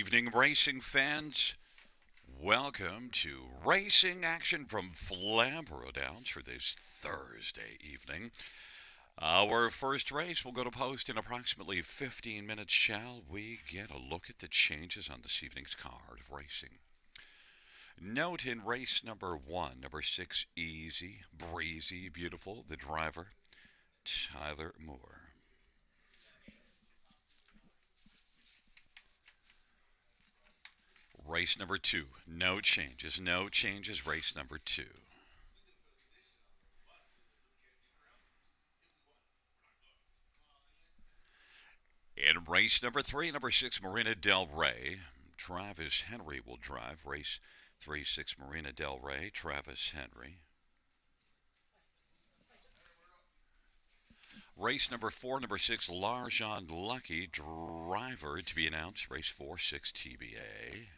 evening, racing fans. Welcome to Racing Action from Flamboro Downs for this Thursday evening. Our first race will go to post in approximately 15 minutes. Shall we get a look at the changes on this evening's card of racing? Note in race number 1, number 6, Easy, Breezy, Beautiful, the driver, Tyler Moore. Race number 2, no changes, no changes, race number 2. In race number 3, number 6, Marina Del Rey, Travis Henry will drive. Race 3, 6, Marina Del Rey, Travis Henry. Race number 4, number 6, Larjan Lucky, driver to be announced. Race 4, 6, TBA.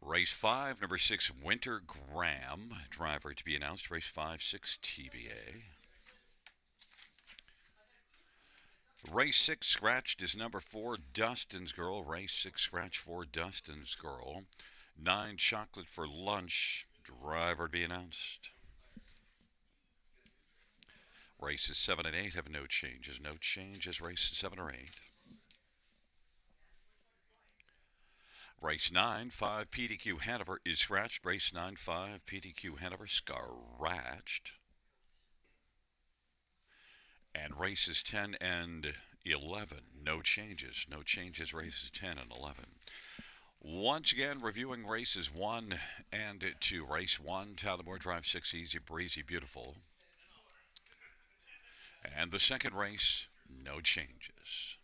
Race 5, number 6, Winter Graham, driver to be announced. Race 5, 6, TBA. Race 6 scratched is number 4, Dustin's Girl. Race 6 scratch for Dustin's Girl. 9, Chocolate for Lunch. Driver to be announced. Races 7 and 8 have no changes. No changes, races 7 or 8. Race 9, 5, PDQ Hanover is scratched. Race 9, 5, PDQ Hanover scratched. And races 10 and 11, no changes. No changes, races 10 and 11. Once again, reviewing races 1 and 2. Race 1, Tyler Moore Drive 6, Easy, Breezy, Beautiful. And the second race, no changes.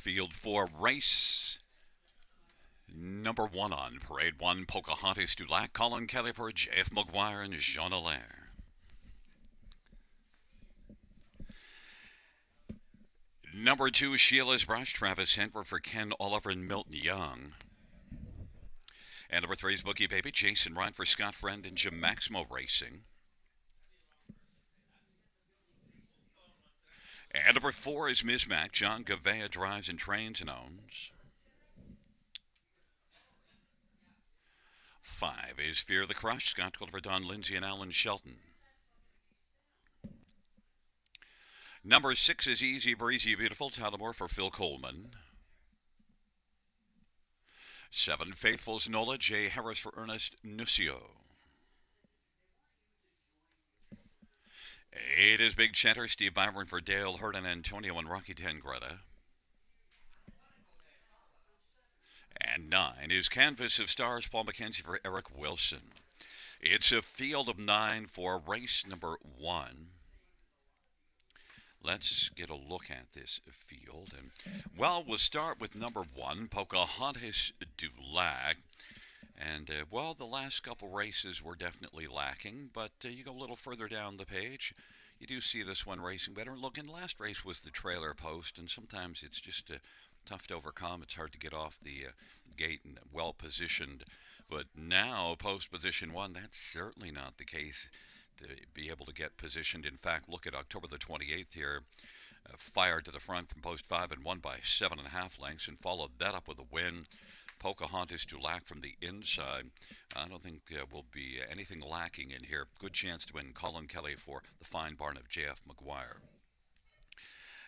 Field 4, race number 1 on Parade 1, Pocahontas Dulac, Colin Kelly for J.F. McGuire and Jean Allaire. Number 2, Sheila's Brush, Travis Hentwer for Ken Oliver and Milton Young. And number 3 is Bookie Baby, Jason Ryan for Scott Friend and Jim Maximo Racing. And number 4 is Mismac, John Gavea drives and trains and owns. 5 is Fear the Crush, Scott Culver, Don Lindsay and Alan Shelton. Number 6 is Easy Breezy Beautiful, Tyler Moore for Phil Coleman. 7, Faithful's Nola, Jay Harris for Ernest Nucio. 8 is Big Cheddar, Steve Byron for Dale Hurd and Antonio and Rocky Tangretta. And 9 is Canvas of Stars, Paul McKenzie for Eric Wilson. It's a field of 9 for race number 1. Let's get a look at this field. And well, we'll start with number 1, Pocahontas Dulac. And, well, the last couple races were definitely lacking, but you go a little further down the page, you do see this one racing better. Look, in last race was the trailer post, and sometimes it's just tough to overcome. It's hard to get off the gate and well positioned. But now, post position 1, that's certainly not the case to be able to get positioned. In fact, look at October the 28th here. Fired to the front from post 5 and won by 7.5 lengths and followed that up with a win. Pocahontas Dulac from the inside. I don't think will be anything lacking in here. Good chance to win Colin Kelly for the fine barn of J.F. McGuire.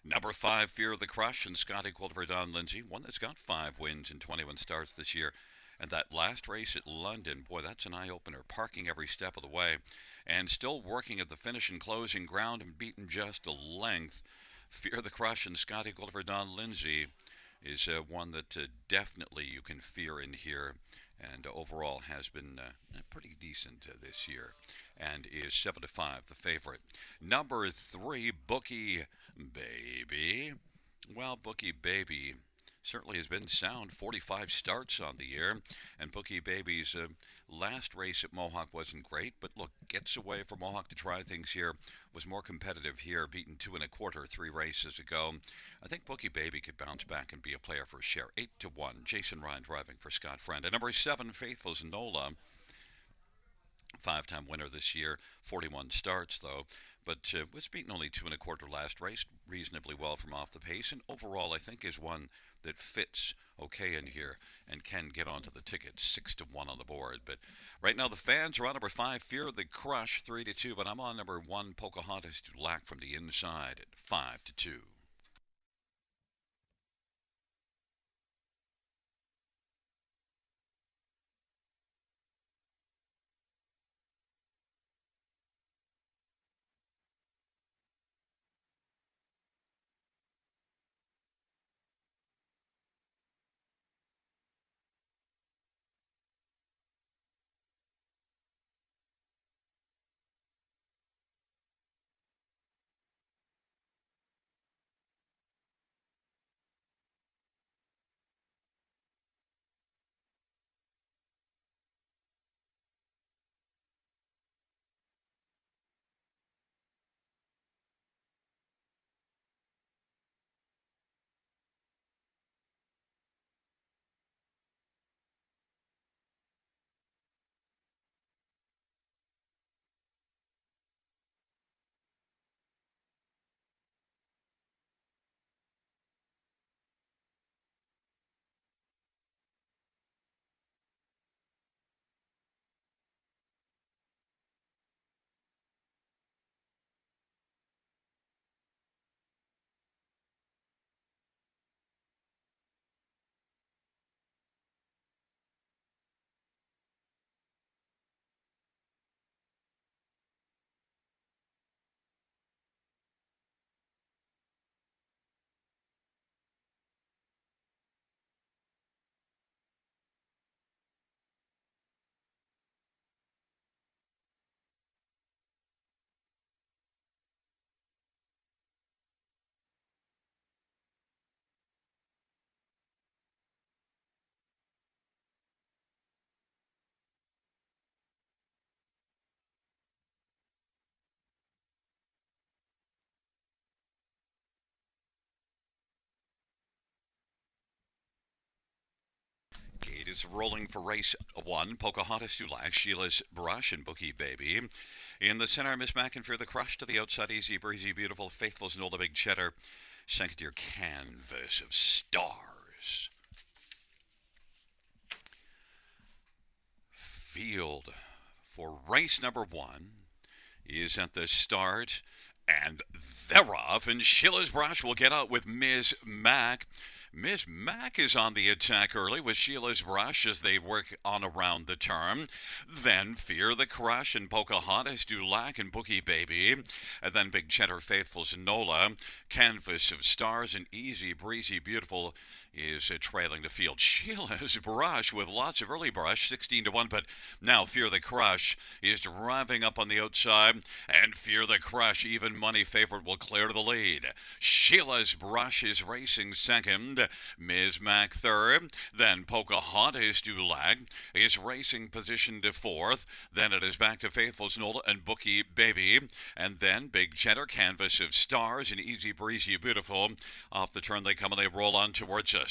Number 5, Fear the Crush, and Scotty Culver, Don Lindsay, one that's got 5 wins and 21 starts this year. And that last race at London, boy, that's an eye-opener, parking every step of the way. And still working at the finish and closing ground and beaten just a length. Fear the Crush and Scotty Culver, Don Lindsay is one that definitely you can fear in here, and overall has been pretty decent this year, and is 7-5 the favorite. Number 3, Bookie Baby. Well, Bookie Baby certainly has been sound. 45 starts on the year, and Bookie Baby's last race at Mohawk wasn't great, but look, gets away from Mohawk to try things here. Was more competitive here, beaten 2 1/4 3 races ago. I think Bookie Baby could bounce back and be a player for a share. 8-1. Jason Ryan driving for Scott Friend. And number 7, Faithful's Nola. 5-time winner this year. 41 starts though, but was beaten only 2 1/4 last race. Reasonably well from off the pace, and overall I think is one that fits okay in here and can get onto the ticket. 6-1 on the board. But right now the fans are on number 5, Fear the Crush, 3-2. But I'm on number 1, Pocahontas Dulac from the inside at 5-2. is rolling for race 1. Pocahontas Dulac, Sheila's Brush, and Bookie Baby. In the center, Miss Mac and Fear the Crush. To the outside, Easy Breezy Beautiful, Faithful's and Old Big Cheddar. Second year canvas of stars. Field for race number 1 is at the start, and they're off, and Sheila's Brush will get out with Ms. Mac. Miss Mac is on the attack early with Sheila's Brush as they work on around the turn. Then Fear the Crush and Pocahontas Dulac and Bookie Baby. And then Big Cheddar, Faithful's Nola. Canvas of Stars and Easy Breezy Beautiful is trailing the field. Sheila's Brush with lots of early brush, 16-1, but now Fear the Crush is driving up on the outside, and Fear the Crush, even money favorite, will clear the lead. Sheila's Brush is racing second, Ms. Mac third, then Pocahontas Dulac is racing position to fourth, then it is back to Faithful's Nola and Bookie Baby, and then Big Cheddar, Canvas of Stars, and Easy Breezy Beautiful. Off the turn they come and they roll on towards us.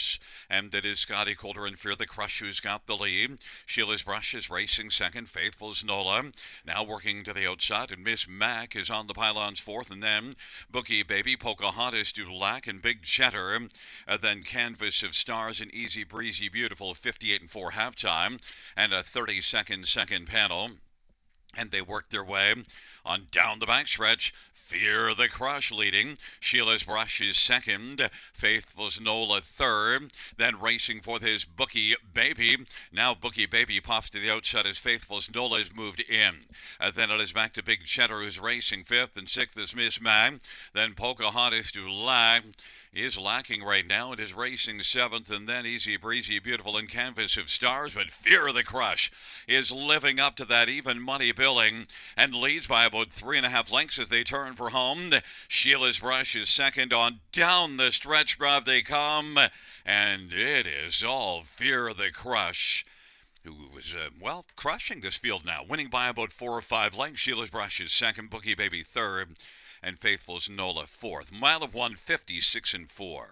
And it is Scotty Coulter and Fear the Crush who's got the lead. Sheila's Brush is racing second. Faithful's Nola now working to the outside, and Miss Mac is on the pylons fourth, and then Bookie Baby, Pocahontas Dulac, and Big Cheddar. Then Canvas of Stars and Easy Breezy Beautiful, 58-4 halftime, and a 30-second second panel. And they work their way on down the backstretch. Fear the Crush leading. Sheila's Brush is second. Faithful's Nola third. Then racing for his Bookie Baby. Now Bookie Baby pops to the outside as Faithful's Nola is moved in. Then it is back to Big Cheddar who's racing fifth, and sixth is Miss Mac. Then Pocahontas Dulac is lacking right now. It is racing seventh, and then Easy Breezy Beautiful and Canvas of Stars. But Fear the Crush is living up to that even money billing and leads by about 3.5 lengths as they turn for home. Sheila's Brush is second. On down the stretch drive they come, and it is all Fear the Crush, who was, crushing this field now, winning by about 4 or 5 lengths. Sheila's Brush is second, Bookie Baby third, and Faithful's Nola fourth. Mile of 156-4.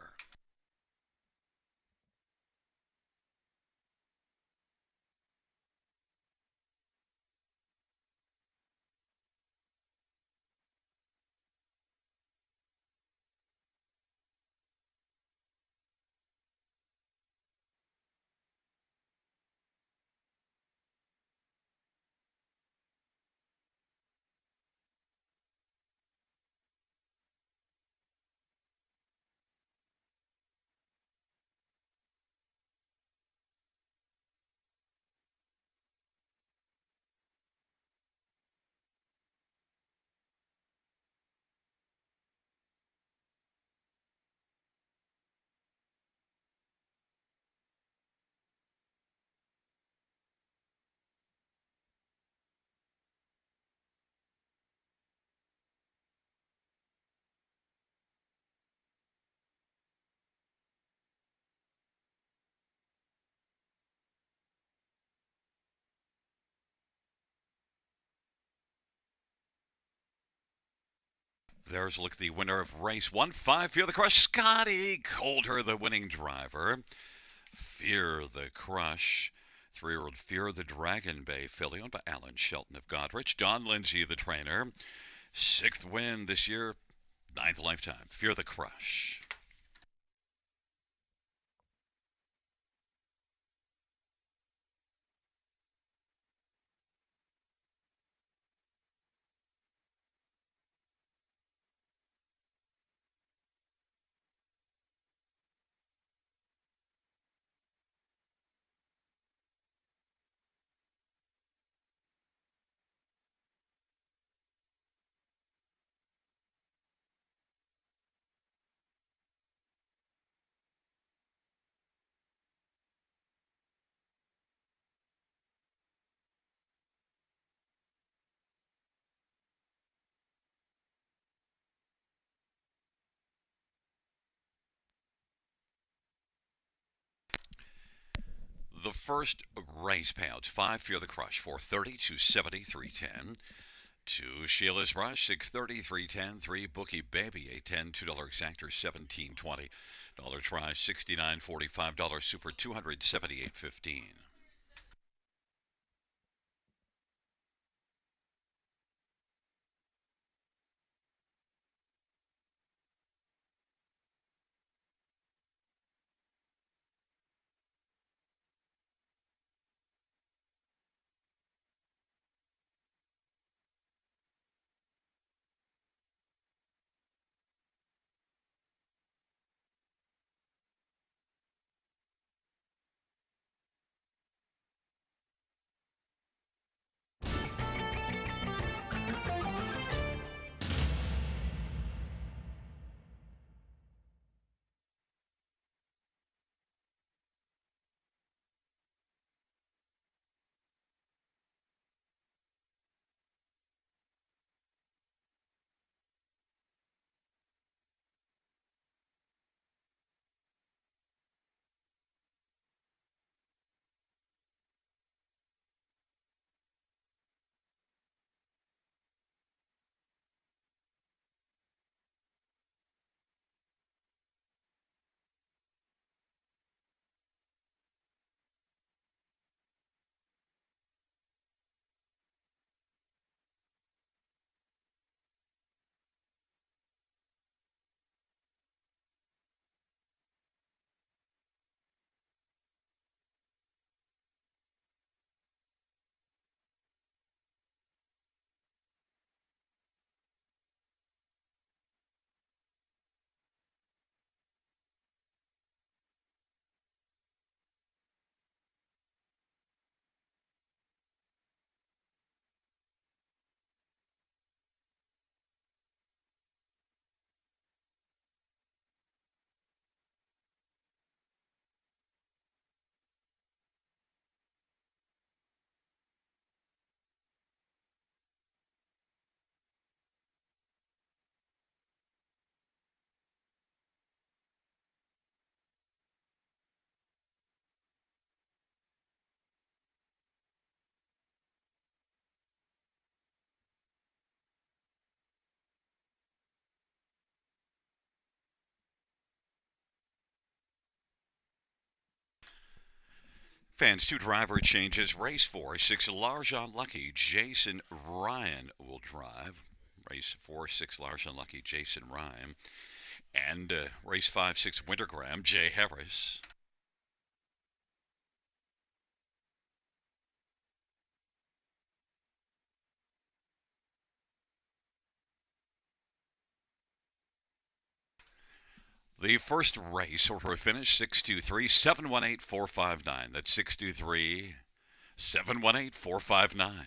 There's a look at the winner of race 1-5. Fear the Crush, Scotty Coulter, the winning driver. Fear the Crush, 3-year-old Fear the Dragon Bay filly, owned by Alan Shelton of Godrich. Don Lindsay, the trainer. 6th win this year, 9th lifetime. Fear the Crush. The first race payouts: 5 Fear the Crush, 430, 270, 310. 2 Sheila's Brush, 630, 310. 3 Bookie Baby, 810. $2 exactor, 1720. Dollar try, $69.45. Super, 278.15. Fans, two driver changes. Race 4, 6 Large Unlucky. Jason Ryan will drive. Race 4, 6 Large Unlucky. Jason Ryan. And race 5, 6 Wintergram. Jay Harris. The first race over finish 623 718 459. That's 623 718 459.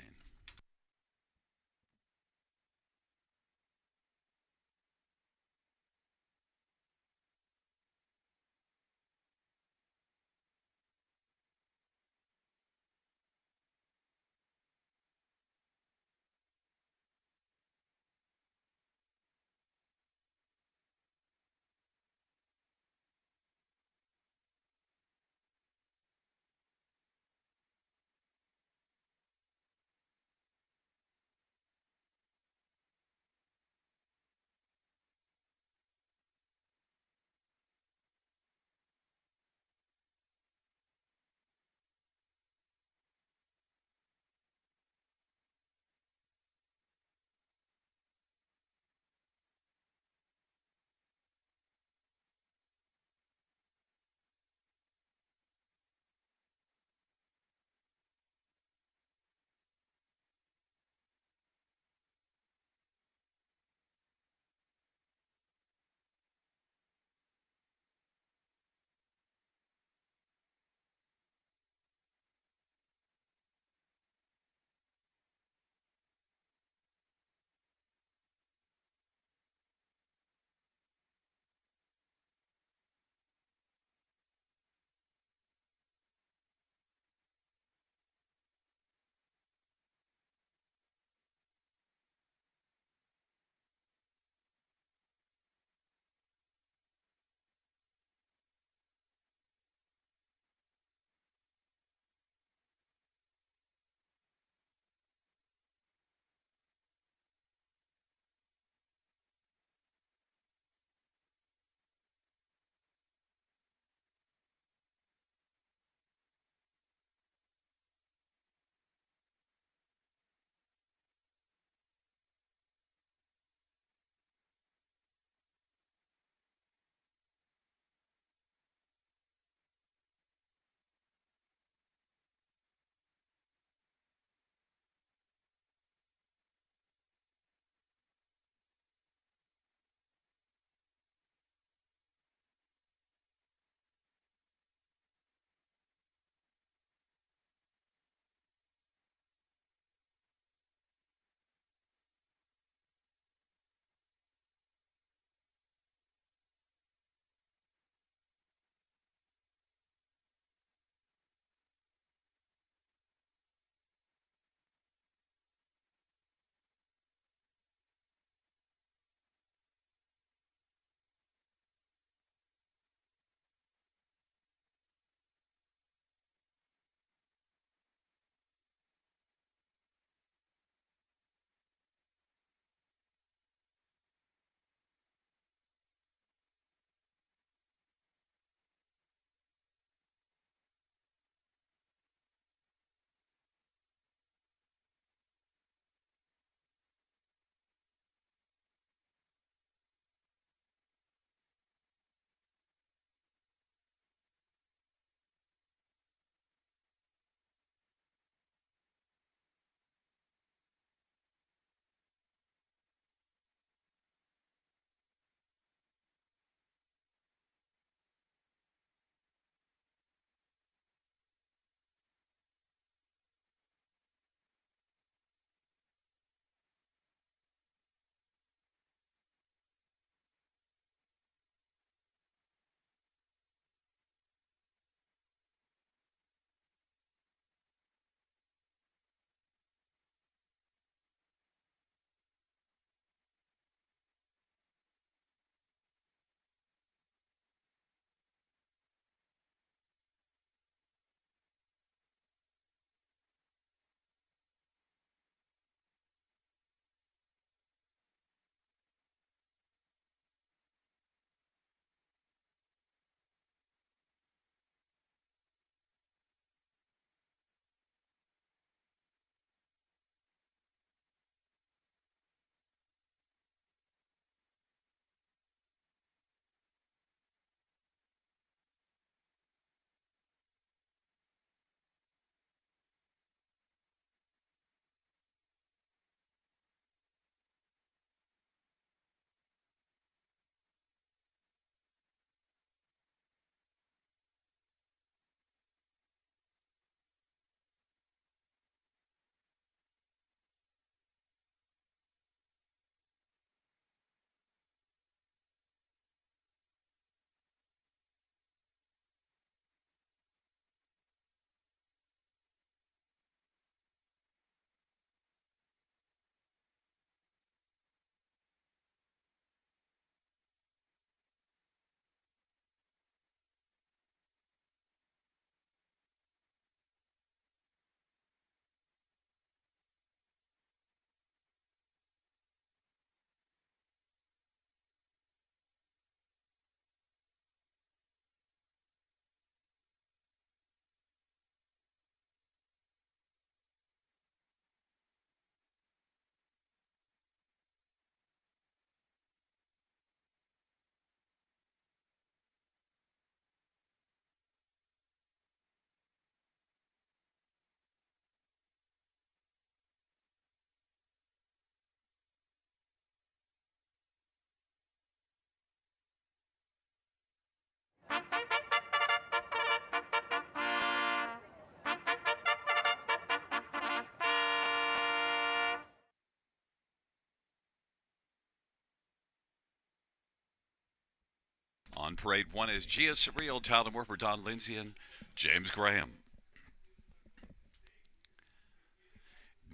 On parade one is Gia Surreal, Tyler Moore for Don Lindsay and James Graham.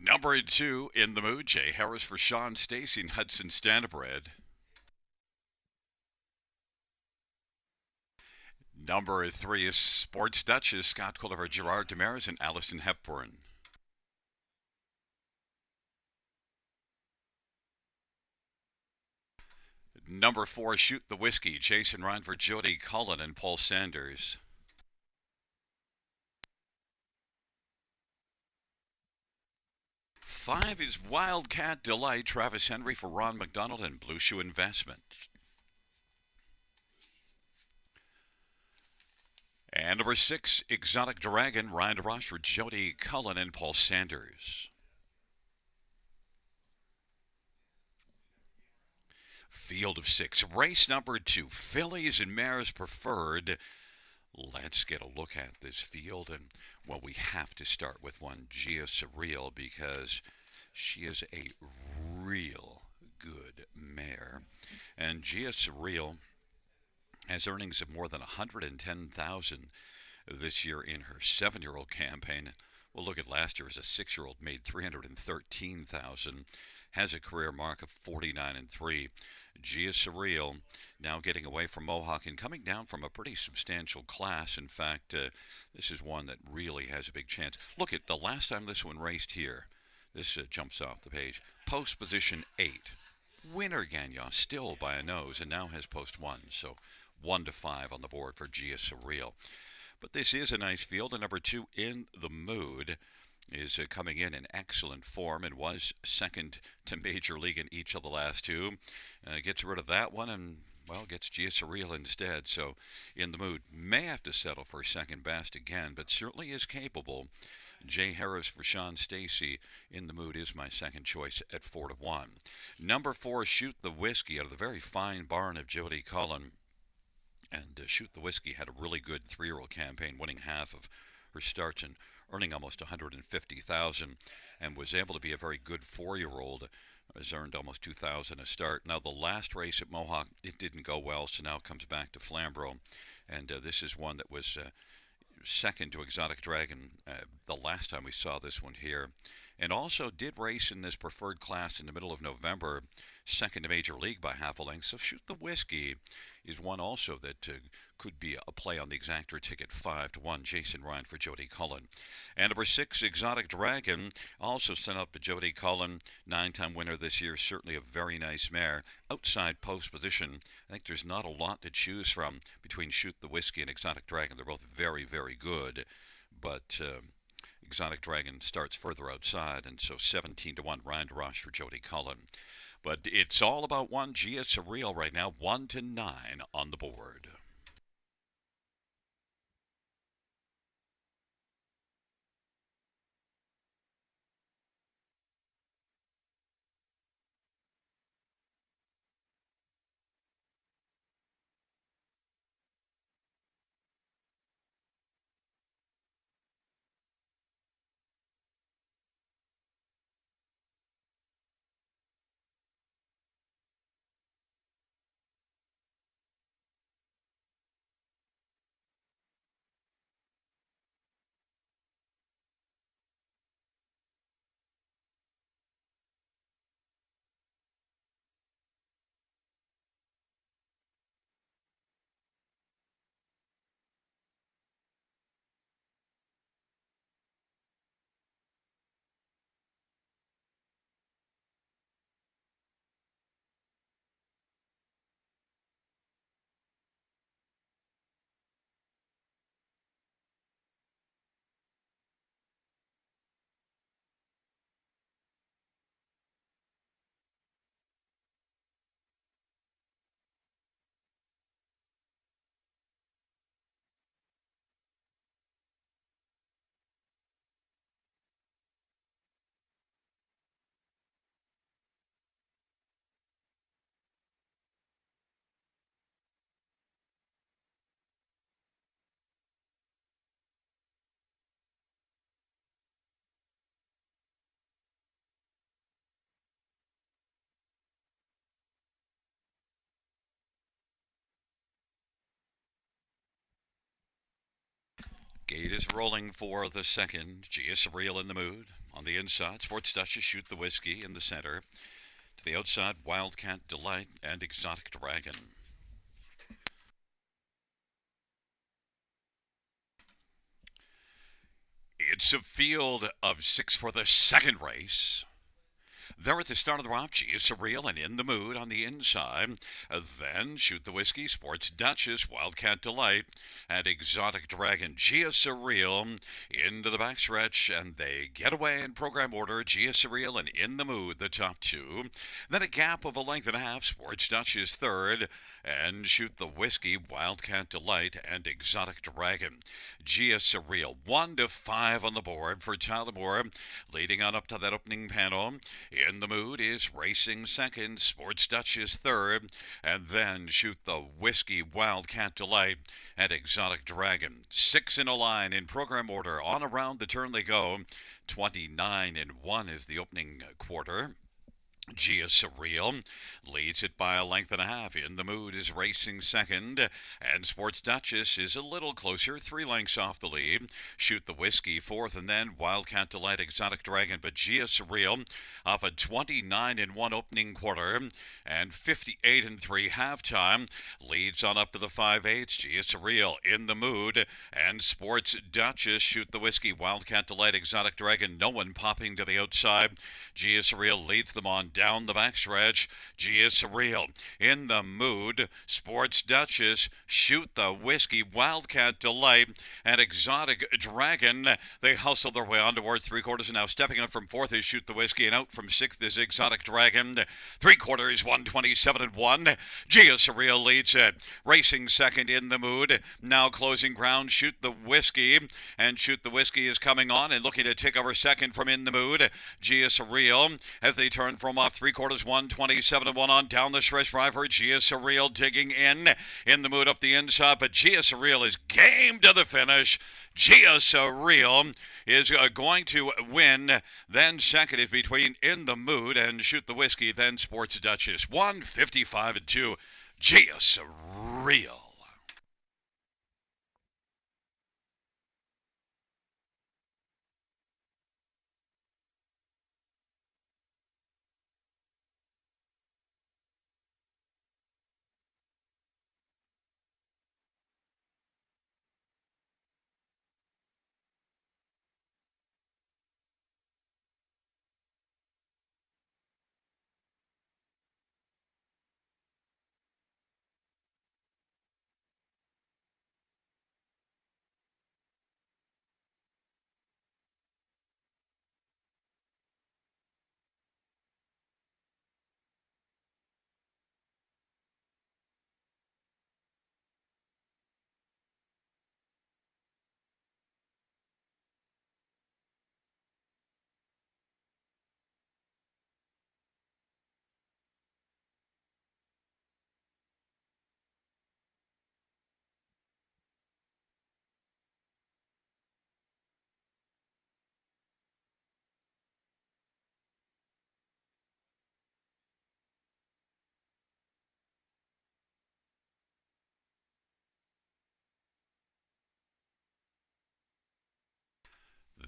Number 2, In the Mood, Jay Harris for Sean Stacy and Hudson Standabred. Number 3 is Sports Duchess, Scott Culliver, Gerard Damaris, and Allison Hepburn. Number 4, Shoot the Whiskey, Jason Ryan for Jody Cullen and Paul Sanders. Five is Wildcat Delight, Travis Henry for Ron McDonald and Blue Shoe Investment. And number 6, Exotic Dragon, Ryan DeRoche for Jody Cullen and Paul Sanders. Field of 6, race number 2, Fillies and Mares Preferred. Let's get a look at this field, and well, we have to start with one, Gia Surreal, because she is a real good mare. And Gia Surreal has earnings of more than 110,000 this year in her 7-year-old campaign. Well, look at last year as a 6-year-old made 313,000, has a career mark of 49-3. Gia Surreal now getting away from Mohawk and coming down from a pretty substantial class. In fact, this is one that really has a big chance. Look at the last time this one raced here. This jumps off the page. Post position 8. Winner Gagnon still by a nose and now has post 1. So 1-5 on the board for Gia Surreal. But this is a nice field. And number 2, In the Mood, is coming in excellent form and was second to Major League in each of the last 2. Gets rid of that one and, well, gets Gia Surreal instead. So In the Mood may have to settle for second best again, but certainly is capable. Jay Harris for Sean Stacy. In the Mood is my second choice at 4-1. Number 4, Shoot the Whiskey, out of the very fine barn of Jody Cullen. And Shoot the Whiskey had a really good 3-year-old campaign, winning half of her starts and earning almost 150,000, and was able to be a very good 4-year-old. Has earned almost 2,000 a start. Now the last race at Mohawk, it didn't go well, so now comes back to Flamboro, and this is one that was second to Exotic Dragon the last time we saw this one here, and also did race in this preferred class in the middle of November, second to Major League by half a length. So Shoot the Whiskey is one also that could be a play on the exactor ticket, 5-1. Jason Ryan for Jody Cullen. And number 6, Exotic Dragon, also sent up to Jody Cullen, 9-time winner this year. Certainly a very nice mare. Outside post position, I think there's not a lot to choose from between Shoot the Whiskey and Exotic Dragon. They're both very, very good, but Exotic Dragon starts further outside, and so 17-1 Ryan DeRoche for Jody Cullen. But it's all about one, Gia Surreal right now, 1-9 on the board. Gate is rolling for the second. Gia Surreal in the mood. On the inside, Sports Duchess Shoot the Whiskey in the center. To the outside, Wildcat Delight and Exotic Dragon. It's a field of 6 for the second race. There at the start of the route, Gia Surreal and In the Mood on the inside. Then Shoot the Whiskey, Sports Duchess, Wildcat Delight, and Exotic Dragon. Gia Surreal into the backstretch, and they get away in program order. Gia Surreal and In the Mood, the top two. Then a gap of a length and a half, Sports Duchess third, and Shoot the Whiskey, Wildcat Delight, and Exotic Dragon. Gia Surreal, 1 to 5 on the board for Tyler Moore, leading on up to that opening panel. In the Mood is racing second, Sports Duchess third, and then Shoot the Whiskey, Wildcat Delight, and Exotic Dragon. 6 in a line in program order. On around the turn they go. 29 and 1 is the opening quarter. Gia Surreal leads it by a length and a half. In the Mood is racing second, and Sports Duchess is a little closer, 3 lengths off the lead. Shoot the Whiskey fourth, and then Wildcat Delight, Exotic Dragon. But Gia Surreal off a 29 and 1 opening quarter and 58 and 3 halftime leads on up to the 5/8. Gia Surreal, In the Mood, and Sports Duchess, Shoot the Whiskey, Wildcat Delight, Exotic Dragon. No one popping to the outside. Gia Surreal leads them on down the backstretch. Gia Surreal, In the Mood, Sports Duchess, Shoot the Whiskey, Wildcat Delight, and Exotic Dragon. They hustle their way on towards 3/4, and now stepping up from fourth is Shoot the Whiskey, and out from sixth is Exotic Dragon. 3/4, 127 and 1. Gia Surreal leads it. Racing second, In the Mood. Now closing ground, Shoot the Whiskey, and Shoot the Whiskey is coming on and looking to take over second from In the Mood. Gia Surreal as they turn from off 3/4, 127 and 1 on down the stretch driver. Gia Surreal digging in the Mood up the inside, but Gia Surreal is game to the finish. Gia Surreal is going to win. Then second is between In the Mood and Shoot the Whiskey, then Sports Duchess. 155 and 2. Gia Surreal.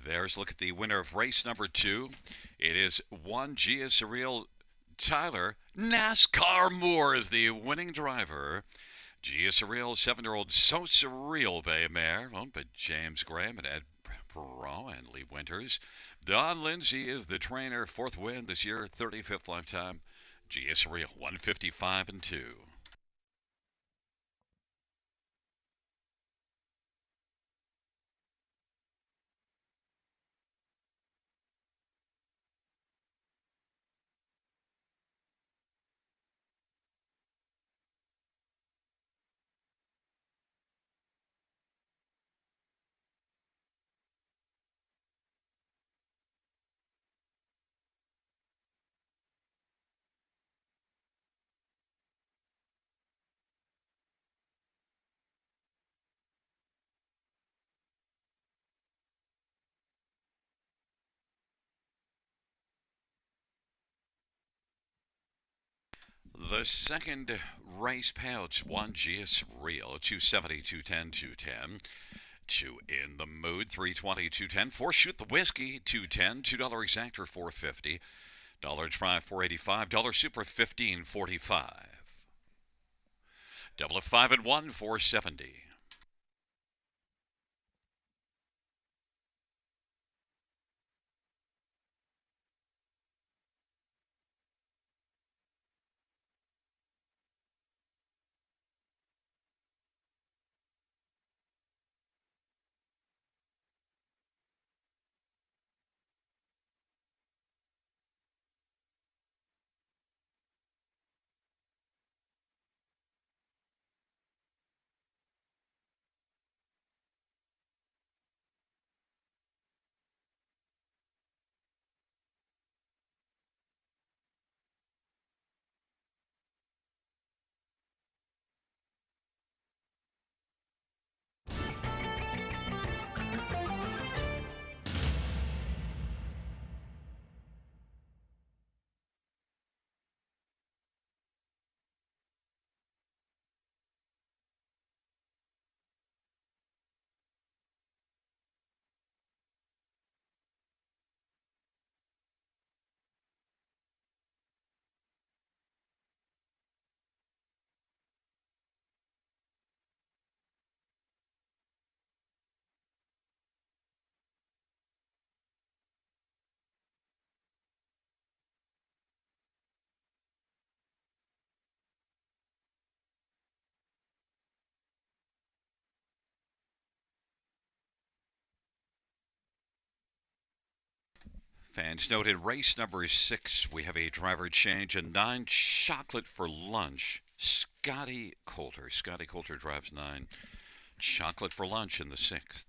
There's a look at the winner of race number 2. It is one Gia Surreal. Tyler NASCAR Moore is the winning driver. Gia Surreal, 7-year-old So Surreal Bay mare, owned by James Graham and Ed Perot and Lee Winters. Don Lindsay is the trainer. 4th win this year, 35th lifetime. Gia Surreal, 155 and 2. The second race pouch, one Gia Surreal, 270, 210, 210. Two in the mood, 320, 210. Four shoot the whiskey, 210. $2 exactor, 450. Dollar try, 485. Dollar super, 1545. Double of 5 and 1, 470. Fans noted race number 6. We have a driver change and 9 chocolate for lunch. Scotty Coulter. Scotty Coulter drives 9. Chocolate for lunch in the 6th.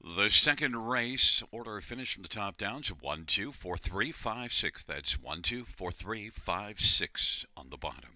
The second race, order of finish from the top down to 1, 2, 4, 3, 5, 6. That's 1, 2, 4, 3, 5, 6 on the bottom.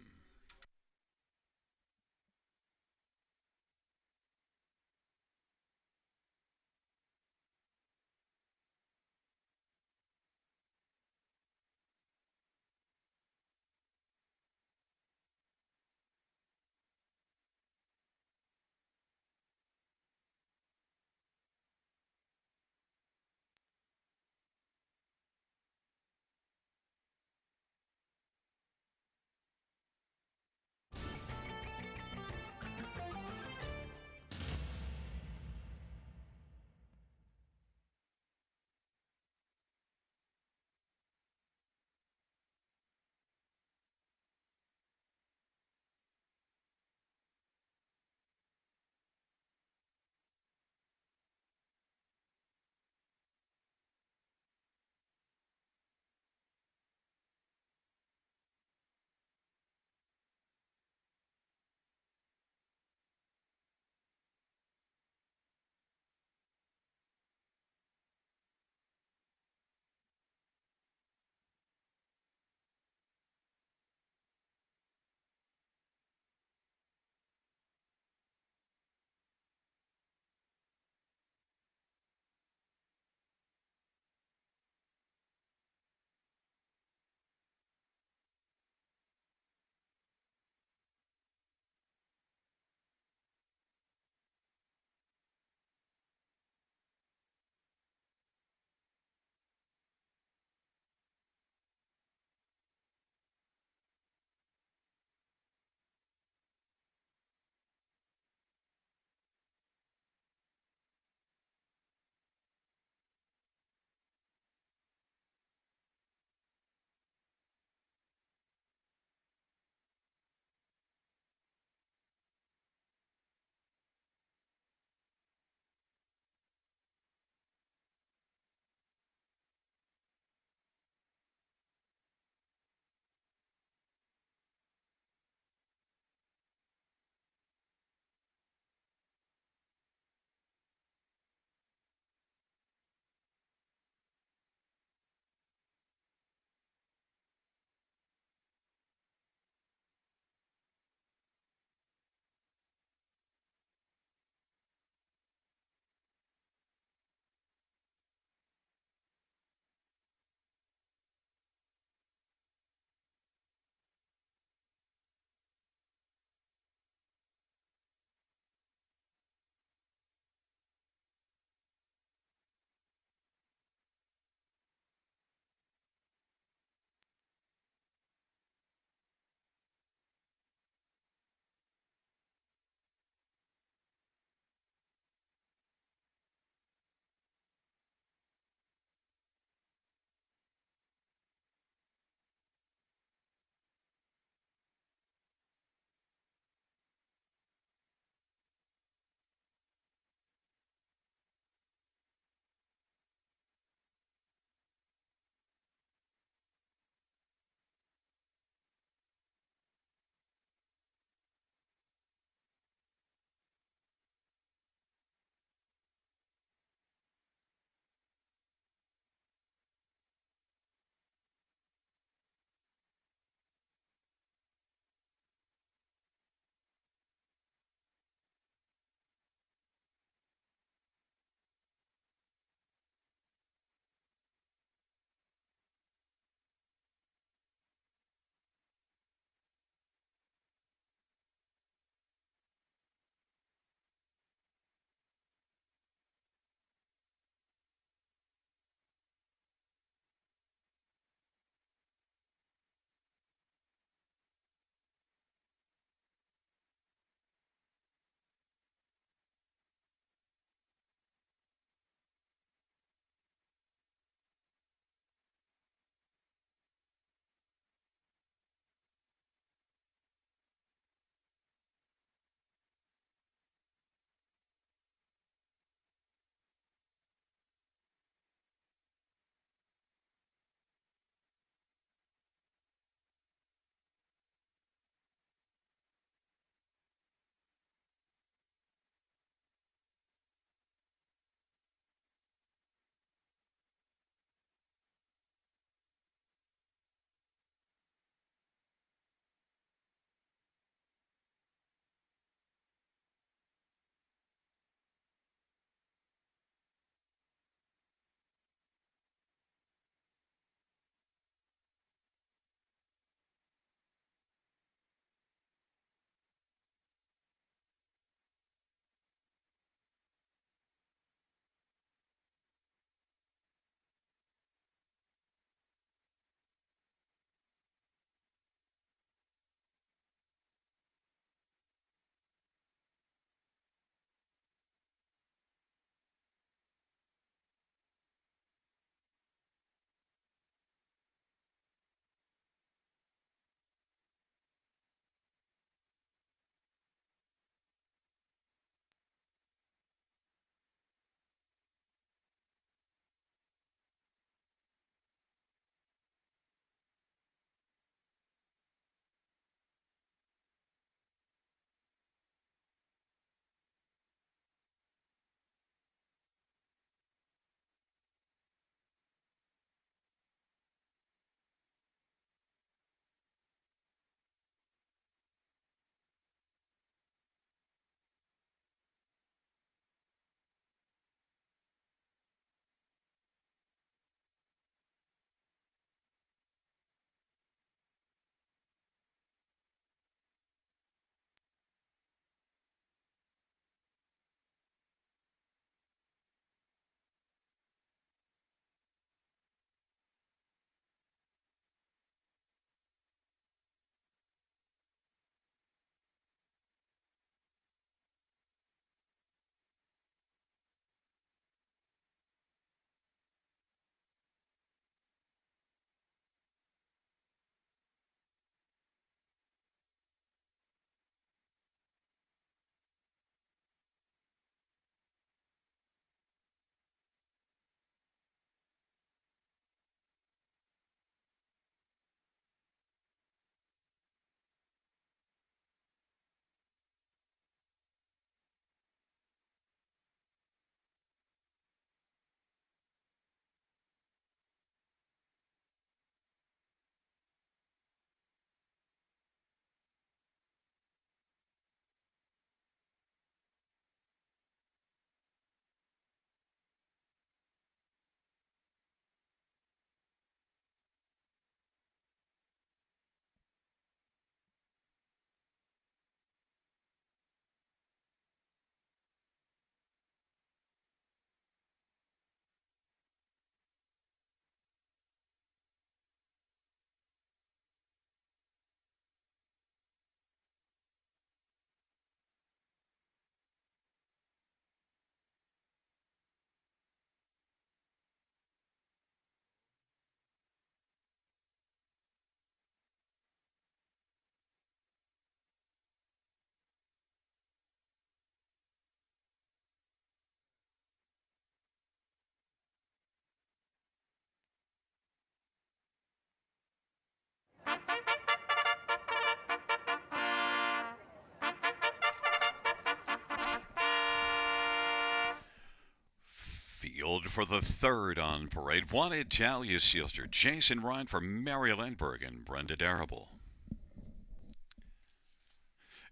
field for the third on parade. One Italia Sealster, Jason Ryan for Mary Lindbergh and Brenda Darrable.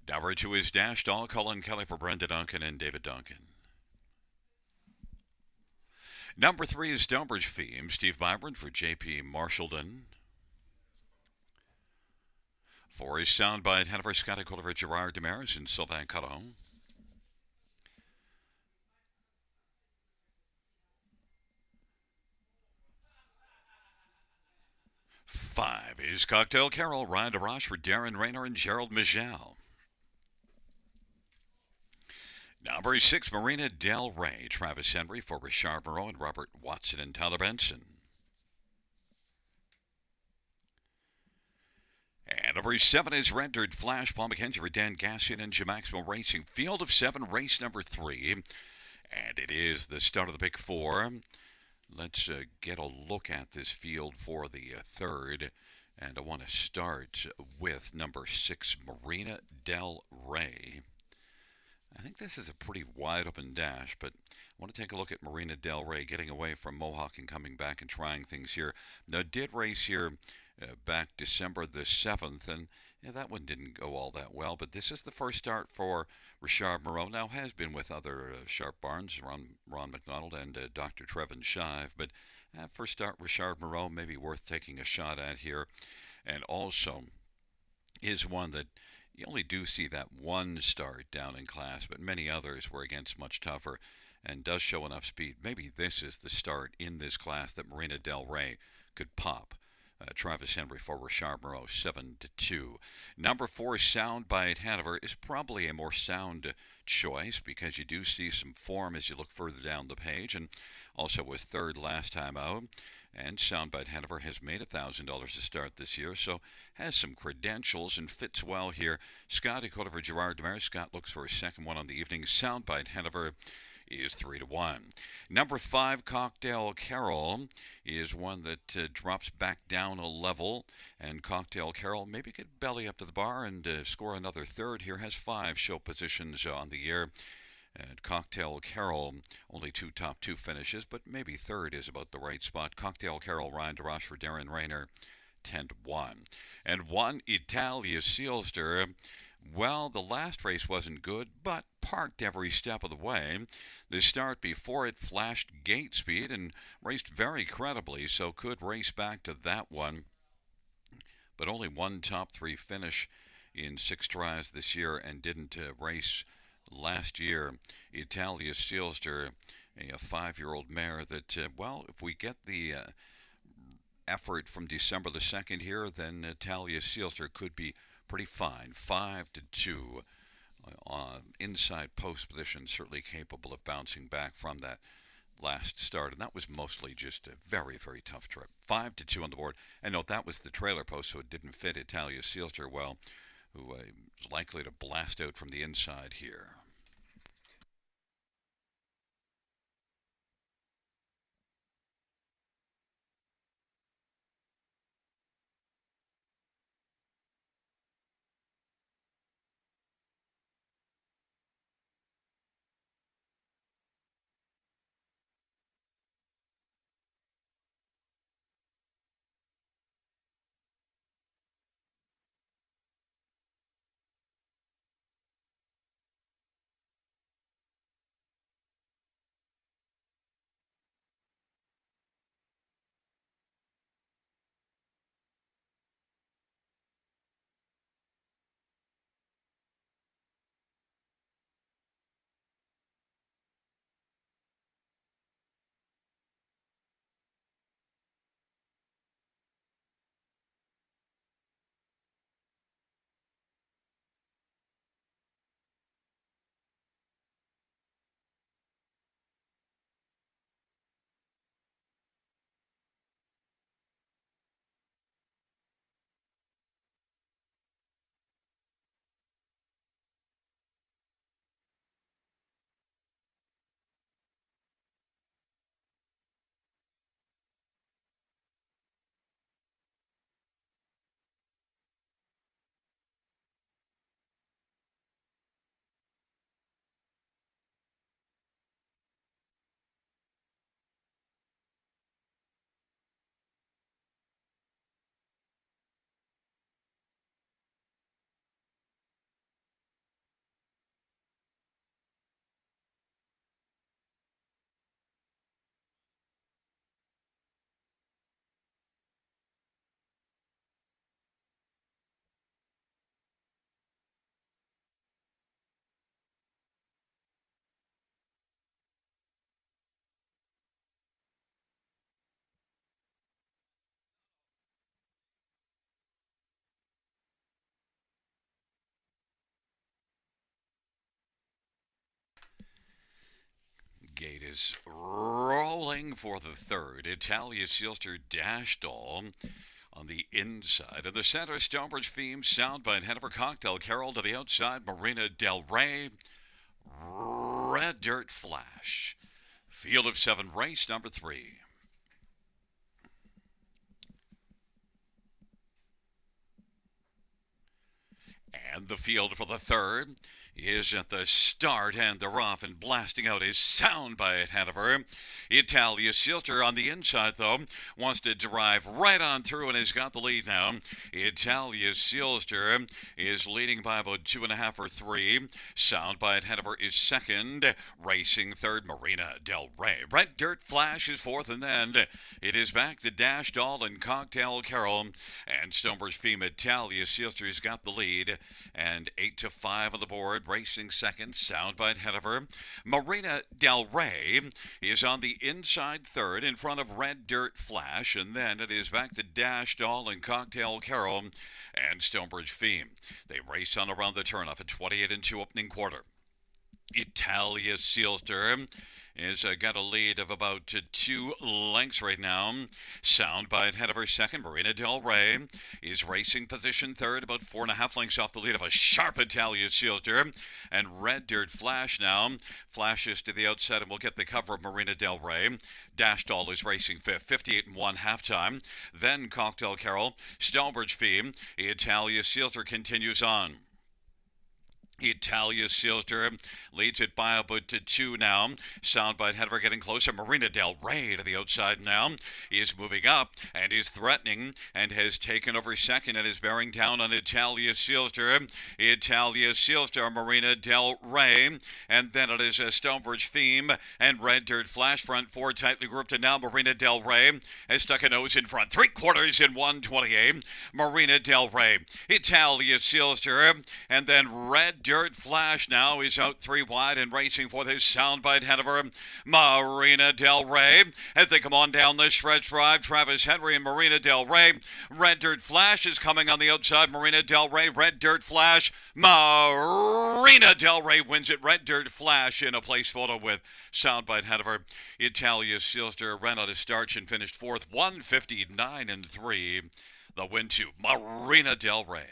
Number 2 is Dashed All, Colin Kelly for Brenda Duncan and David Duncan. Number 3 is Stonebridge Theme, Steve Byron for J.P. Marshallton. 4 is Soundbite, Hanover, Scotty Culver, Gerard Demaris and Sylvain Caron. 5 is Cocktail Carol, Ryan DeRoche for Darren Rayner and Gerald Michel. Number 6, Marina Del Rey, Travis Henry for Richard Moreau and Robert Watson and Tyler Benson. And number 7 is Rendered Flash, Paul McKenzie for Dan Gassian and Jim Maxwell Racing. Field of 7, race number 3. And it is the start of the Big 4. Let's get a look at this field for the third. And I want to start with number 6, Marina Del Rey. I think this is a pretty wide open dash, but I want to take a look at Marina Del Rey getting away from Mohawk and coming back and trying things here. Now, did race here back December the 7th, and that one didn't go all that well, but this is the first start for Richard Moreau. Now, has been with other sharp barns, Ron McDonald and Dr. Trevin Shive, but first start Richard Moreau may be worth taking a shot at here, and also is one that you only do see that one start down in class, but many others were against much tougher and does show enough speed. Maybe this is the start in this class that Marina Del Rey could pop. Travis Henry for Richard Moreau, 7-2. Number 4, Soundbite Hanover, is probably a more sound choice because you do see some form as you look further down the page, and also was third last time out. And Soundbite Hanover has made $1,000 to start this year, so has some credentials and fits well here. Scotty Coda for Gerard Demaris. Scott looks for a second one on the evening. Soundbite Hanover is 3-1. Number 5, Cocktail Carol, is one that drops back down a level, and Cocktail Carol maybe could belly up to the bar and score another third here. Has 5 show positions on the year. And Cocktail Carol, only 2 top 2 finishes, but maybe third is about the right spot. Cocktail Carol, Ryan DeRoche for Darren Rayner, 10-1. And 1, Italia Sealster. Well, the last race wasn't good, but parked every step of the way. The start before it flashed gate speed and raced very credibly, so could race back to that one. But only 1 top 3 finish in 6 tries this year and didn't race last year. Italia Sealster, a 5-year-old mare that, well, if we get the effort from December the 2nd here, then Italia Sealster could be pretty fine. 5-2 inside post position, certainly capable of bouncing back from that last start, and that was mostly just a very, very tough trip. 5-2 on the board, and note that was the trailer post, so it didn't fit Italia Sealster well, who is likely to blast out from the inside here. is rolling for the third. Italia Sealster dashed all on the inside. In the center, Stonebridge Theme, Soundbite, Hanover Cocktail Carol to the outside, Marina Del Rey, Red Dirt Flash. Field of 7, race number 3. And the field for the third is at the start, and they're off and blasting out his Soundbite Hanover. Italia Sealster on the inside, though, wants to drive right on through and has got the lead now. Italia Sealster is leading by about 2.5 or 3. Soundbite Hanover is second. Racing third, Marina Del Rey. Red Dirt Flash is fourth, and then it is back to Dash Doll and Cocktail Carol. And Stonebridge Theme, Italia Sealster has got the lead. And 8-5 on the board. Racing second, Soundbite Hanover. Marina Del Rey is on the inside third in front of Red Dirt Flash, and then it is back to Dash Doll and Cocktail Carol and Stonebridge Theme. They race on around the turnoff at 28-2 opening quarter. Italia Sealster is got a lead of about 2 lengths right now. Soundbite Hanover second. Marina Del Rey is racing position third, about 4.5 lengths off the lead of a sharp Italia Sealster. And Red Dirt Flash now flashes to the outside and will get the cover of Marina Del Rey. Dash Doll is racing fifth, 58-1 halftime. Then Cocktail Carol, Stonebridge Theme. Italia Sealster continues on. Italia Sealster leads it by about 2 now. Soundbite Hanover getting closer. Marina Del Rey to the outside now is moving up and is threatening and has taken over second and is bearing down on Italia Sealster. Italia Sealster, Marina Del Rey, and then it is a Stonebridge Theme and Red Dirt Flash front four tightly grouped, and now Marina Del Rey has stuck a nose in front. 3/4 in 128. Marina Del Rey, Italia Sealster, and then Red Dirt Flash now is out 3 wide and racing for this Soundbite Hanover. Marina Del Rey as they come on down the stretch drive. Travis Henry and Marina Del Rey. Red Dirt Flash is coming on the outside. Marina Del Rey, Red Dirt Flash. Marina Del Rey wins it. Red Dirt Flash in a place photo with Soundbite Hanover. Italia Sealster ran out of starch and finished fourth, 159-3. The win to Marina Del Rey.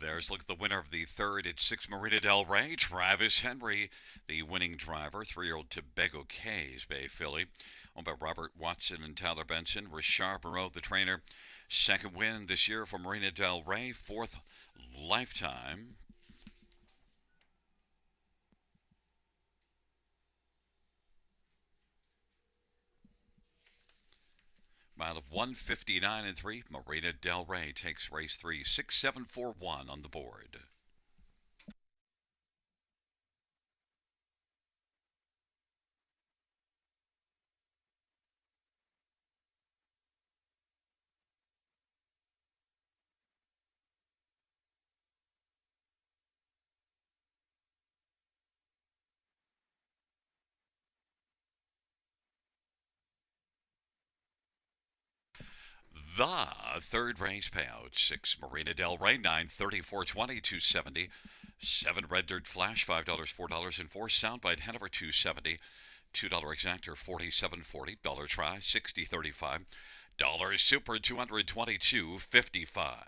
There's look at the winner of the third at 6, Marina Del Rey. Travis Henry, the winning driver. 3-year-old Tobago K's Bay filly, owned by Robert Watson and Tyler Benson. Richard Moreau, the trainer. Second win this year for Marina Del Rey. 4th lifetime. Mile of 159-3. Marina Del Rey takes race 3. 6-7-4-1 on the board. The third race payout 6 Marina Del Rey 934.20 270. 7 Red Dirt Flash $5 $4 and 4 Soundbite Hanover 270. $2 exactor 47.40. Dollar try 60.35. Dollar super 222.55.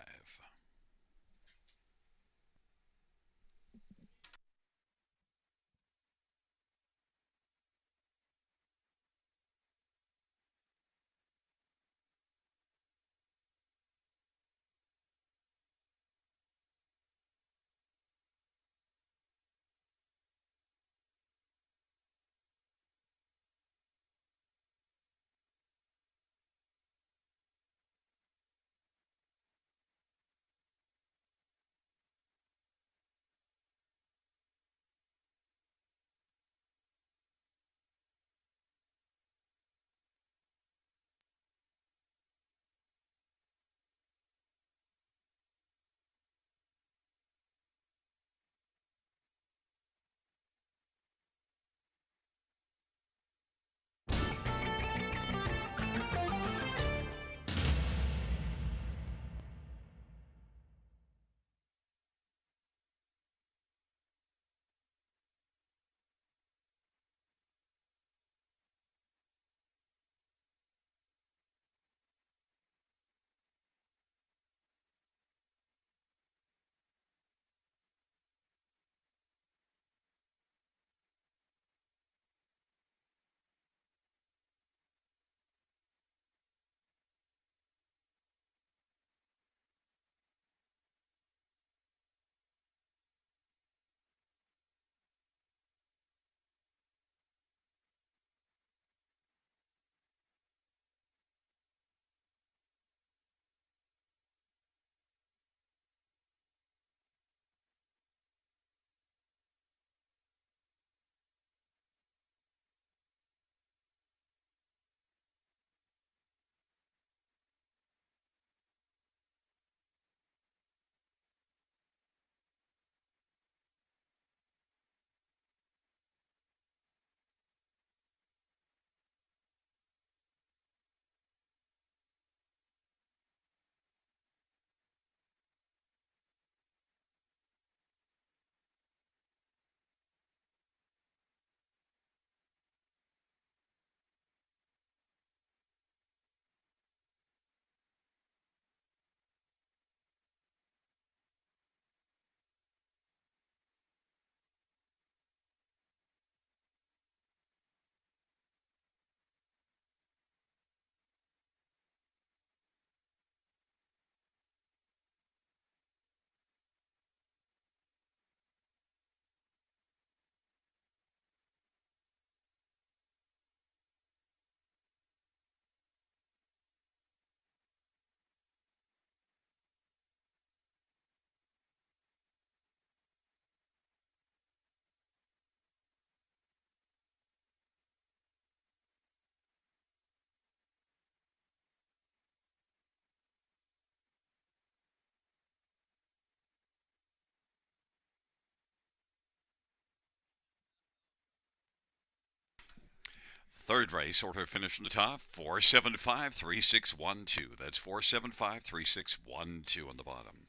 Third race, order finish from the top 4753612. That's 4753612 on the bottom.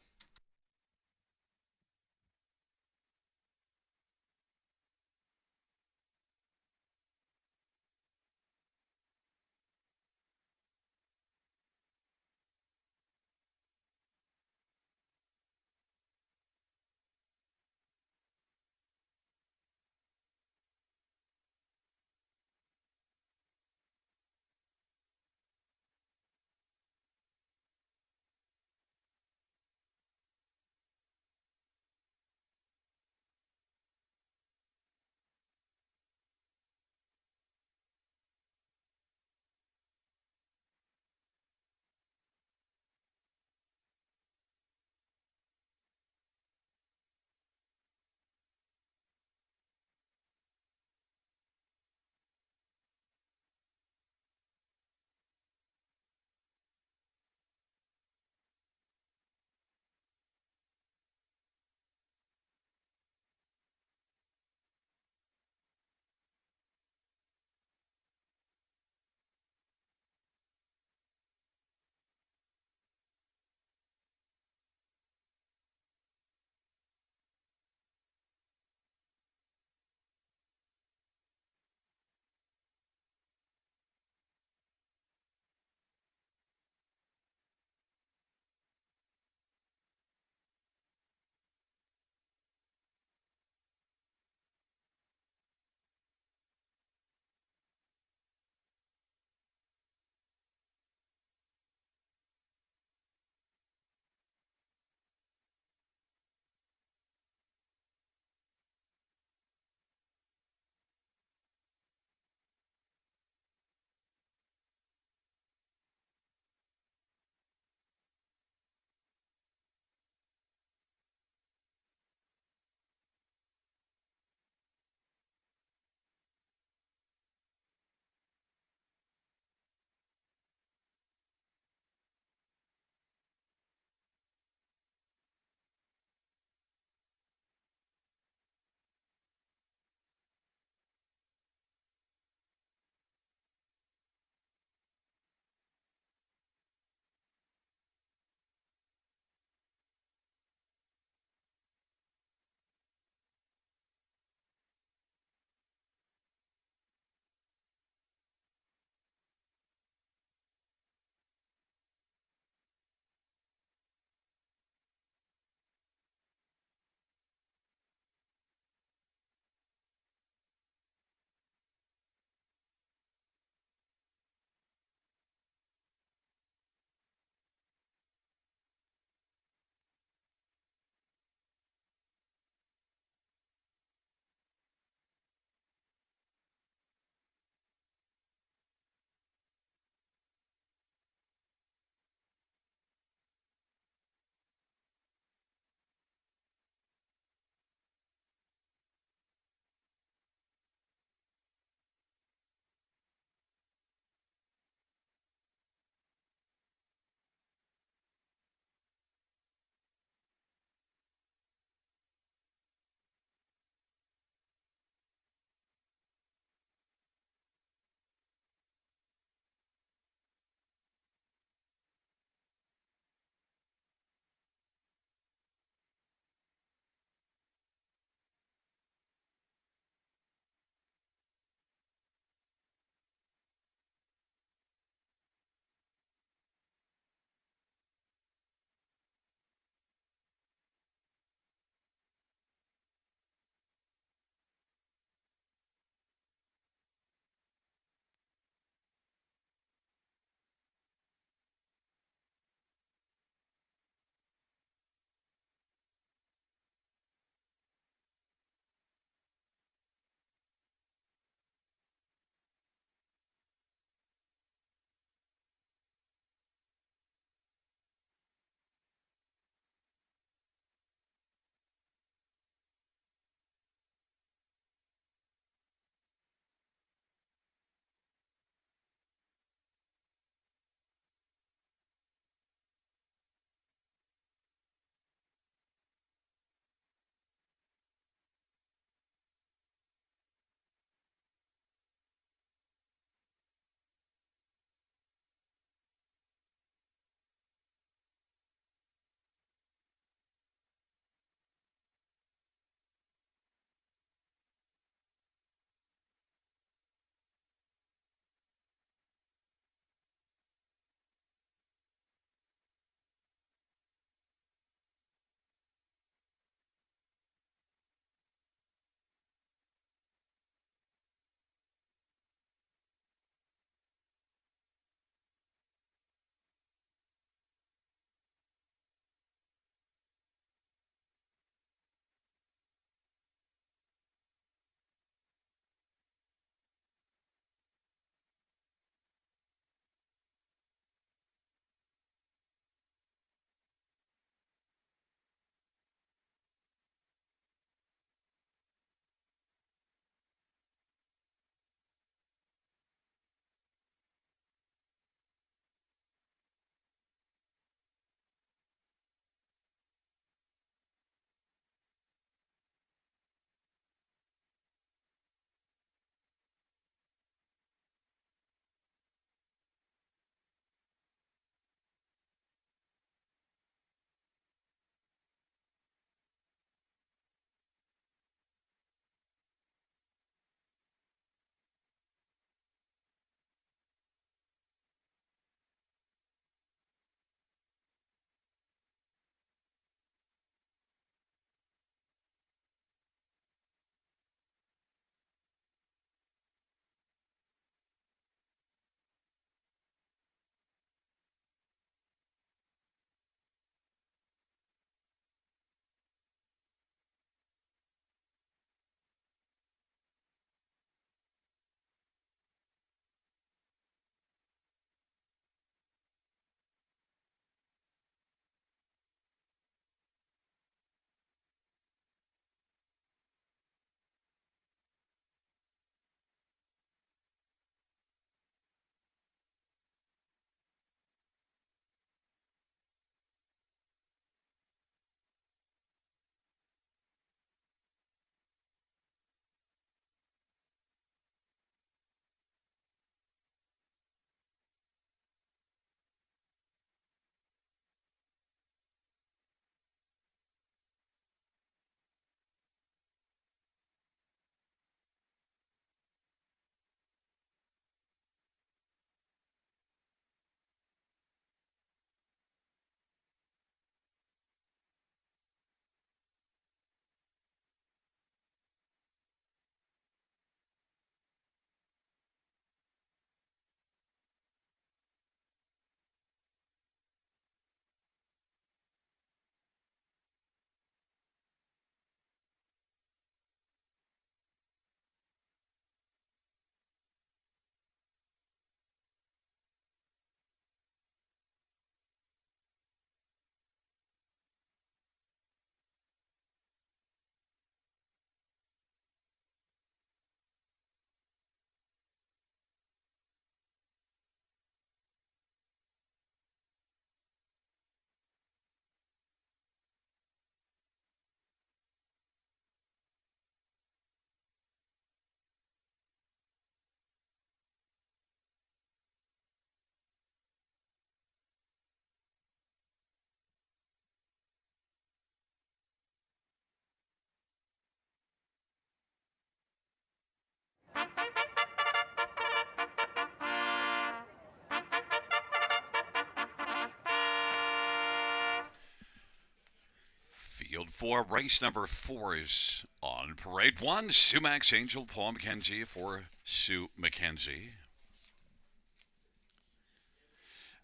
for race number 4 is on parade. 1, Sumac Angel, Paul McKenzie for Sue McKenzie.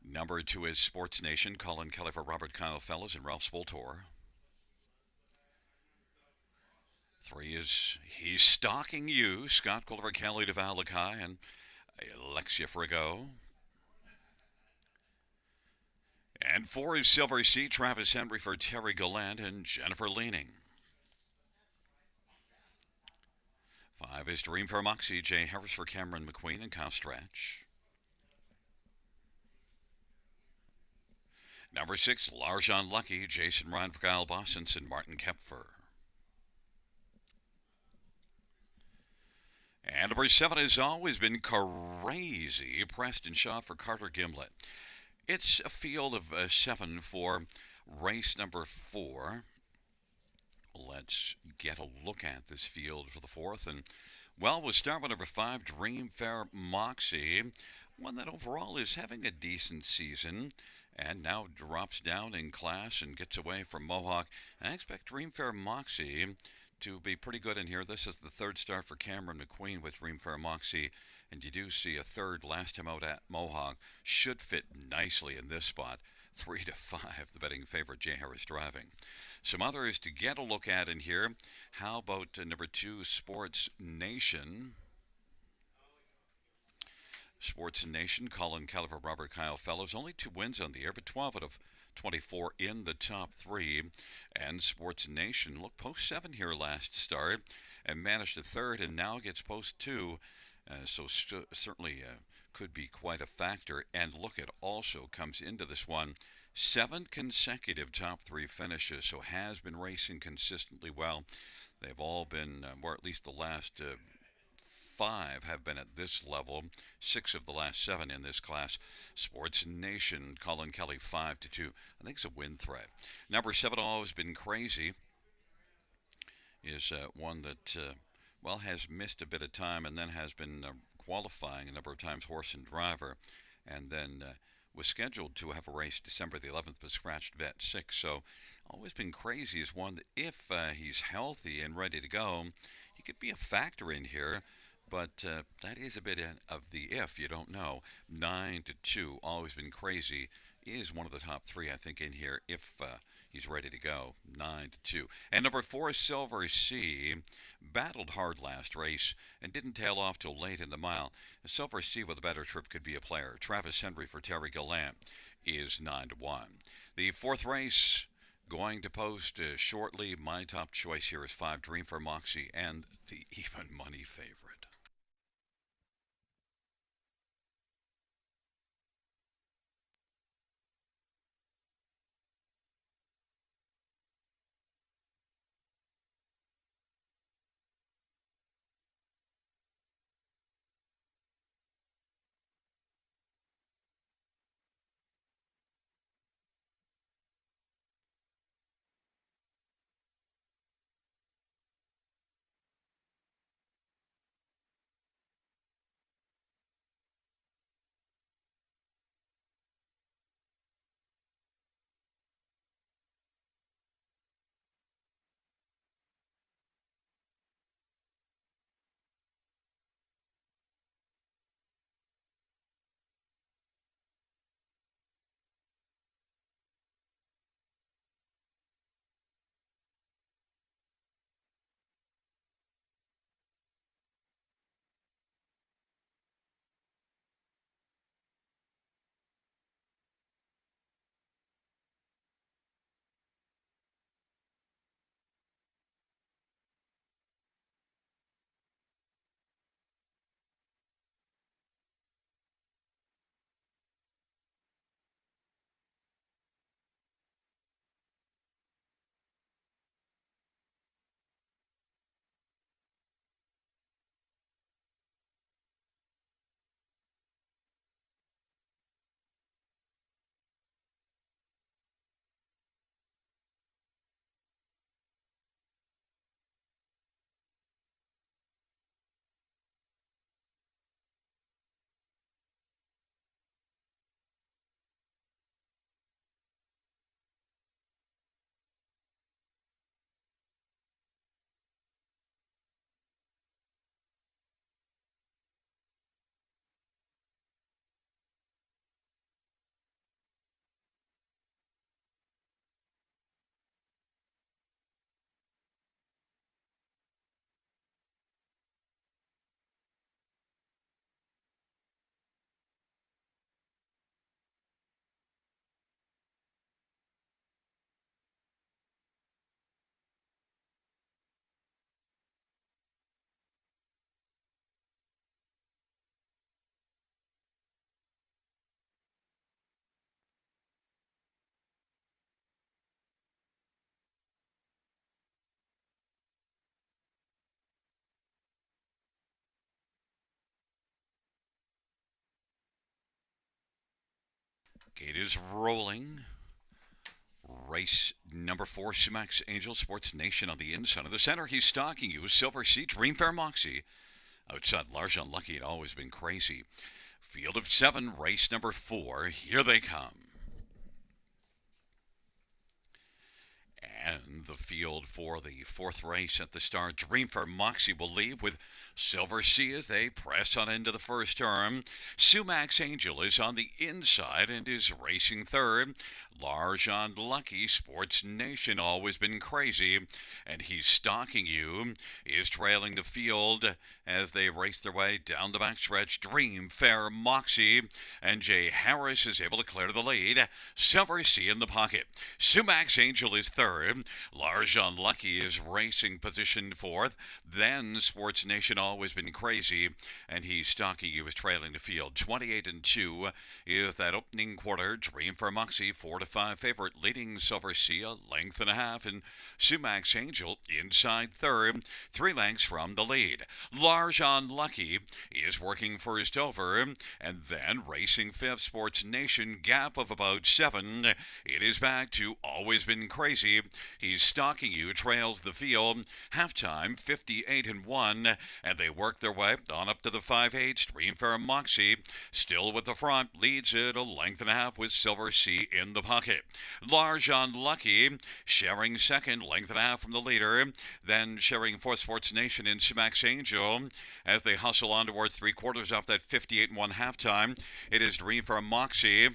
Number 2 is Sports Nation, Colin Kelly for Robert Kyle Fellows and Ralph Spoltor. 3 is He's Stalking You, Scott Culver, Kelly DeValakai, and Alexia Frigo. And 4 is Silver Sea, Travis Henry for Terry Gallant and Jennifer Leaning. 5 is Dream for Moxie, Jay Harris for Cameron McQueen and Kyle Stretch. Number 6, Larjan Lucky, Jason Ryan for Kyle Bossens and Martin Kepfer. And number 7 has always been Crazy, Preston Shaw for Carter Gimlet. It's a field of 7 for race number 4. Let's get a look at this field for the 4th. And, well, we'll start with number 5, Dream Fair Moxie. One that overall is having a decent season and now drops down in class and gets away from Mohawk. I expect Dream Fair Moxie to be pretty good in here. This is the 3rd start for Cameron McQueen with Dream Fair Moxie. And you do see a 3rd last time out at Mohawk. Should fit nicely in this spot. 3 to 5, the betting favorite, Jay Harris driving. Some others to get a look at in here. How about number 2, Sports Nation? Sports Nation, Colin Caliver, Robert Kyle Fellows. Only 2 wins on the year, but 12 out of 24 in the top 3. And Sports Nation, look, post 7 here last start and managed a 3rd and now gets post 2. So certainly could be quite a factor. And look, it also comes into this one 7 consecutive top 3 finishes, so has been racing consistently well. They've all been, or at least the last 5 have been at this level. 6 of the last 7 in this class. Sports Nation, Colin Kelly 5 to 2. I think it's a win threat. Number 7, always been Crazy, is one that well, has missed a bit of time and then has been qualifying a number of times, horse and driver, and then was scheduled to have a race December the 11th, but scratched vet 6. So always been Crazy is one that if he's healthy and ready to go, he could be a factor in here. But that is a bit of the if, you don't know. 9 to 2, always been Crazy, is one of the top 3, I think, in here if he's ready to go. 9 to 2. And number 4, Silver Sea, battled hard last race and didn't tail off till late in the mile. Silver Sea with a better trip could be a player. Travis Henry for Terry Gallant is 9 to 1. The 4th race going to post shortly. My top choice here is 5, Dream for Moxie, and the even money favorite. Gate is rolling. Race number 4, Sumax Angel Sports Nation on the inside of the center. He's stalking you. Silver Sea, Dreamfair Moxie. Outside, Large Unlucky had always been crazy. Field of 7, race number 4. Here they come. And the field for the 4th race at the start. Dreamfair Moxie will leave with Silver Sea as they press on into the first turn. Sumax Angel is on the inside and is racing 3rd. Large Unlucky, Sports Nation, always been crazy, and he's stalking you, is trailing the field as they race their way down the backstretch. Dreamfair Moxie and Jay Harris is able to clear the lead. Silver Sea in the pocket. Sumax Angel is 3rd. Large Unlucky is racing position 4th. Then Sports Nation, always been crazy, and he's stalking you, is trailing the field. 28-2 is that opening quarter. Dreamfair Moxie 4-5 favorite, leading Silver Sea a length and a half, and Sumax Angel inside 3rd, 3 lengths from the lead. Large Unlucky is working first over, and then racing 5th. Sports Nation, gap of about 7. It is back to always been crazy. He's stalking you, trails the field. Halftime 58-1, and they work their way on up to the 5/8. Dreamfair Moxie still with the front, leads it a length and a half with Silver Sea in the pocket. Large Unlucky sharing 2nd, length and a half from the leader. Then sharing 4th, Sports Nation in Sumax Angel as they hustle on towards 3/4 off that 58-1 halftime. It is Dreamfair Moxie.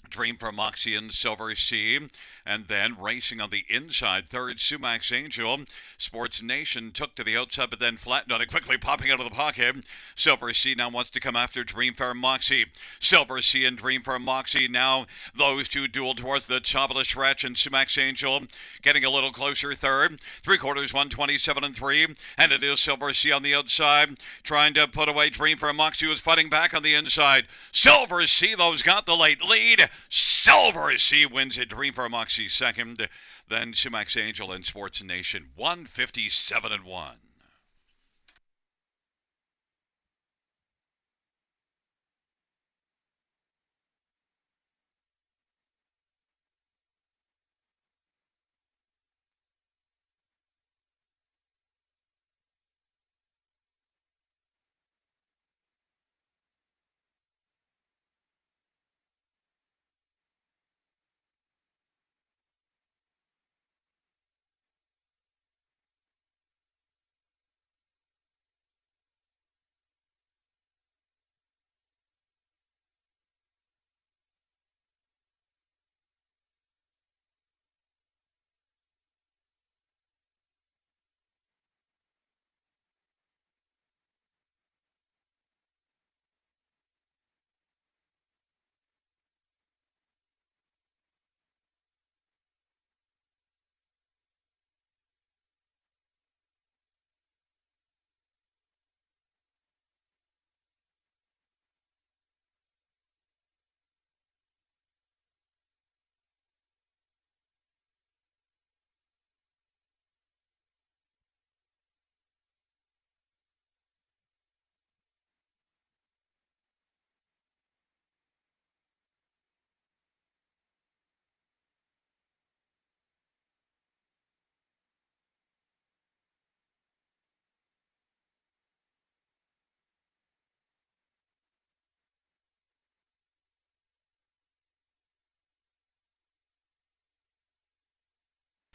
Dreamfair Moxie and Silver Sea, and then racing on the inside 3rd, Sumax Angel. Sports Nation took to the outside but then flattened on it, quickly popping out of the pocket. Silver Sea now wants to come after Dreamfair Moxie. Silver Sea and Dreamfair Moxie now, those two duel towards the top of the stretch, and Sumax Angel getting a little closer 3rd. 3/4, 127-3, and it is Silver Sea on the outside trying to put away Dreamfair Moxie, who's fighting back on the inside. Silver Sea, those got the late lead. Silver Sea wins it. Dreamfair Moxie 2nd. Then Sumax Angel and Sports Nation 157-1.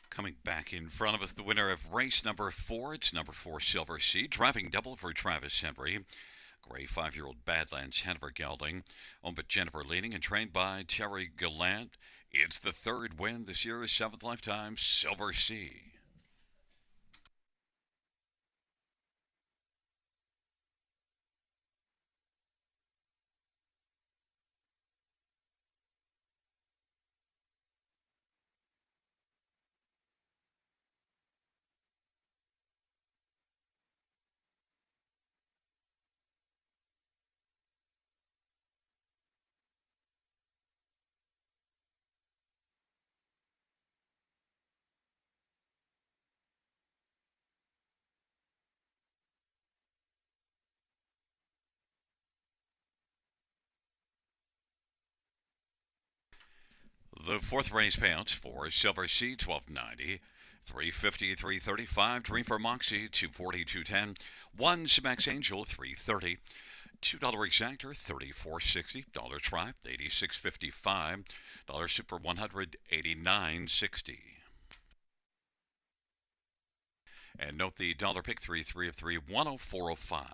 Coming back in front of us, the winner of race number 4. It's number 4, Silver Sea. Driving double for Travis Henry. Gray 5-year-old Badlands Hanover gelding. Owned by Jennifer leading and trained by Terry Gallant. It's the 3rd win this year, 7th lifetime, Silver Sea. The fourth race payouts for Silver Sea 1290, 350, 335, Dream for Moxie 240, 210, one Max Angel 330, $2 exactor 34.60, dollar tribe 86.55, dollar super 100 89.60. And note the dollar pick 3 of 3 104.05.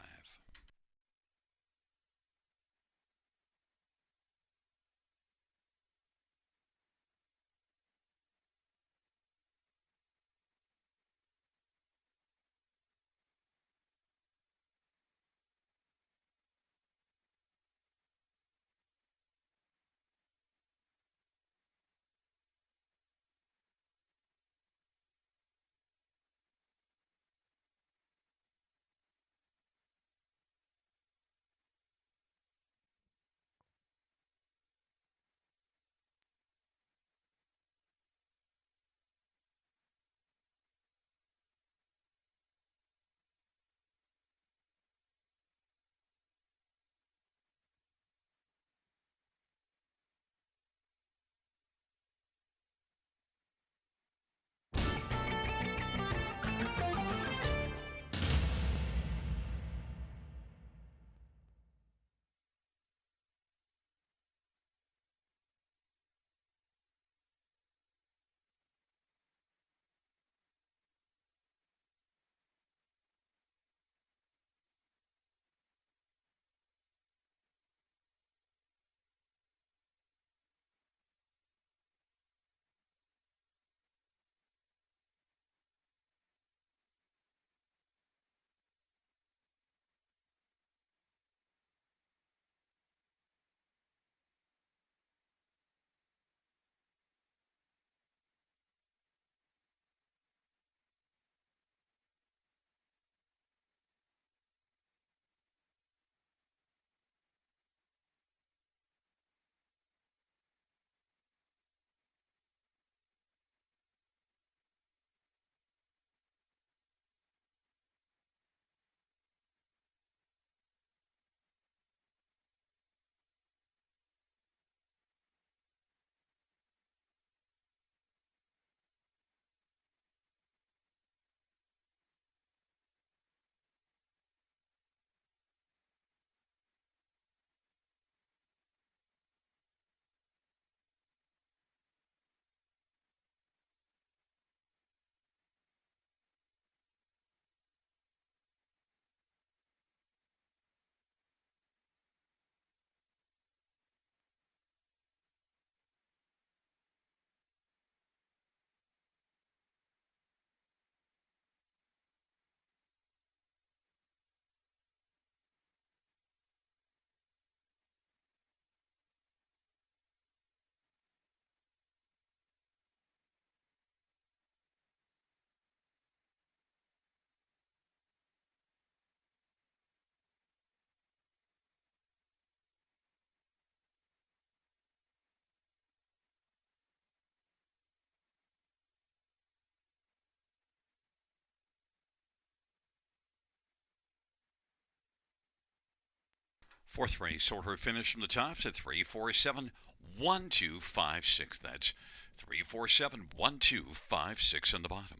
Fourth race order finish from the tops at 347 1256. That's 347 1256 on the bottom.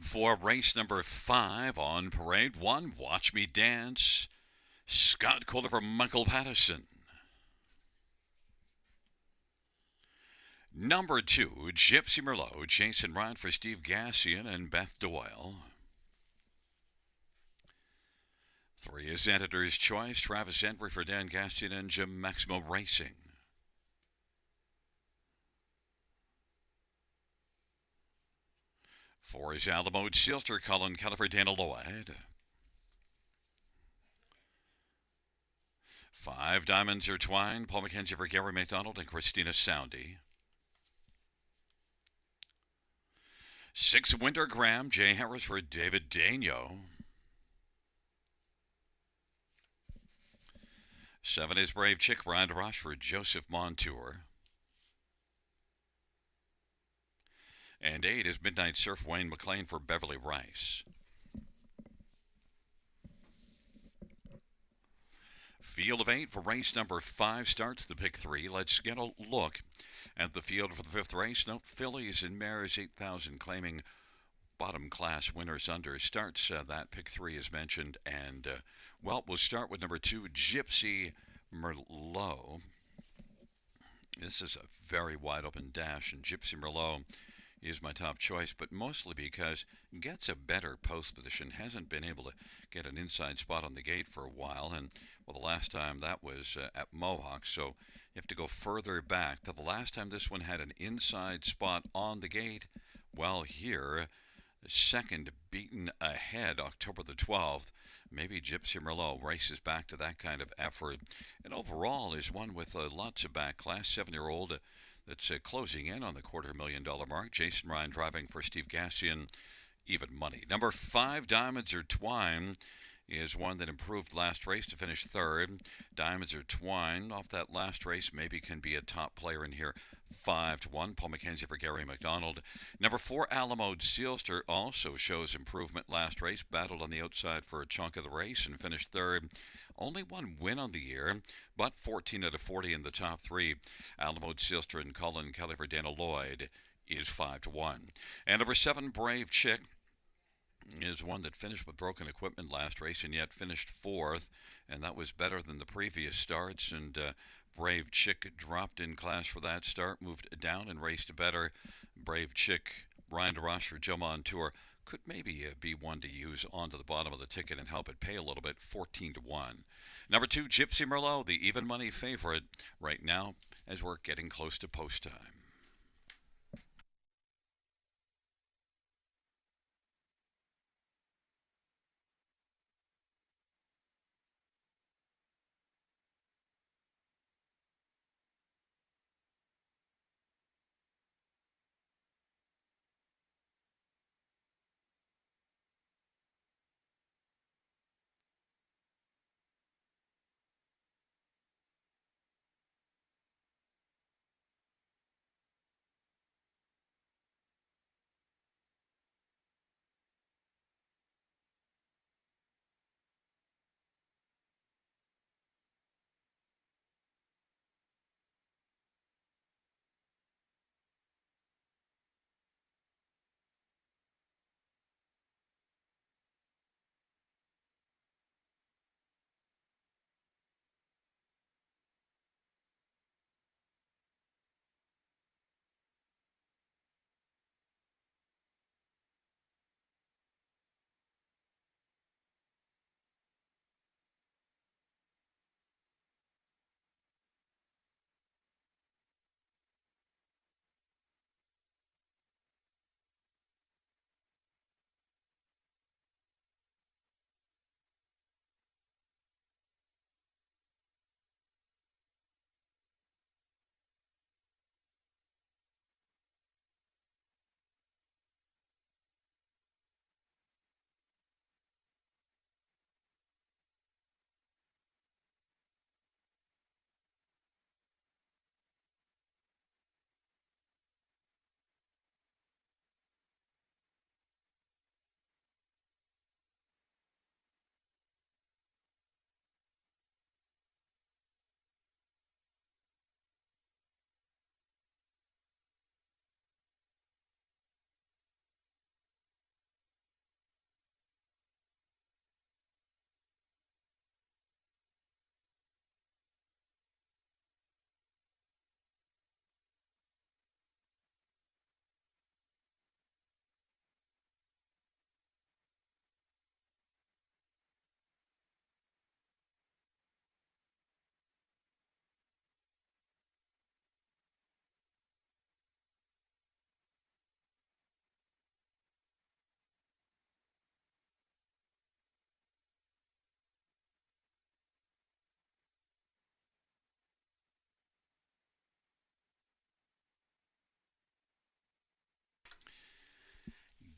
for race number 5 on parade 1. Watch Me Dance. Scott Calder for Michael Patterson. Number 2, Gypsy Merlot, Jason Ryan for Steve Gassian and Beth Doyle. 3 is Editor's Choice, Travis Embry for Dan Gassian and Jim Maximo Racing. 4 is Alamo Sealster, Colin Keller for Dana Lloyd. 5, Diamonds Are Twine, Paul McKenzie for Gary McDonald and Christina Soundy. 6, Winter Graham, Jay Harris for David Daigneault. 7 is Brave Chick, Ryan Roche for Joseph Montour. And 8 is Midnight Surf, Wayne McLean for Beverly Rice. Field of 8 for race number 5 starts the pick 3. Let's get a look at the field for the 5th race. Note fillies and mares 8,000 claiming bottom class winners under. Starts that pick 3 is mentioned. And, well, we'll start with number 2, Gypsy Merlot. This is a very wide open dash, and Gypsy Merlot is my top choice, but mostly because gets a better post position, hasn't been able to get an inside spot on the gate for a while, and well, the last time that was at Mohawk, so you have to go further back to the last time this one had an inside spot on the gate. Well, here, second beaten ahead, October the 12th. Maybe Gypsy Merlot races back to that kind of effort, and overall is one with lots of back class, 7-year-old that's closing in on the $250,000 mark. Jason Ryan driving for Steve Gassian, even money. Number 5, Diamonds Are Twine, is one that improved last race to finish 3rd. Diamonds Are Twine off that last race maybe can be a top player in here. 5-1, Paul McKenzie for Gary McDonald. Number 4, Alamo Sealster also shows improvement last race. Battled on the outside for a chunk of the race and finished 3rd. Only one win on the year, but 14 out of 40 in the top 3. Alamo Sealster and Colin Kelly for Dana Lloyd is 5-1. And number 7, Brave Chick, is one that finished with broken equipment last race and yet finished 4th, and that was better than the previous starts. And Brave Chick dropped in class for that start, moved down and raced better. Brave Chick, Brian DeRoche for Joe Montour, could maybe be one to use onto the bottom of the ticket and help it pay a little bit, 14-1. Number 2, Gypsy Merlot, the even money favorite right now as we're getting close to post time.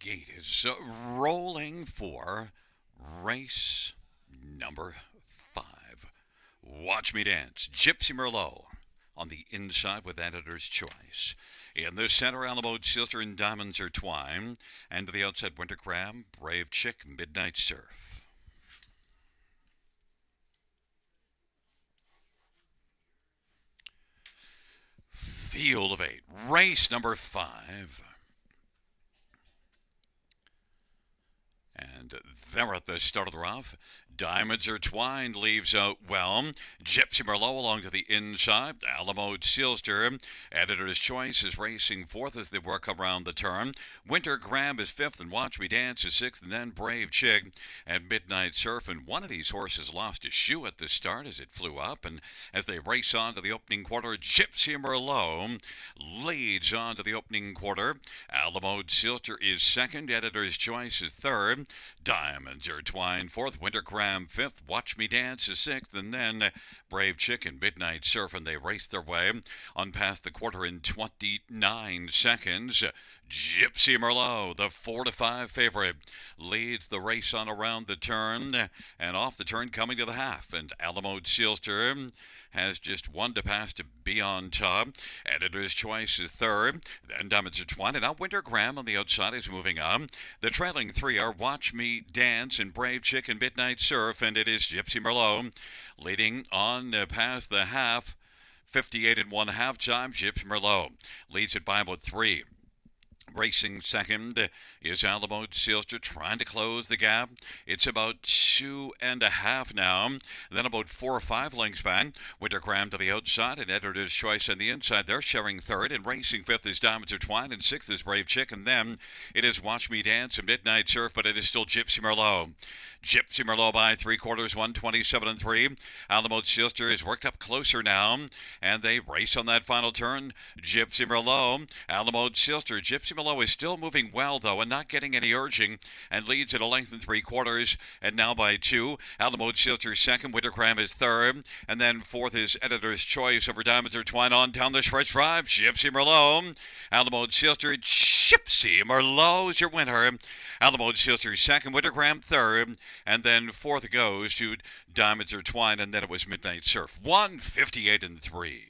gate is rolling for race number 5. Watch Me Dance, Gypsy Merlot on the inside with editor's choice. In the center, Alamo Sister and Diamonds Are Twine. And to the outside, Winter Crab, Brave Chick, Midnight Surf. Field of 8, race number 5. And they're at the start of the rough. Diamonds Are Twined leaves out well. Gypsy Merlot along to the inside. Alamo Sealster, editor's choice, is racing fourth as they work around the turn. Winter Grab is fifth, and Watch Me Dance is sixth, and then Brave Chick and Midnight Surf. And one of these horses lost his shoe at the start as it flew up. And as they race on to the opening quarter, Gypsy Merlot leads on to the opening quarter. Alamo Sealster is second. Editor's choice is third. Diamonds Are Twined fourth. Winter Grab fifth. Watch Me Dance is sixth, and then Brave Chick and Midnight Surf, and they race their way on past the quarter in 29 seconds. Gypsy Merlot, the 4-5 favorite, leads the race on around the turn, and off the turn coming to the half, and Alamo Sealster has just one to pass to be on top. Editor's choice is third. Then Diamonds Are Twined, and now Winter Graham on the outside is moving on. The trailing three are Watch Me Dance and Brave Chick and Midnight Surf, and it is Gypsy Merlot leading on past the half. 58 and 1/2 time. Gypsy Merlot leads it by about 3. Racing second is Alamo Sealster trying to close the gap. It's about 2.5 now. Then about 4 or 5 lengths back. Winter Graham to the outside and Editor's Choice on the inside. They're sharing third. And racing fifth is Diamonds Are Twined. And sixth is Brave Chick. And then it is Watch Me Dance and Midnight Surf. But it is still Gypsy Merlot. Gypsy Merlot by 3/4, 127 and 3. Alamo Sealster is worked up closer now, and they race on that final turn. Gypsy Merlot, Alamo Sealster. Gypsy Merlot is still moving well, though, and not getting any urging, and leads at a length and 3/4, and now by 2. Alamo Sealster second, Winter Graham is third, and then fourth is Editor's Choice over Diamonds Are Twined on down the stretch drive. Gypsy Merlot, Alamo Sealster. Gypsy Merlot is your winner. Alamo Sealster second, Winter Graham third, and then fourth goes to Diamonds Are Twined, and then it was Midnight Surf. 158 and 3.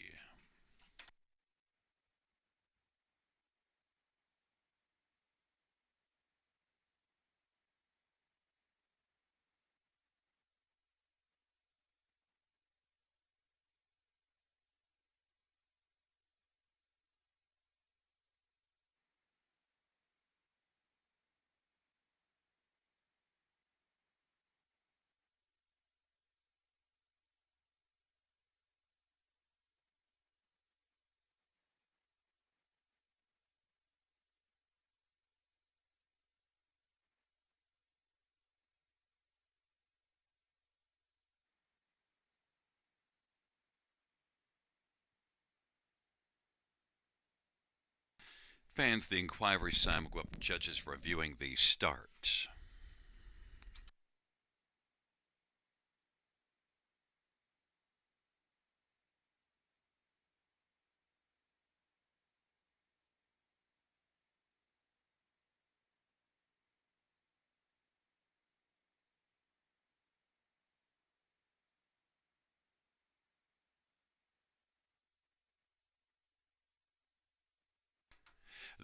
Fans, the inquiry, Sam Guip, judges reviewing the start.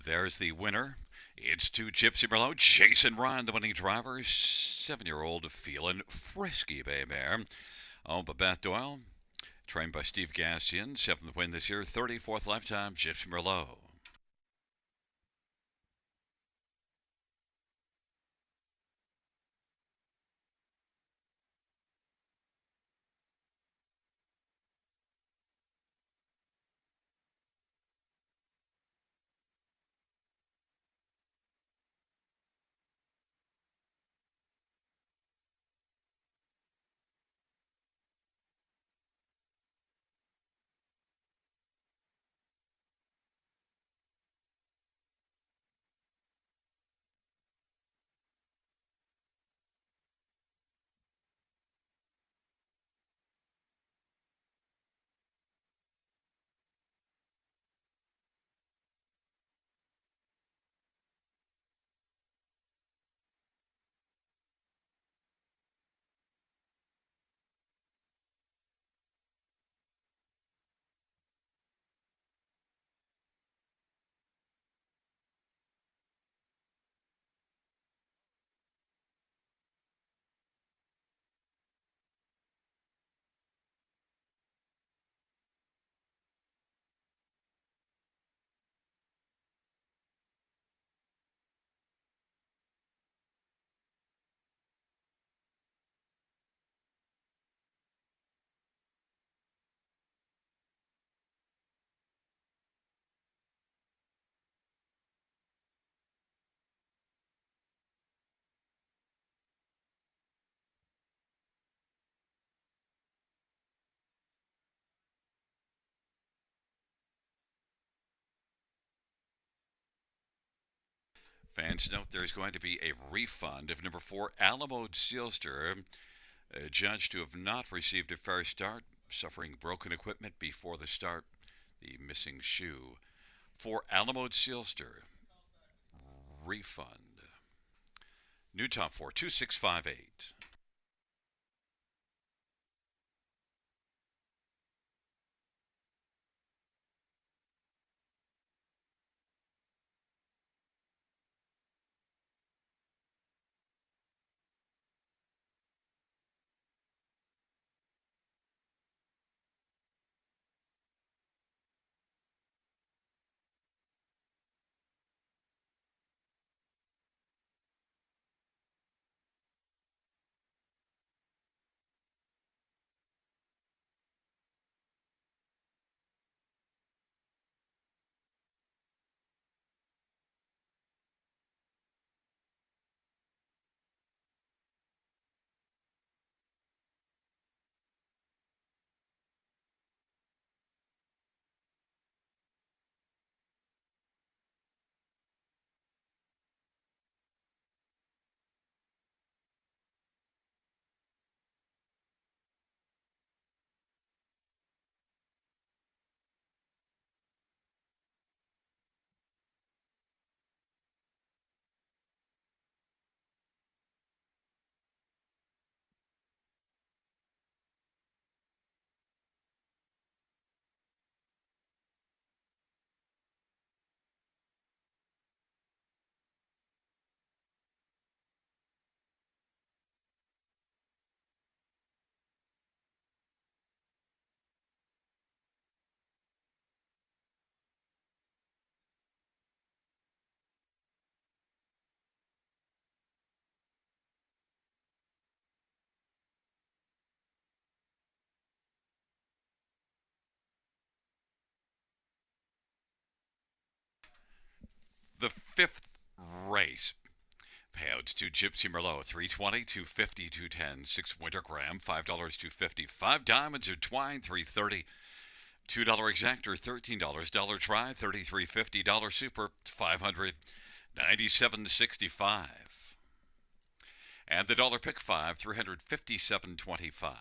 There's the winner. It's to Gypsy Merlot, Jason Ryan, the winning driver, 7-year-old feeling frisky bay mare. Owned by Beth Doyle, trained by Steve Gassian, 7th win this year, 34th lifetime, Gypsy Merlot. Fans note there's going to be a refund of number 4, Alamo Sealster, judged to have not received a fair start, suffering broken equipment before the start, the missing shoe. For Alamo Sealster, refund. New top 4, 2658. The fifth race. Payouts to Gypsy Merlot, 320, 250, 210, 6 Wintergraham, $5, 250, 5 Diamonds or Twine, 330, $2 Exactor, $13, Dollar Try, 33.50, Dollar Super, 500, 97.65, and the Dollar Pick 5, 357.25.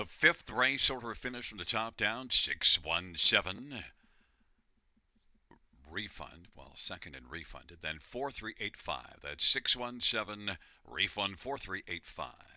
The fifth race order finish from the top down, 617. Refund, well, second and refunded. Then 4385. That's 617, refund 4385.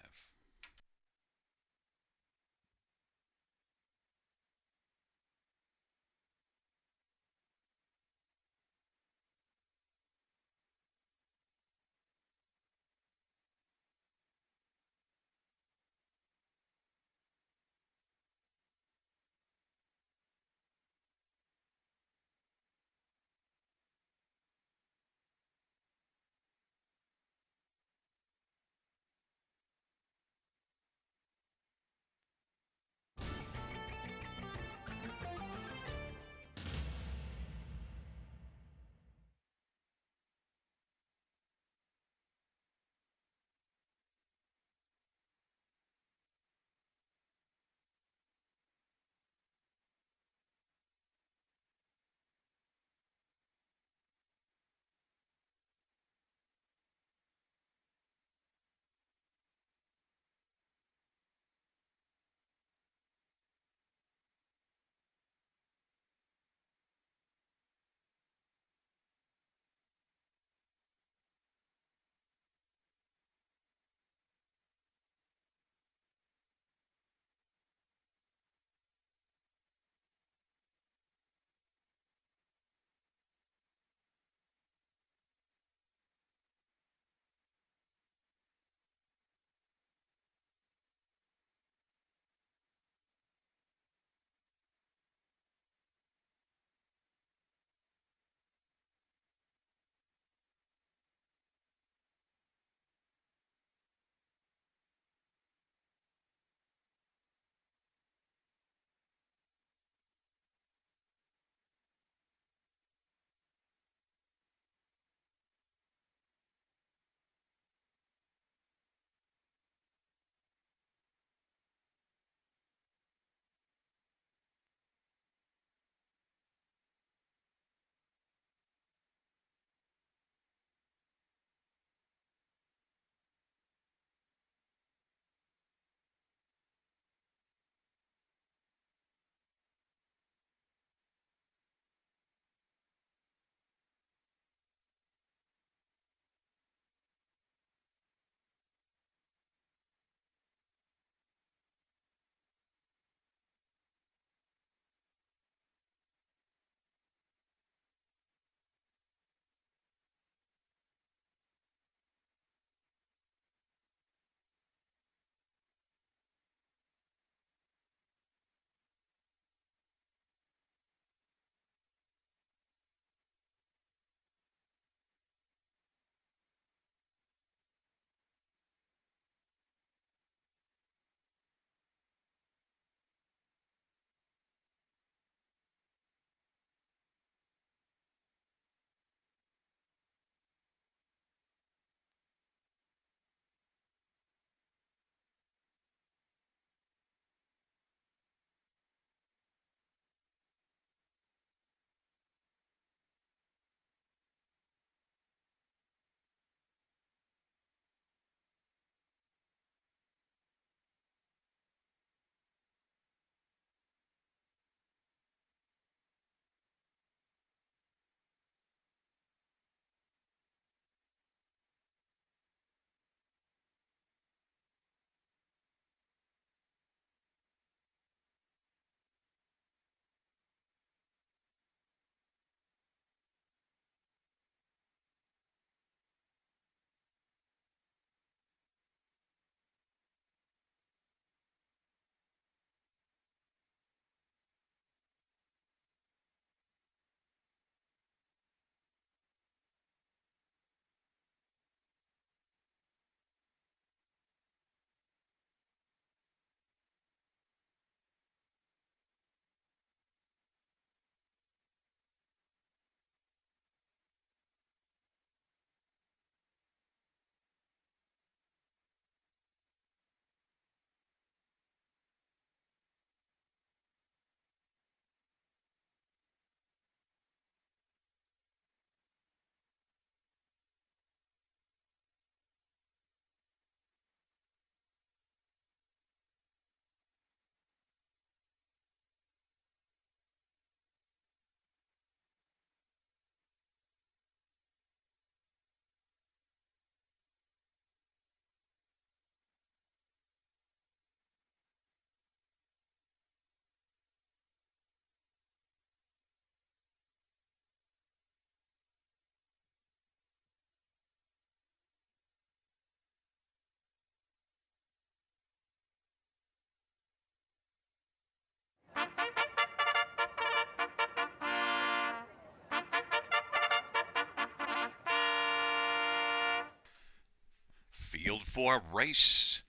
Field 4 race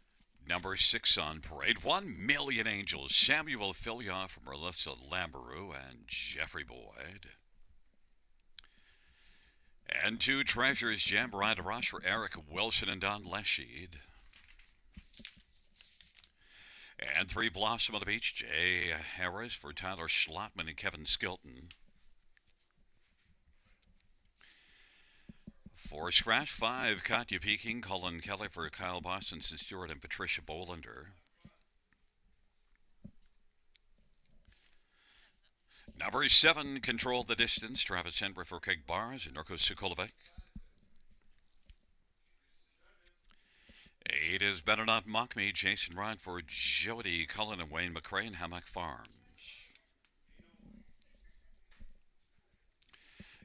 number 6 on parade. 1,000,000 Angels. Samuel Filya from Melissa Lamberou and Jeffrey Boyd. And 2 Treasures Jamboree Rush for Eric Wilson and Don Lesheed. And 3 Blossom on the Beach, Jay Harris for Tyler Schlotman and Kevin Skilton. 4 Scratch, 5 Katya Peking, Colin Kelly for Kyle Boston, Stewart and Patricia Bolander. Number 7, Control the Distance, Travis Henry for Craig Bars and Norko Sokolovic. 8 is Better Not Mock Me, Jason Ryan for Jody Cullen and Wayne McRae and Hammock Farms.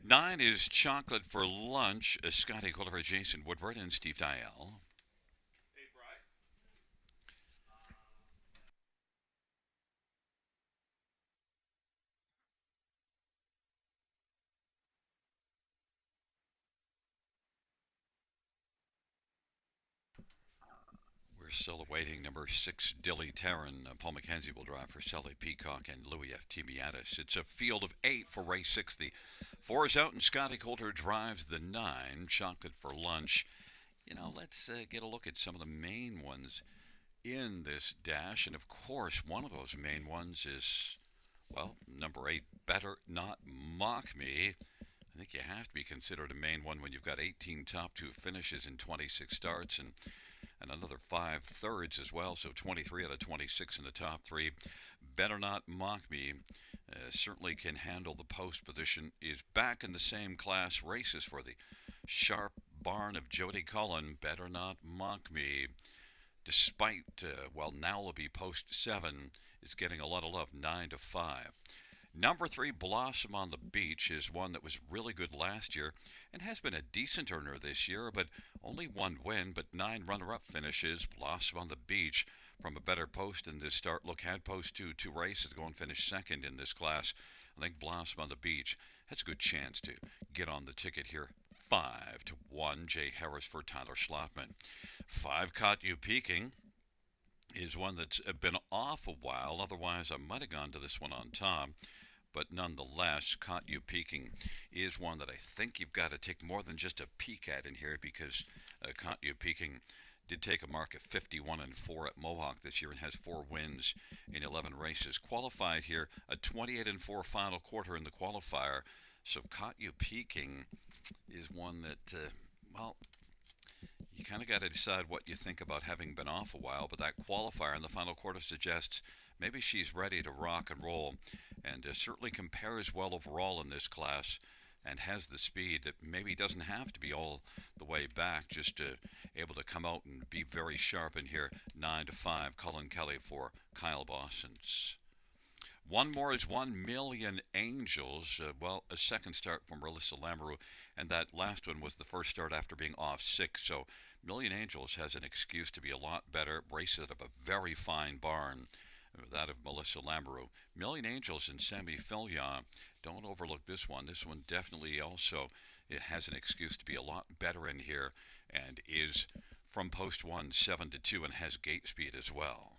9 is Chocolate for Lunch, Scotty Culver, Jason Woodward and Steve Dial. We're still awaiting number 6, Dilly Taryn. Paul McKenzie will drive for Sally Peacock and Louis F. Timiatis. It's a field of 8 for race 6. The 4 is out, and Scotty Coulter drives the 9, Chocolate for Lunch. Let's get a look at some of the main ones in this dash. And of course, one of those main ones is, well, number 8, Better Not Mock Me. I think you have to be considered a main one when you've got 18 top 2 finishes in 26 starts and another 5 thirds as well, so 23 out of 26 in the top 3. Better Not Mock Me certainly can handle the post position, is back in the same class races for the sharp barn of Jody Cullen. Better Not Mock Me, despite, now it'll be post 7, is getting a lot of love, 9 to 5. Number 3, Blossom on the Beach, is one that was really good last year and has been a decent earner this year, but only 1 win, but 9 runner-up finishes. Blossom on the Beach from a better post in this start. Look, had post 2 races, go and finish second in this class. I think Blossom on the Beach has a good chance to get on the ticket here. 5 to 1, Jay Harris for Tyler Schlotman. 5, Caught You Peeking, is one that's been off a while. Otherwise, I might have gone to this one on top. But nonetheless, Caught You Peeking is one that I think you've got to take more than just a peek at in here, because Caught You Peeking did take a mark of 51-4 at Mohawk this year and has 4 wins in 11 races. Qualified here, a 28-4 final quarter in the qualifier. So Caught You Peeking is one that, you kind of got to decide what you think about having been off a while, but that qualifier in the final quarter suggests maybe she's ready to rock and roll, and certainly compares well overall in this class and has the speed that maybe doesn't have to be all the way back, just able to come out and be very sharp in here. 9 to 5, Colin Kelly for Kyle Bossens. One more is 1,000,000 Angels. A second start from Melissa Lamberou, and that last one was the first start after being off sick. So 1,000,000 Angels has an excuse to be a lot better. Races out of a very fine barn, that of Melissa Lamberou. 1,000,000 Angels and Sammy Filya. Don't overlook this one. This one definitely also, it has an excuse to be a lot better in here, and is from post 1, 7 to 2, and has gate speed as well.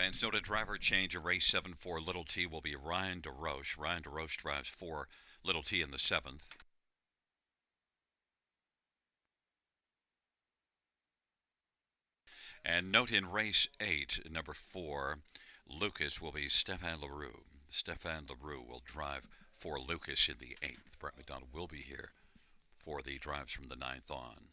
Fans note a driver change in race 7 for Little T will be Ryan DeRoche. Ryan DeRoche drives for Little T in the 7th. And note in race 8, number 4, Lucas will be Stefan LaRue. Stefan LaRue will drive for Lucas in the 8th. Brett McDonald will be here for the drives from the 9th on.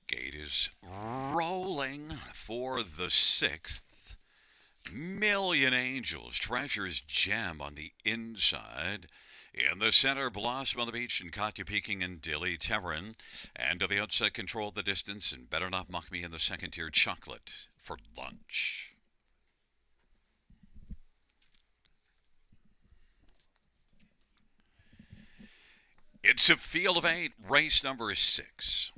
Gate is rolling for the 6th. Million Angels, Treasure's Gem on the inside. In the center, Blossom on the Beach and Katya Peking and Dilly Terran. And to the outside, Control the Distance and Better Not Mock Me in the second tier, Chocolate for Lunch. It's a field of 8, race number 6.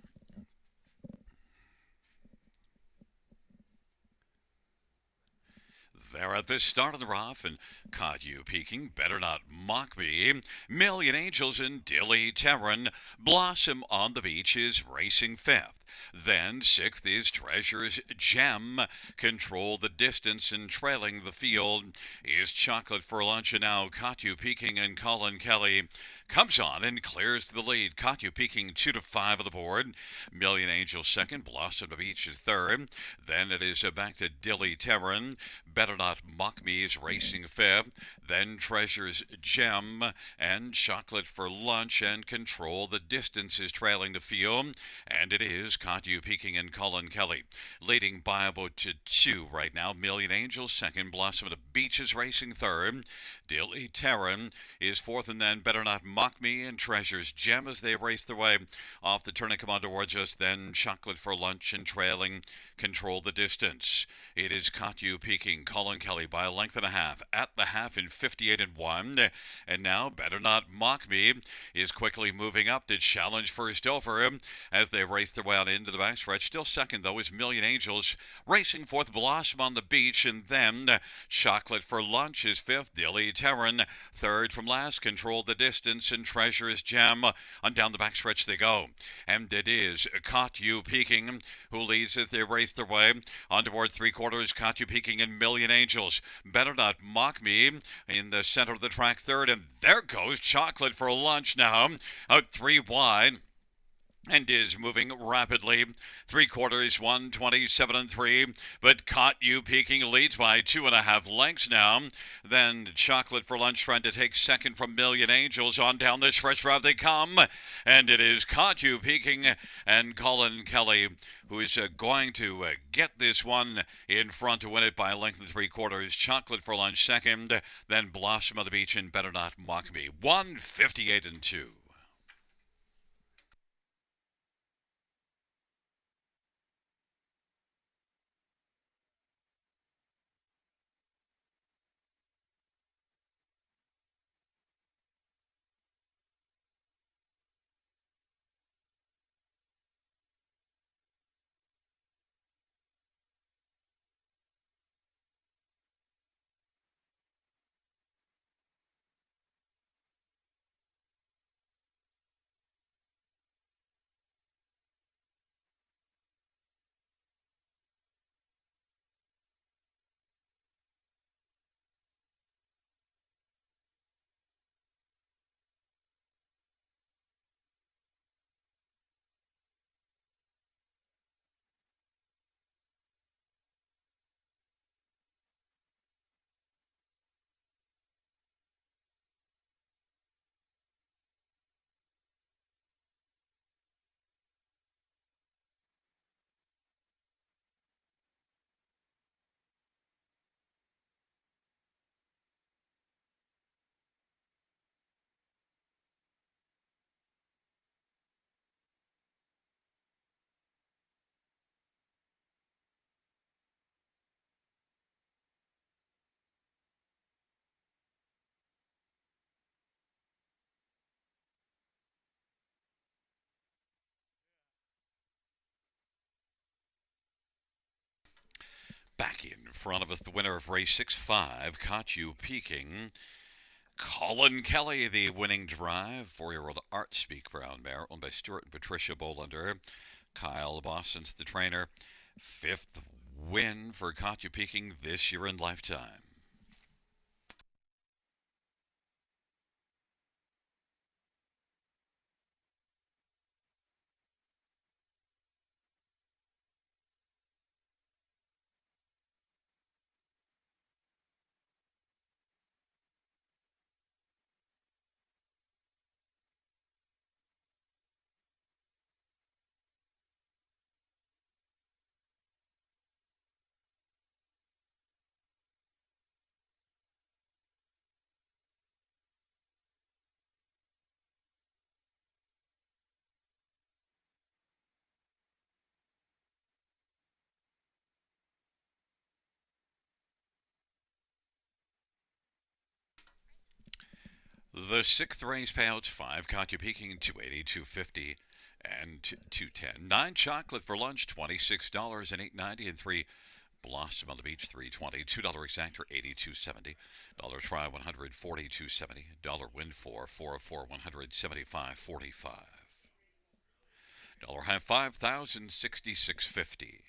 They're at the start of the rough and caught you peeking. Better Not Mock Me. Million Angels and Dilly Terran. Blossom on the Beach is racing 5th. Then 6th is Treasure's Gem. Control the Distance and trailing the field is Chocolate for Lunch. And now Caught You Peeking and Colin Kelly comes on and clears the lead. Caught You Peeking 2 to 5 on the board. Million Angels 2nd. Blossom of Beach is 3rd. Then it is back to Dilly Terran. Better Not Mock Me is racing 5th. Then Treasure's Gem and Chocolate for Lunch and Control the Distance is trailing the field. And it is Caught You Peeking and Colin Kelly leading by about 2 right now. Million Angels 2nd. Blossom of the Beach is racing 3rd. Dilly Terran is 4th, and then Better Not Mock Me and Treasure's Gem as they race their way off the turn and come on towards us. Then Chocolate for Lunch and trailing Control the Distance. It is Caught You Peeking, Colin Kelly by a length and a half at the half in 58 and 1. And now Better Not Mock Me is quickly moving up to challenge first over as they race their way out into the backstretch. Still second though is Million Angels racing 4th. Blossom on the Beach, and then Chocolate for Lunch is 5th. Dilly Terran 3rd from last. Control the Distance and Treasure's Gem on down the backstretch they go. And it is Caught You Peeking who leads as they race their way on toward 3/4. Caught You Peeking and Million Angels. Better Not Mock Me in the center of the track 3rd, and there goes Chocolate for Lunch now out 3 wide and is moving rapidly. 3/4, 127 and 3, but Caught You Peeking leads by 2.5 lengths now. Then Chocolate for Lunch trying to take 2nd from Million Angels. On down the stretch route they come, and it is Caught You Peeking and Colin Kelly who is going to get this one in front to win it by a length of 3/4. Chocolate for Lunch 2nd, then Blossom of the Beach and Better Not Mock Me. 158 and 2. front of us, the winner of race 6-5 caught you peeking. Colin Kelly, the winning drive. 4-year-old Art Speak Brown mare, owned by Stuart and Patricia Bolander. Kyle Boston's the trainer. Fifth win for Caught You Peeking this year in Lifetime. The sixth race payouts 5 Caught You Peeking, 280, 250, and 210. 9 chocolate for lunch, $26 and $8.90, and 3 Blossom on the Beach, $3.20. $2 exactor, $82.70. Dollar try, $142.70. Dollar win for 404, $175.45. Dollar half, $5,066.50.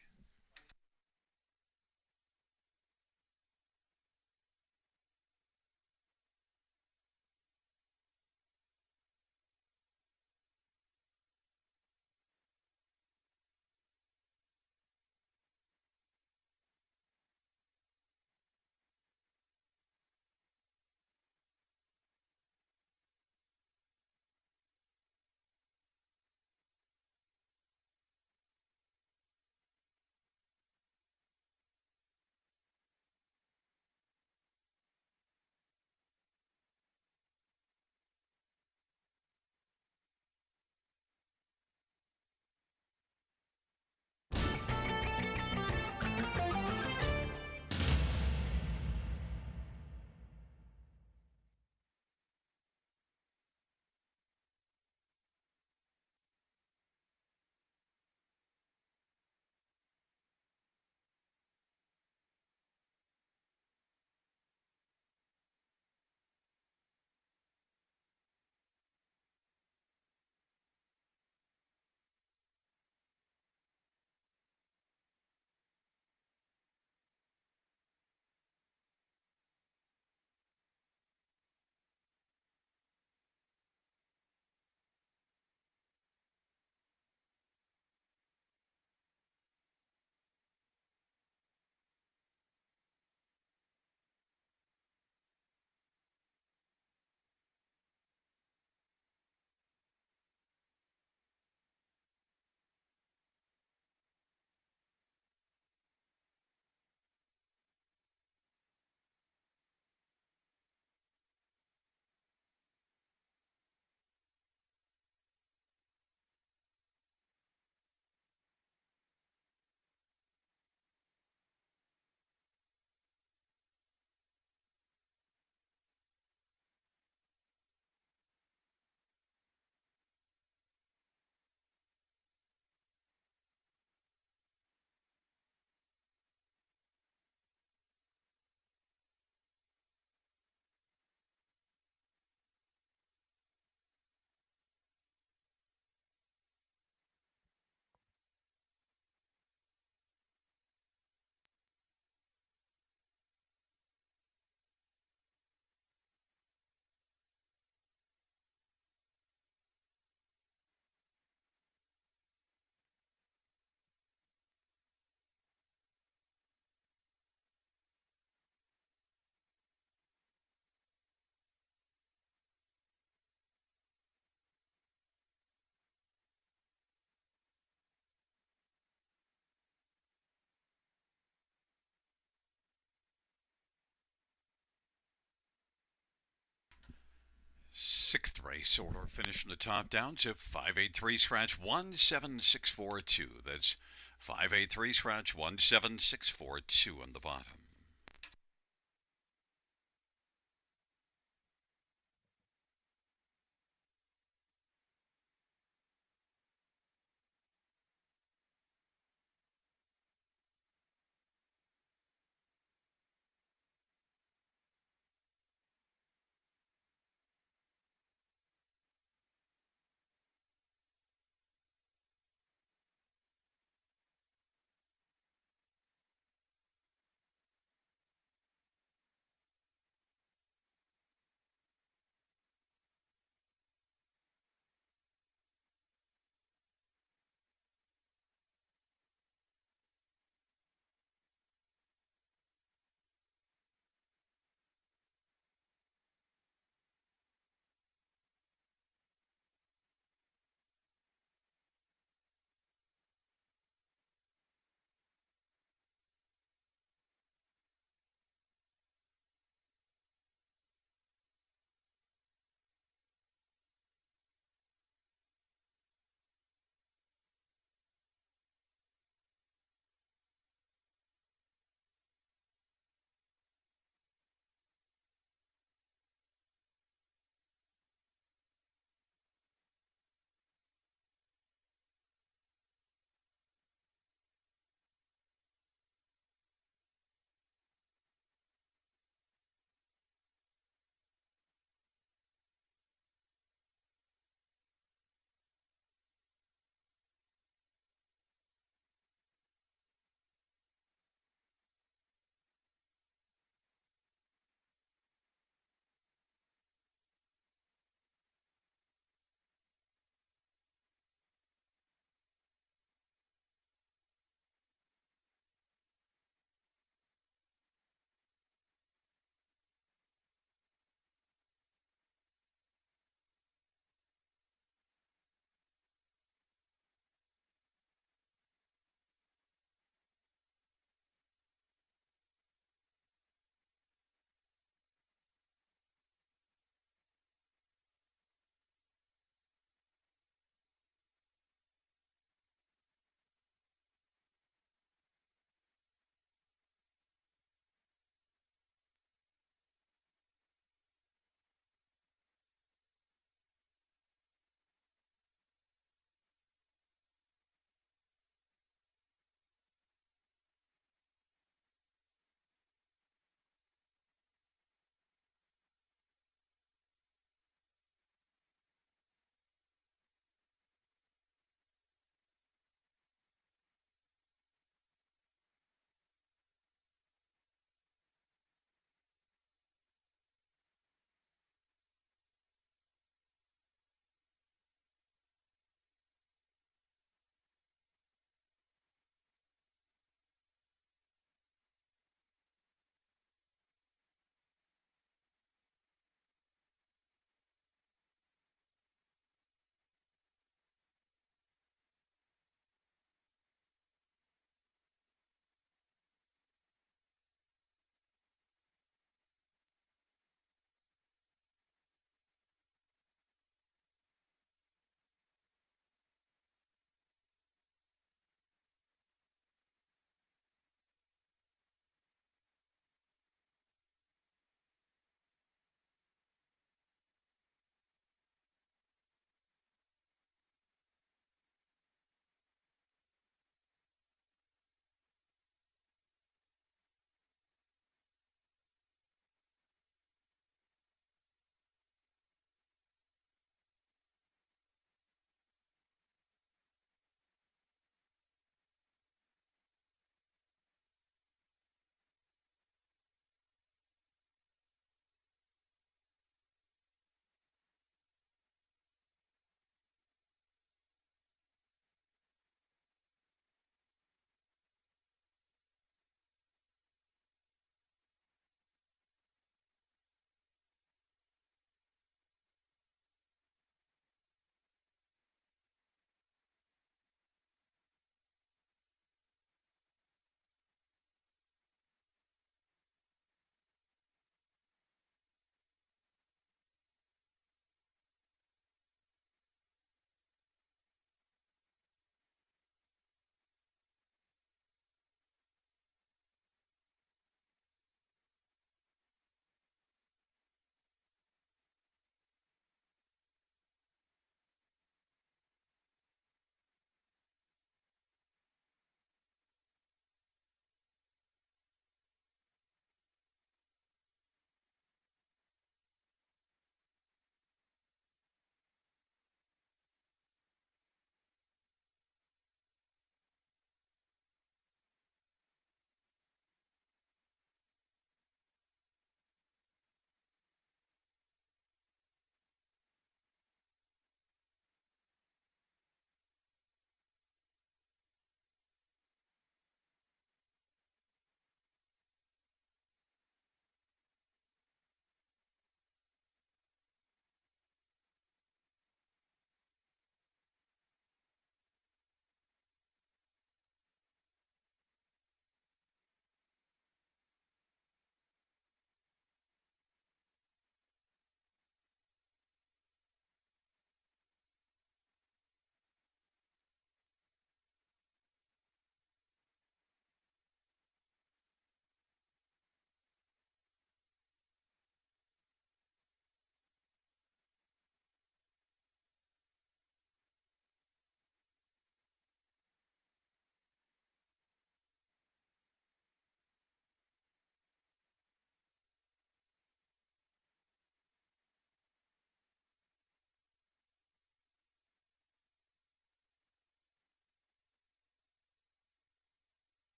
Sixth race order finish from the top down to 583 scratch 17642. That's 583 scratch 17642 on the bottom.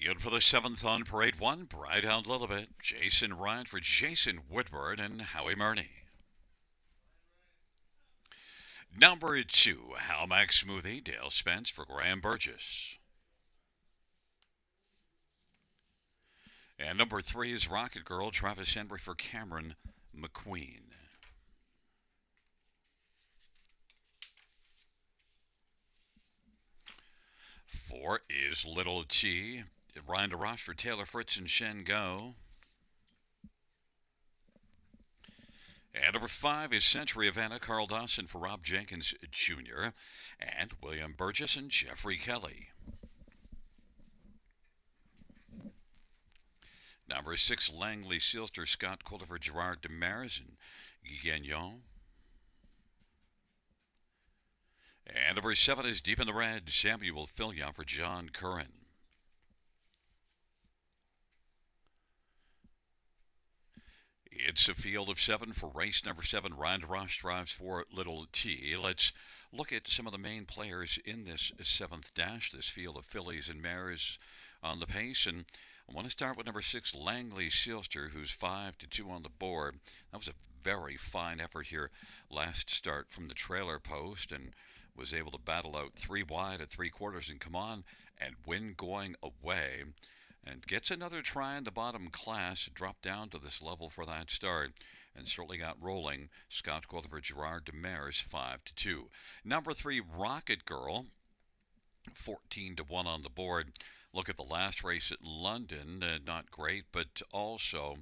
Field for the seventh on parade one, Bright Out a Little Bit. Jason Ryan for Jason Woodward and Howie Murney. Number two, Halmack Smoothie, Dale Spence for Graham Burgess. And number three is Rocket Girl, Travis Henry for Cameron McQueen. Four is Little T, Ryan DeRoche for Taylor Fritz and Shen Go. And number five is Century Havana, Carl Dawson for Rob Jenkins Jr. and William Burgess and Jeffrey Kelly. Number six, Langley Sealster, Scott Calder for Gerard Demers and Guy Gagnon. And number seven is Deep in the Red, Samuel Fillion for John Curran. It's a field of seven for race number seven. Ryan DeRoche drives for Little T. Let's look at some of the main players in this seventh dash, this field of fillies and mares on the pace. And I want to start with number six, Langley Sealster, who's 5-2 on the board. That was a very fine effort here last start from the trailer post and was able to battle out three wide at three quarters and come on and win going away. And gets another try in the bottom class, dropped down to this level for that start, and certainly got rolling. Scott Calder for Gerard Demers, 5-2. Number three, Rocket Girl, 14-1 on the board. Look at the last race at London, not great, but also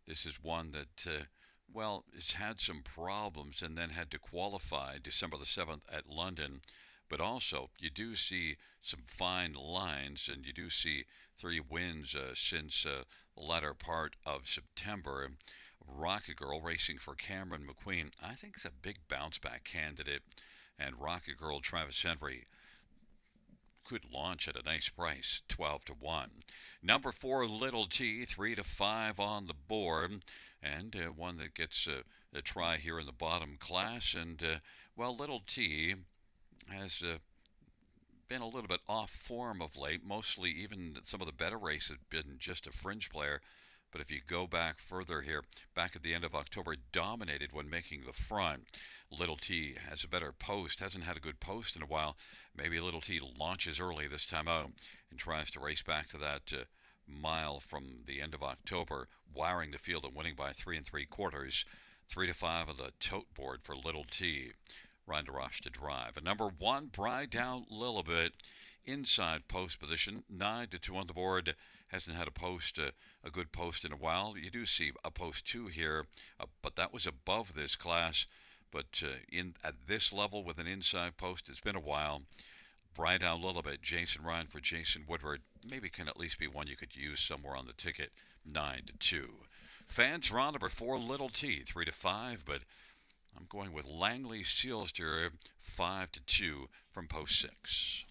this is one that, well, it's had some problems and then had to qualify December the 7th at London. But also, you do see some fine lines, and you do see three wins since the latter part of September. Rocket Girl racing for Cameron McQueen, I think is a big bounce back candidate. And Rocket Girl Travis Henry could launch at a nice price, 12-1. Number four, Little T, 3-5 on the board, and one that gets a try here in the bottom class. And well, Little T has been a little bit off form of late. Mostly, even some of the better races have been just a fringe player. But if you go back further here, back at the end of October, dominated when making the front. Little T has a better post, hasn't had a good post in a while. Maybe Little T launches early this time out and tries to race back to that mile from the end of October, wiring the field and winning by 3 3/4. 3-5 on the tote board for Little T. Ryan DeRoche to drive. And number one, Bright Down a little bit. Inside post position, 9-2 on the board. Hasn't had a post, a good post in a while. You do see a post two here, but that was above this class. But in at this level with an inside post, it's been a while. Bright Down a little bit. Jason Ryan for Jason Woodward. Maybe can at least be one you could use somewhere on the ticket. 9-2. Fans are on number four, Little T, 3-5, but I'm going with Langley Sealster, 5-2 from post six.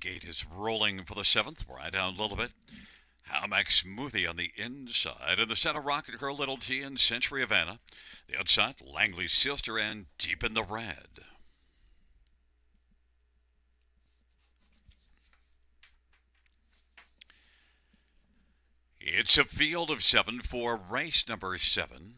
Gate is rolling for the seventh. Right down a little bit. Howmack Smoothie on the inside. In the center, Rocket Girl, Little T, and Century Havana. The outside, Langley's Sister, and Deep in the Red. It's a field of 7 for race number 7.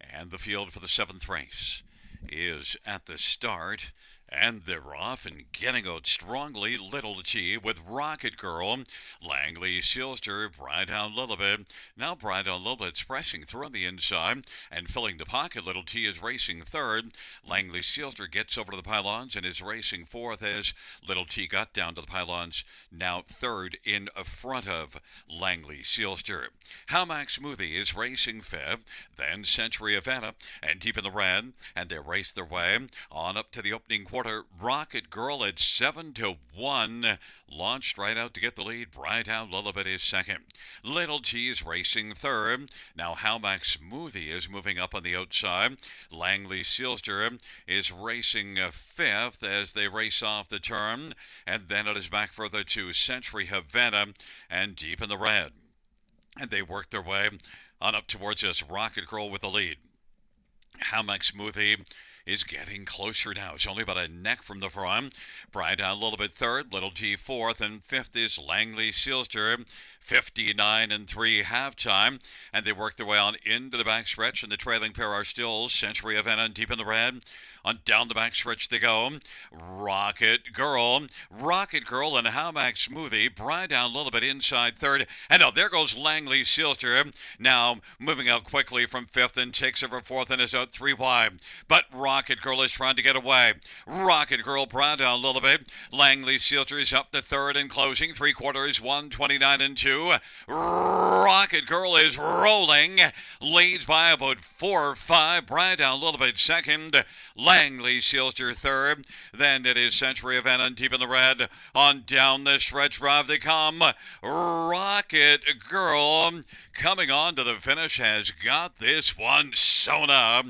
And the field for the 7th race is at the start. And they're off and getting out strongly. Little T with Rocket Girl. Langley Silster, Bright down a little bit. Now Bright down a little bit, pressing through on the inside and filling the pocket. Little T is racing third. Langley Silster gets over to the pylons and is racing fourth as Little T got down to the pylons. Now third in front of Langley Silster. Howmack Smoothie is racing fifth. Then Century Havana and Deep in the Red. And they race their way on up to the opening quarter. Rocket Girl at 7-1. Launched right out to get the lead. Bright out Lullaby is second. Little T is racing third. Now Howmack Smoothie is moving up on the outside. Langley Silster is racing fifth as they race off the turn. And then it is back further to Century Havana and Deep in the Red. And they work their way on up towards us. Rocket Girl with the lead. Howmack Smoothie is getting closer now. It's only about a neck from the front. Bright down a little bit third. Little T fourth. And fifth is Langley Silster. 59-3 halftime. And they work their way on into the backstretch. And the trailing pair are still Century Havana and Deep in the Red. On down the backstretch they go. Rocket Girl. Rocket Girl and Howmack Smoothie. Bright down a little bit inside third. And now there goes Langley Silster. Now moving out quickly from fifth and takes over fourth and is out 3 wide. But Rocket Girl is trying to get away. Rocket Girl bright down a little bit. Langley Silster is up to third and closing. 3/4, 1:29-2. Rocket Girl is rolling. Leads by about 4 or 5. Bright down a little bit second. Langley Silster third. Then it is Century Havana and Deep in the Red. On down the stretch drive they come. Rocket Girl coming on to the finish has got this one sewn up.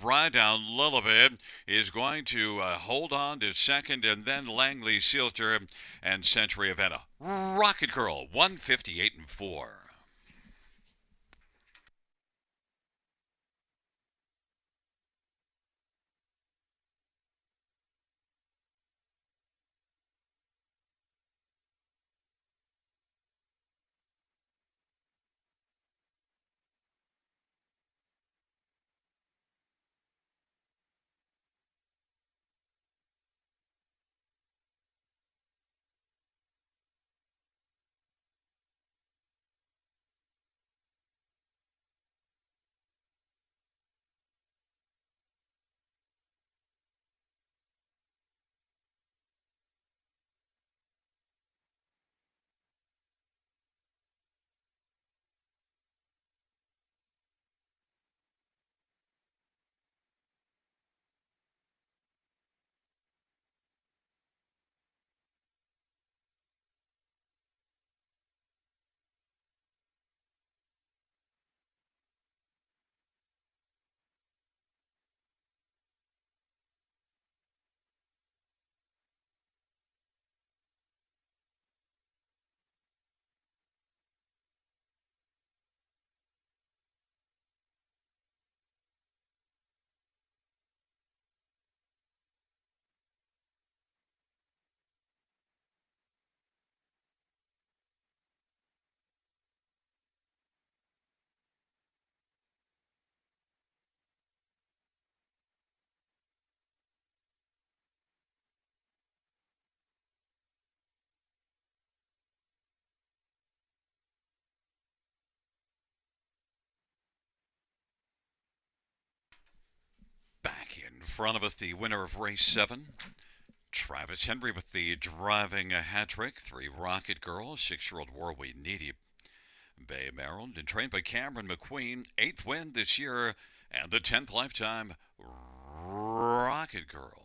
Bright down a little bit is going to hold on to second, and then Langley Silster and Century Havana. Rocket Girl 158-4. Back in front of us, the winner of race 7, Travis Henry with the driving hat trick. 3 Rocket Girl, 6-year-old Warway Needy Bay, Maryland, and trained by Cameron McQueen. 8th win this year and the 10th lifetime. Rocket Girl.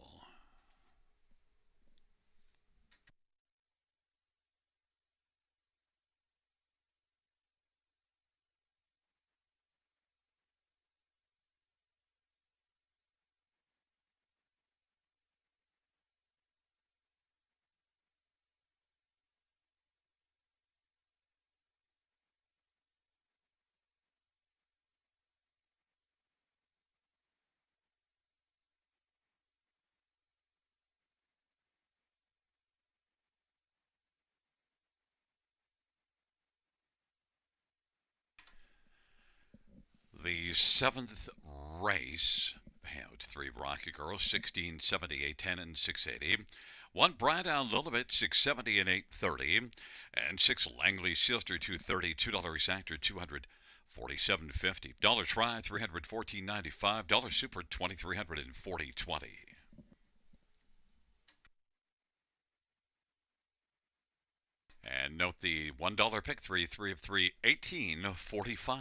the seventh race. It's three Rocky Girls, 16, 70, 810, and 680. One Bright Down Lilibet, 670 and 830. And six Langley Sister, 230. $2 Actor, 247.50. Dollar Try, 314.95. Dollar Super, 2340.20. And note the $1 pick three, 3 of 3, 1845.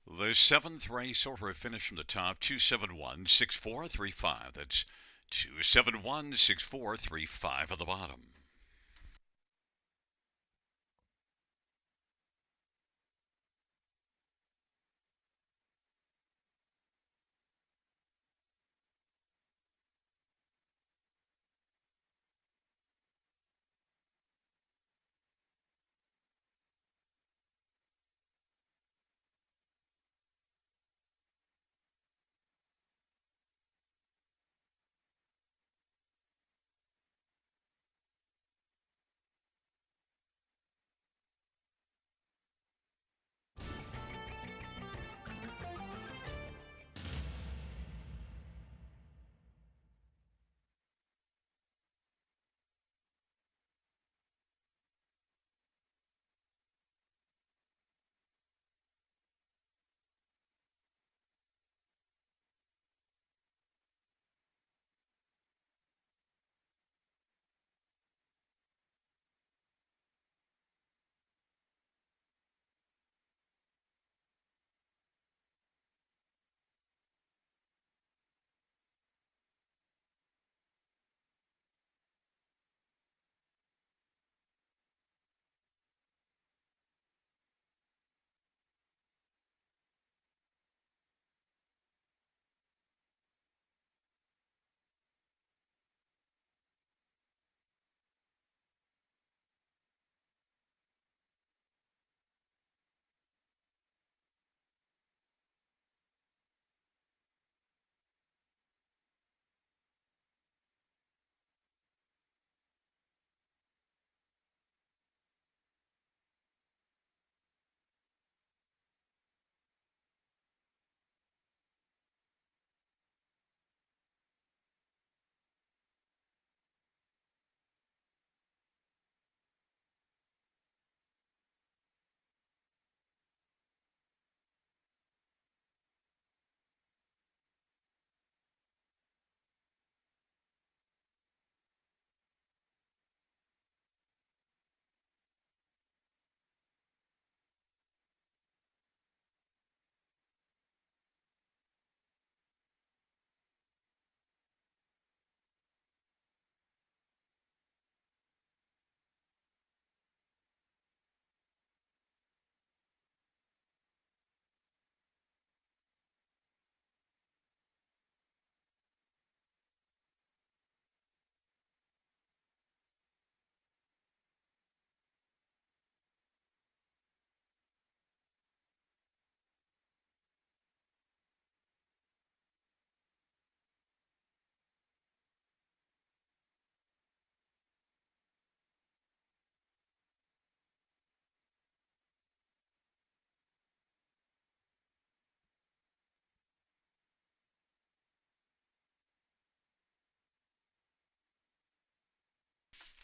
The seventh race over a finish from the top, 271-6435. That's 271-6435 at the bottom.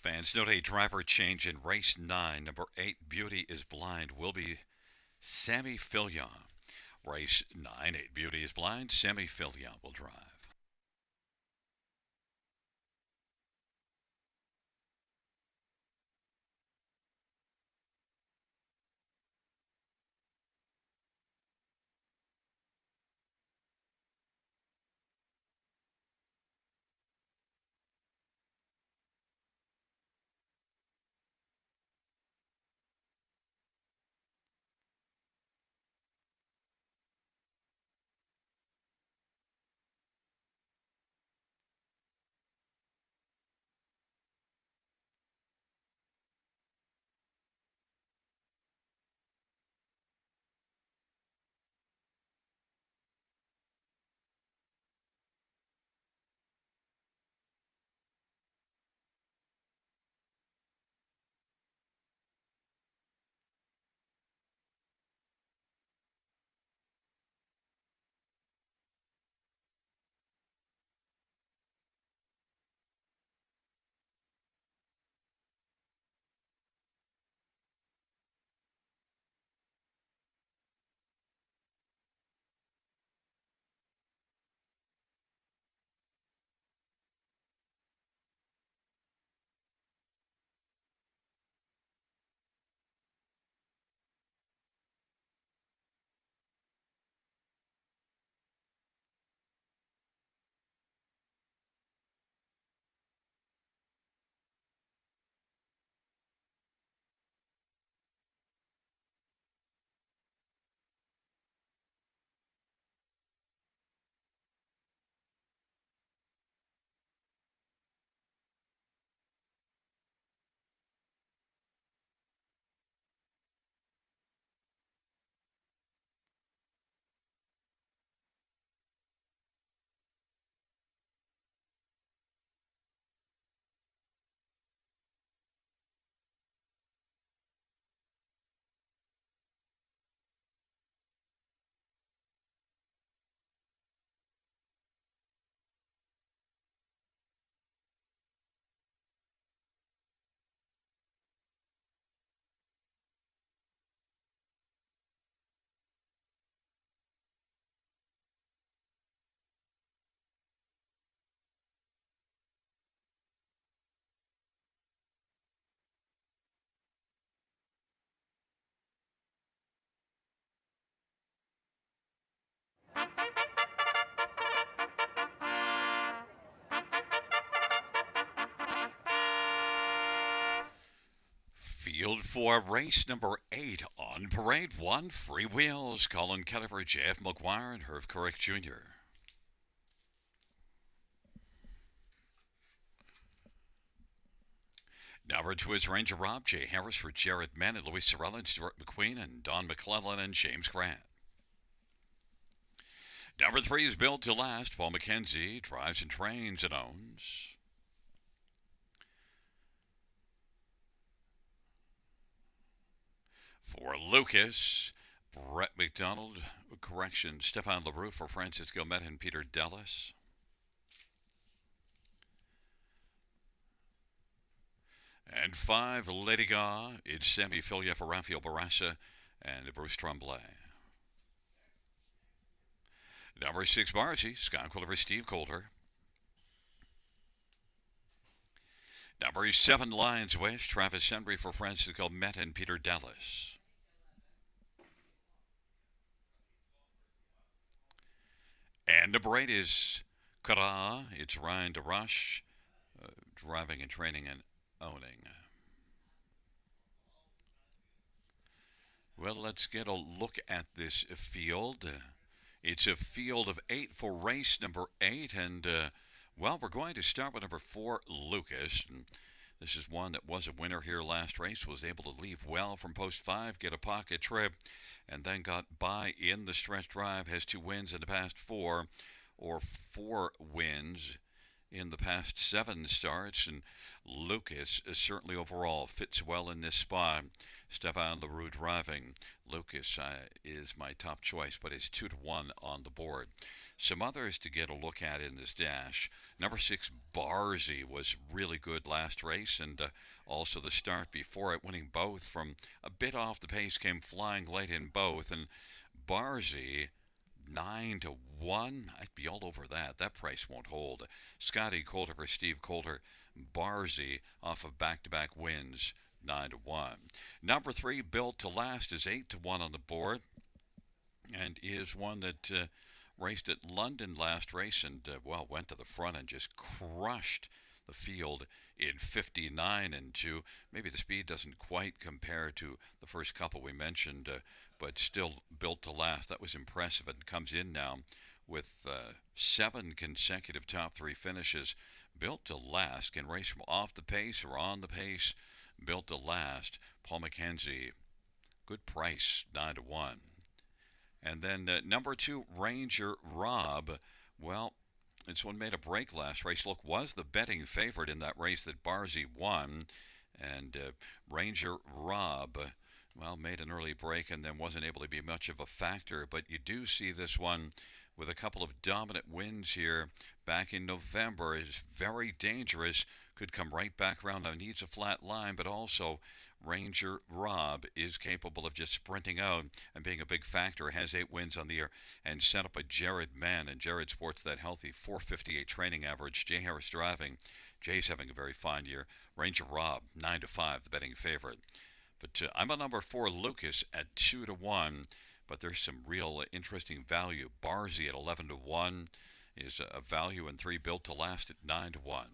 Fans, note a driver change in race 9. Number 8, Beauty is Blind, will be Sammy Filion. Race 9, 8, Beauty is Blind, Sammy Filion will drive. Field for race number 8 on parade 1, Free Wheels, Colin Kelleher, J.F. McGuire, and Herb Corrick Jr. Number 2 is Ranger Rob, Jay Harris for Jared Mann and Luis Sorella and Stuart McQueen and Don McClellan and James Grant. Number 3 is Built to Last, Paul McKenzie, drives and trains and owns. For Lucas, Brett McDonald, Stefan LaRue for Francisco Met and Peter Dallas. And 5, Lady Gaga, it's Sammy Filia for Rafael Barassa and Bruce Tremblay. Number 6, Marcy, Scott Quiller for Steve Coulter. Number 7, Lions West, Travis Embry for Francisco Met and Peter Dallas. And number 8 is Kara, it's Ryan DeRush, driving and training and owning. Well, let's get a look at this field. It's a field of 8 for race number 8, and well, we're going to start with number 4, Lucas. And this is one that was a winner here last race, was able to leave well from post 5, get a pocket trip, and then got by in the stretch drive, has 2 wins in the past 4, or 4 wins in the past 7 starts, and Lucas certainly overall fits well in this spot. Stefan LaRue driving. Lucas is my top choice, but is 2-1 on the board. Some others to get a look at in this dash. Number 6, Barzy, was really good last race, and also the start before it, winning both from a bit off the pace, came flying late in both. And Barzy, 9-1. I'd be all over that. That price won't hold. Scotty Coulter for Steve Coulter. Barzy off of back-to-back wins, 9-1. Number 3, Built to Last, is 8-1 on the board, and is one that raced at London last race and, went to the front and just crushed the field in 59 and 2. Maybe the speed doesn't quite compare to the first couple we mentioned, but still Built to Last. That was impressive, and comes in now with 7 consecutive top 3 finishes. Built to Last can race from off the pace or on the pace. Built to Last. Paul McKenzie, good price, 9-1. And then number 2, Ranger Rob. Well, this one made a break last race. Look, was the betting favorite in that race that Barzy won. And Ranger Rob, made an early break and then wasn't able to be much of a factor. But you do see this one with a couple of dominant wins here back in November. Is very dangerous. Could come right back around. Now needs a flat line, but also Ranger Rob is capable of just sprinting out and being a big factor. Has 8 wins on the year and set up a Jared Mann, and Jared sports that healthy 458 training average. Jay Harris driving. Jay's having a very fine year. Ranger Rob, 9-5, the betting favorite. But I'm on number 4, Lucas, at 2-1. But there's some real interesting value. Barzy at 11-1 is a value, and 3, Built to Last, at 9-1.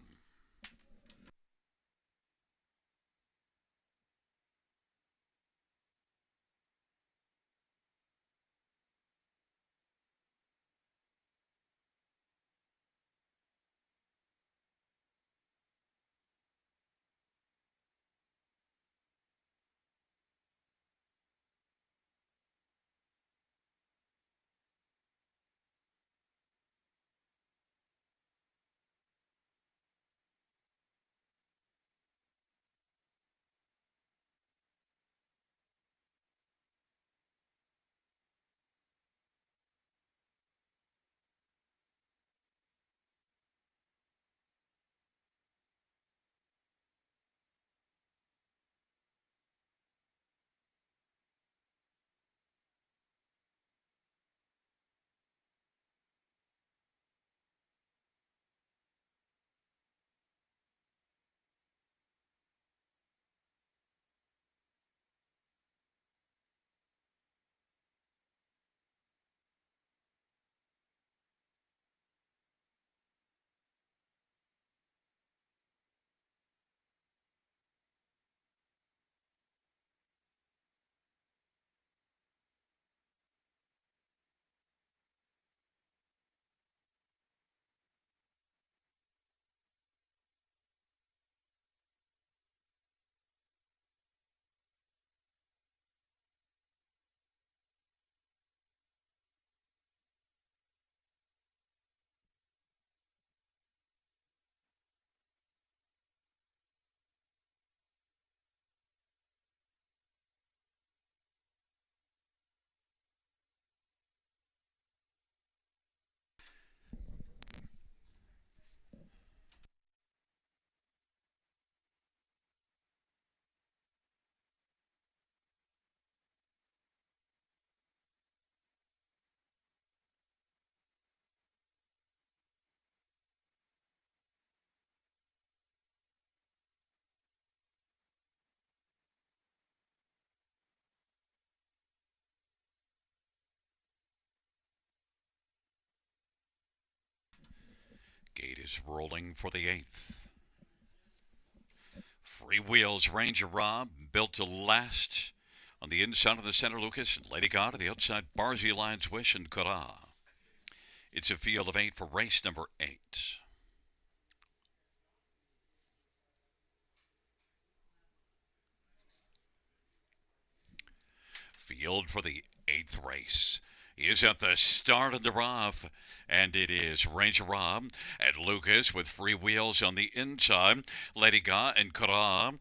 Gate is rolling for the 8th. Free wheels, Ranger Rob, Built to Last. On the inside of the center, Lucas and Lady God. On the outside, Barzy, Lions Wish, and Kara. It's a field of 8 for race number 8. Field for the 8th race. is at the start of the rough. And it is Ranger Rob and Lucas with free wheels on the inside. Lady Ga and Kara.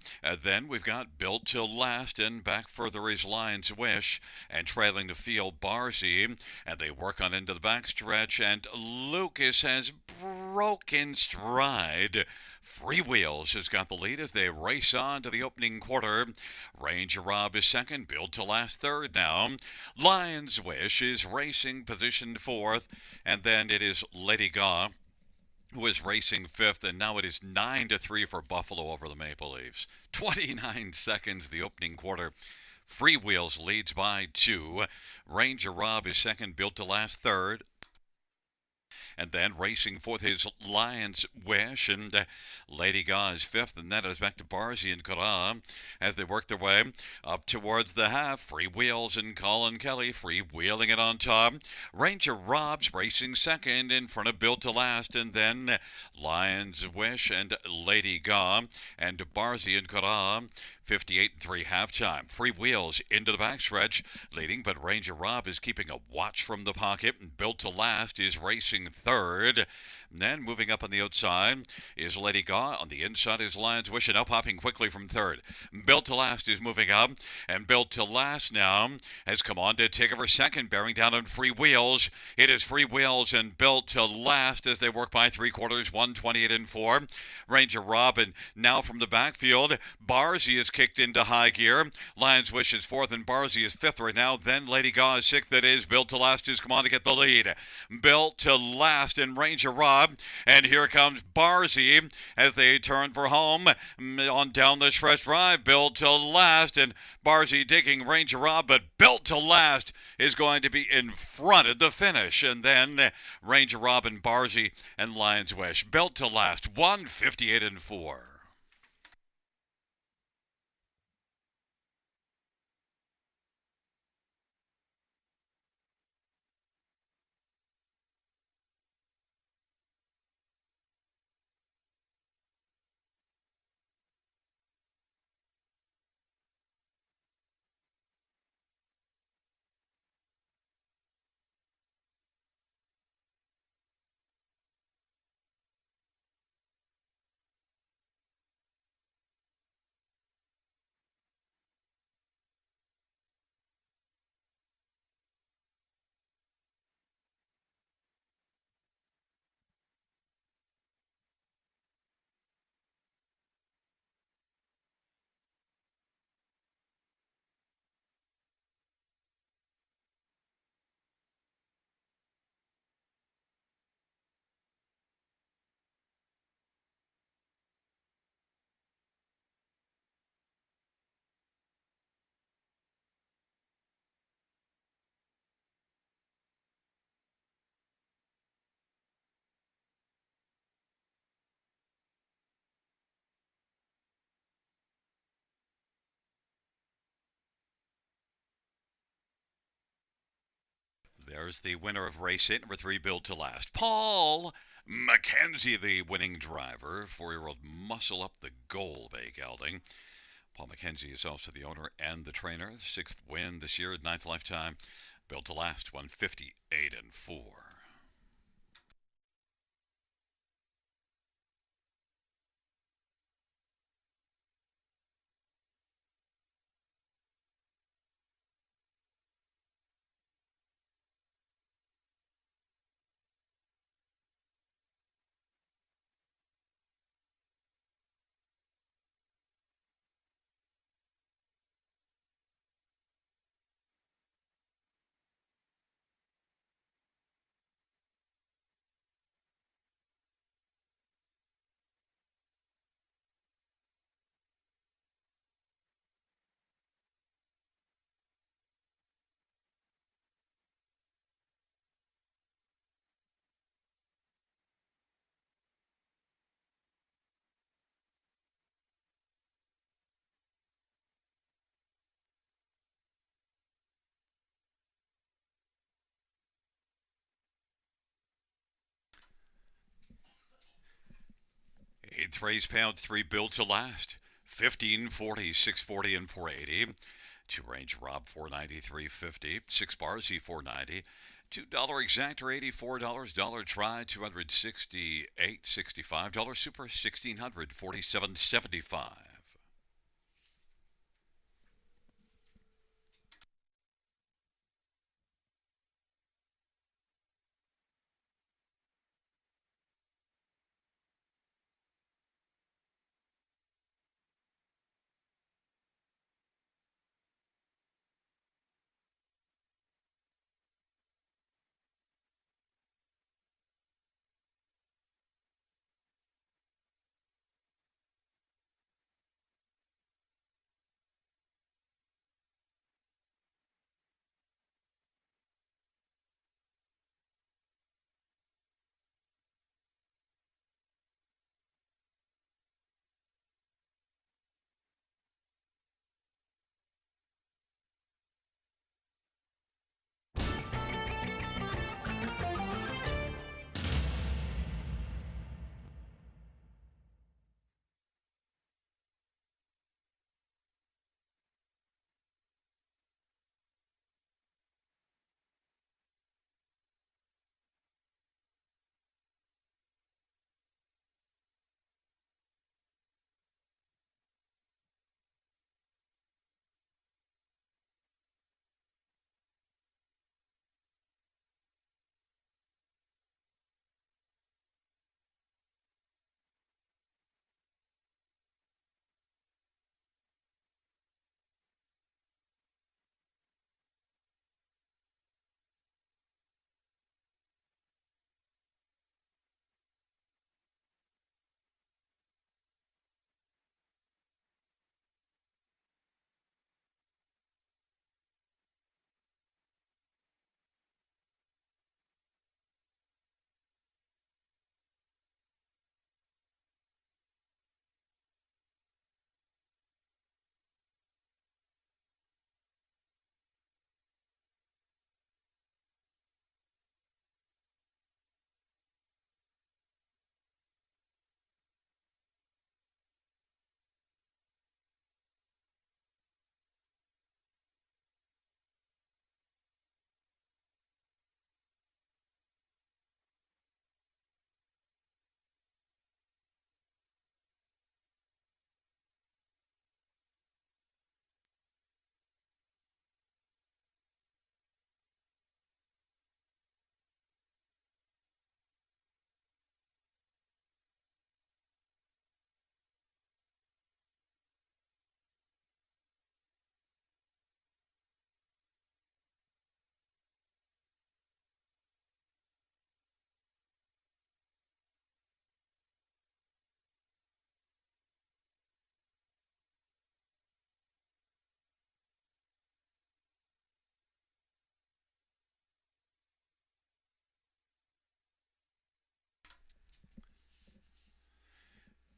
Then we've got Built to Last, and back further is Lion's Wish. And trailing the field, Barzy. And they work on into the backstretch. And Lucas has broken stride. Free Wheels has got the lead as they race on to the opening quarter. Ranger Rob is second, Built to Last third now. Lion's Wish is racing positioned fourth, and then it is Lady Gaw who is racing fifth, and now it is 9-3 for Buffalo over the Maple Leafs. 29 seconds the opening quarter. Free Wheels leads by 2. Ranger Rob is second, Built to Last third. And then racing fourth is Lion's Wish, and Lady Gaw is fifth, and that is back to Barzy and Kara as they work their way up towards the half. Free Wheels and Colin Kelly freewheeling it on top. Ranger Rob's racing second in front of Built to Last, and then Lion's Wish and Lady Gaw and Barzy and Kara 58-3 halftime. Free Wheels into the backstretch, leading, but Ranger Rob is keeping a watch from the pocket. Built to Last is racing third. And then moving up on the outside is Lady Gaw. On the inside is Lion's Wish, and now popping quickly from third. Built to Last is moving up, and Built to Last now has come on to take over second, bearing down on Free Wheels. It is Free Wheels and Built to Last as they work by three quarters, 128-4. Ranger Robin now from the backfield. Barzy is kicked into high gear. Lion's Wish is fourth, and Barzy is fifth right now. Then Lady Gaw is sixth. That is Built to Last has come on to get the lead. Built to Last and Ranger Rob. And here comes Barzy as they turn for home on down the stretch drive. Built to Last, and Barzy digging Ranger Rob, but Built to Last is going to be in front at the finish. And then Ranger Rob and Barzy and Lion's Wish. Built to Last, 158-4. There's the winner of race 8, number 3, Built to Last. Paul Mackenzie, the winning driver. 4-year-old Muscle Up the Goal Bay Gelding. Paul Mackenzie is also the owner and the trainer. Sixth win this year, ninth lifetime. Built to Last, 158-4. 8th race, pound 3, Built to Last. 1540, 640, and 480. Two range Rob 493.50. Six bars E490. $2 exactor $84. Dollar try 268.65. Dollar super 1,647.75.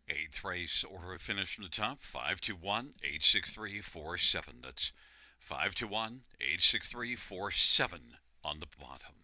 8th race order of finish from the top 521 86347. That's 521 86347 on the bottom.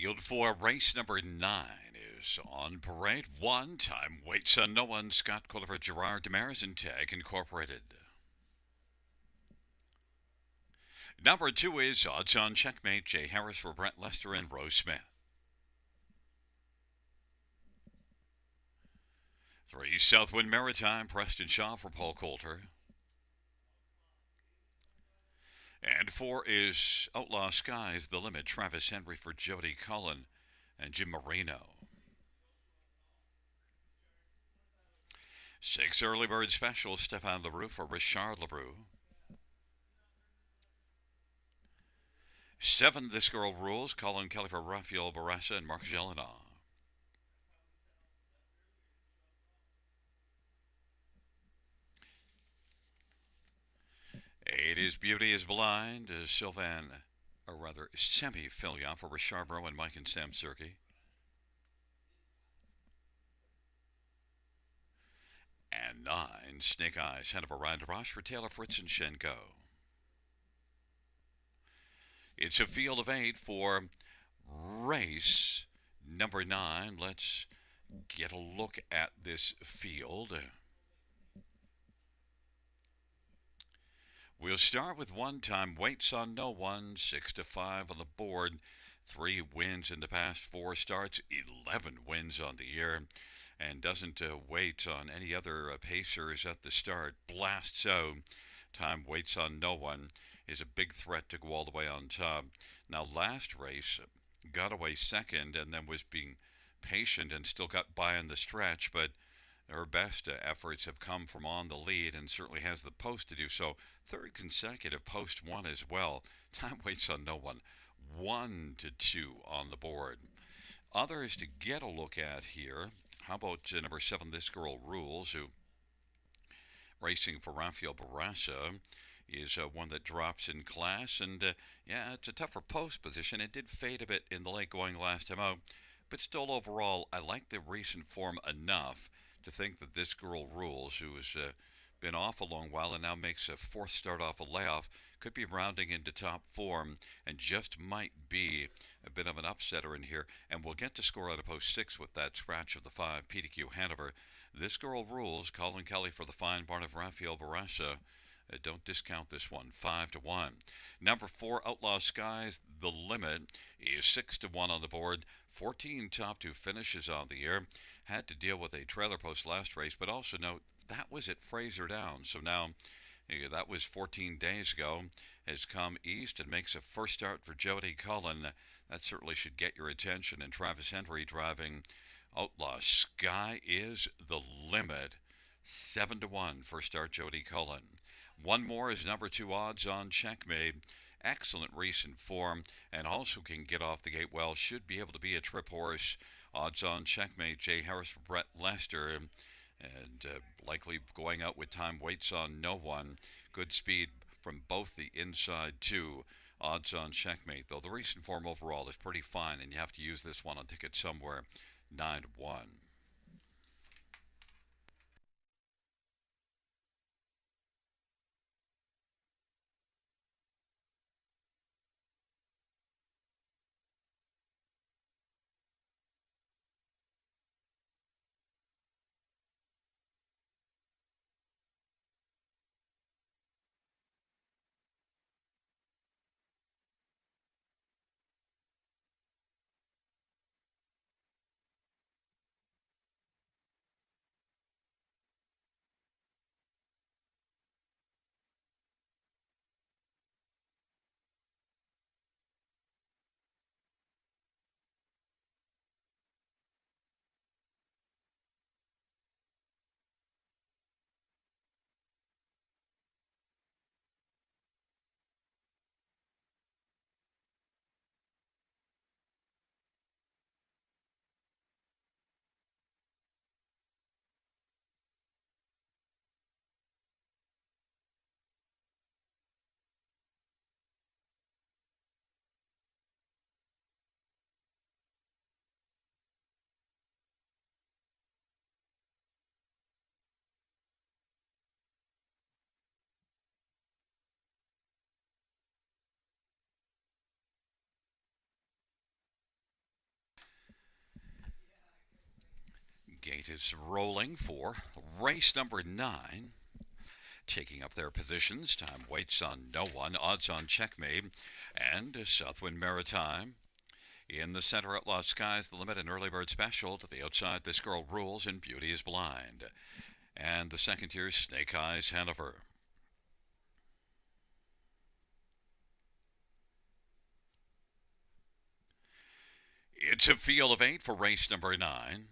Field for race number 9 is on parade. One time waits on no one. Scott Culliver, Gerard Damaris, and Tag Incorporated. Number 2 is Odds on Checkmate. Jay Harris for Brent Lester and Rose Smith. 3 Southwind Maritime. Preston Shaw for Paul Coulter. And 4 is Outlaw Skies, The Limit. Travis Henry for Jody Cullen and Jim Marino. 6 Early Bird Special. Stefan LaRue for Richard LaRue. 7 This Girl Rules. Colin Kelly for Rafael Barassa and Mark Jelena. 8 is Beauty is Blind. Sylvan, or rather Semi Filion for Richard Bro and Mike and Sam Serkey. And 9 Snake Eyes. Hannibal Ryan Roche for Taylor Fritz and Shenko. It's a field of 8 for race number 9. Let's get a look at this field. We'll start with One Time Waits on No One. 6 to 5 on the board. 3 wins in the past 4 starts. 11 wins on the year. And doesn't wait on any other pacers at the start. Blasts out. Time Waits on No One is a big threat to go all the way on top. Now, last race got away second and then was being patient and still got by on the stretch, but her best efforts have come from on the lead and certainly has the post to do so. Third consecutive post one as well. Time Waits on No One. 1 to 2 on the board. Others to get a look at here. How about number 7, This Girl Rules, who racing for Rafael Barassa is one that drops in class. And, yeah, it's a tougher post position. It did fade a bit in the late going last time out. But still, overall, I like the recent form enough to think that This Girl Rules, who has been off a long while and now makes a 4th start off a layoff, could be rounding into top form and just might be a bit of an upsetter in here. And we'll get to score out of post 6 with that scratch of the 5, PDQ Hanover. This Girl Rules. Colin Kelly for the fine barn of Rafael Barassa. Don't discount this one. 5 to 1. Number 4, Outlaw Skies. The Limit is 6 to 1 on the board. 14 top 2 finishes on the year. Had to deal with a trailer post last race, but also note that was at Fraser Downs. So now that was 14 days ago. Has come east and makes a first start for Jody Cullen. That certainly should get your attention. And Travis Henry driving Outlaw Sky is the Limit. 7 to 1. First start Jody Cullen. One more is number 2, Odds on Checkmate. Excellent recent form and also can get off the gate well. Should be able to be a trip horse. Odds on Checkmate. Jay Harris for Brett Lester. And likely going out with Time Waits on No One. Good speed from both the inside two. Odds on Checkmate, though the recent form overall is pretty fine, and you have to use this one on ticket somewhere. 9 to 1. Gate is rolling for race number 9. Taking up their positions, time waits on no one, odds on checkmate, and Southwind Maritime. In the center, Outlaw Skies, the limit, and early bird special. To the outside, This Girl Rules, and Beauty is Blind. And the second tier, Snake Eyes Hanover. It's a field of 8 for race number 9.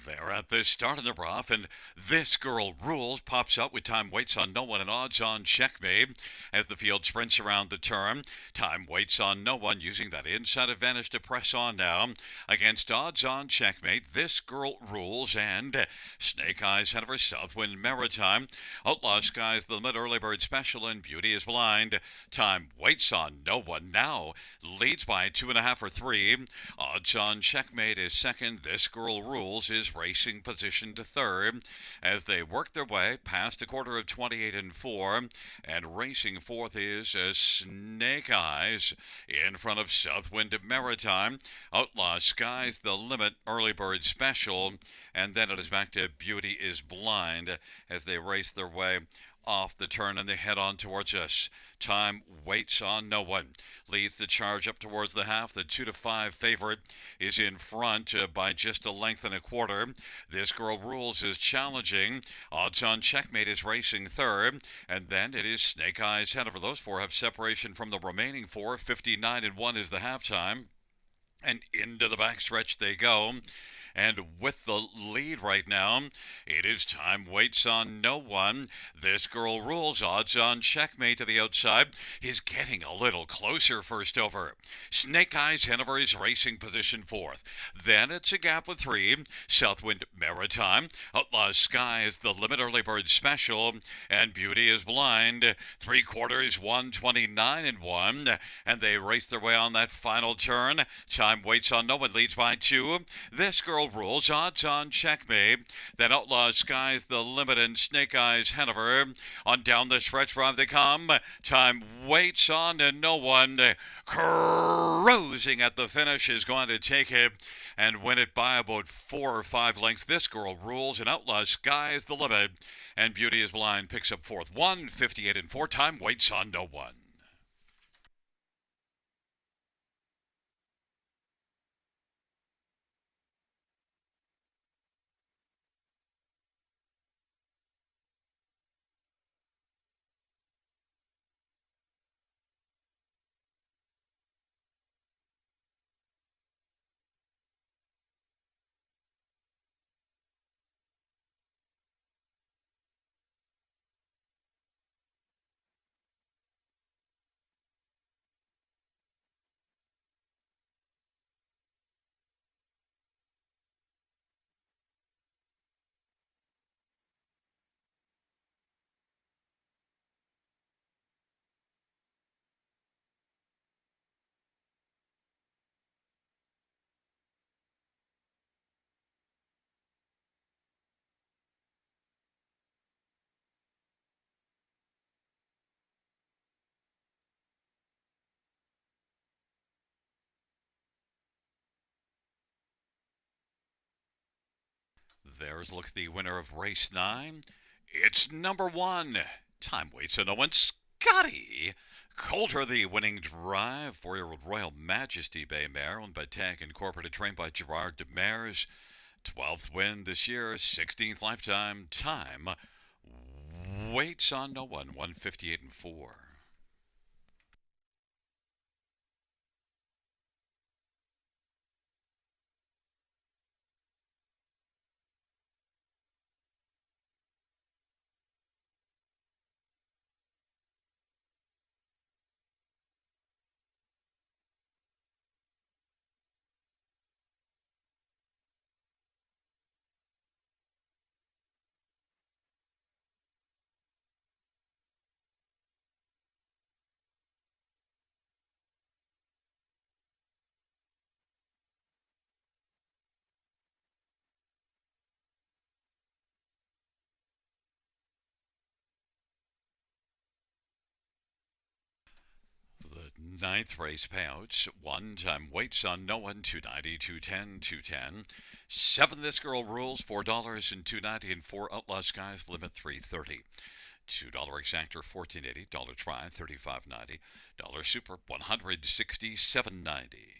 They're at the start of the rough, and This Girl Rules pops up with time waits on no one and odds on checkmate as the field sprints around the turn. Time waits on no one, using that inside advantage to press on now against odds on checkmate. This Girl Rules and Snake Eyes Hanover, Southwind Maritime. Outlaw Skies, the limit, early bird special, and Beauty is Blind. Time waits on no one now, leads by 2.5 or 3. Odds on checkmate is second. This Girl Rules is racing position to third as they work their way past a quarter of 28 and 4. And racing fourth is Snake Eyes in front of Southwind Maritime. Outlaw Skies, the limit, early bird special. And then it is back to Beauty is Blind as they race their way off the turn and they head on towards us. Time waits on no one. Leads the charge up towards the half. The 2-5 favorite is in front by just a length and a quarter. This Girl Rules is challenging. Odds on checkmate is racing third. And then it is Snake Eyes Hanover. Those four have separation from the remaining four. 59 and 1 is the halftime. And into the backstretch they go. And with the lead right now, it is time waits on no one. This Girl Rules, odds on checkmate to the outside, is getting a little closer first over. Snake Eyes Hanover is racing position fourth. Then it's a gap of 3. Southwind Maritime. Outlaw Skies, the limit, early bird special, and Beauty is Blind. 3/4, 129 and 1. And they race their way on that final turn. Time waits on no one, leads by 2. This Girl Rules, odds on checkmate. Then Outlaw Skies, the limit, and Snake Eyes Hanover. On down the stretch drive they come. Time waits on and no one. Cruising at the finish is going to take it and win it by about 4 or 5 lengths. This Girl Rules, and Outlaw Skies, the limit, and Beauty is Blind picks up fourth. 1:58 and 4. Time waits on no one. There's a look at the winner of race 9. It's number 1. Time waits on no one. Scotty Coulter, the winning drive. 4-year-old Royal Majesty Bay mare, owned by Tank Incorporated, trained by Gerard Demers. 12th win this year, 16th lifetime. Time waits on no one. 1:58 and 4. Ninth race payouts. One time weights on no one, 290, 210, 210. Seven This Girl Rules, $4 and 290, and four Outlaw Skies limit 330. $2 exactor, 1480. Dollar try, 35.90. Dollar super, 167.90.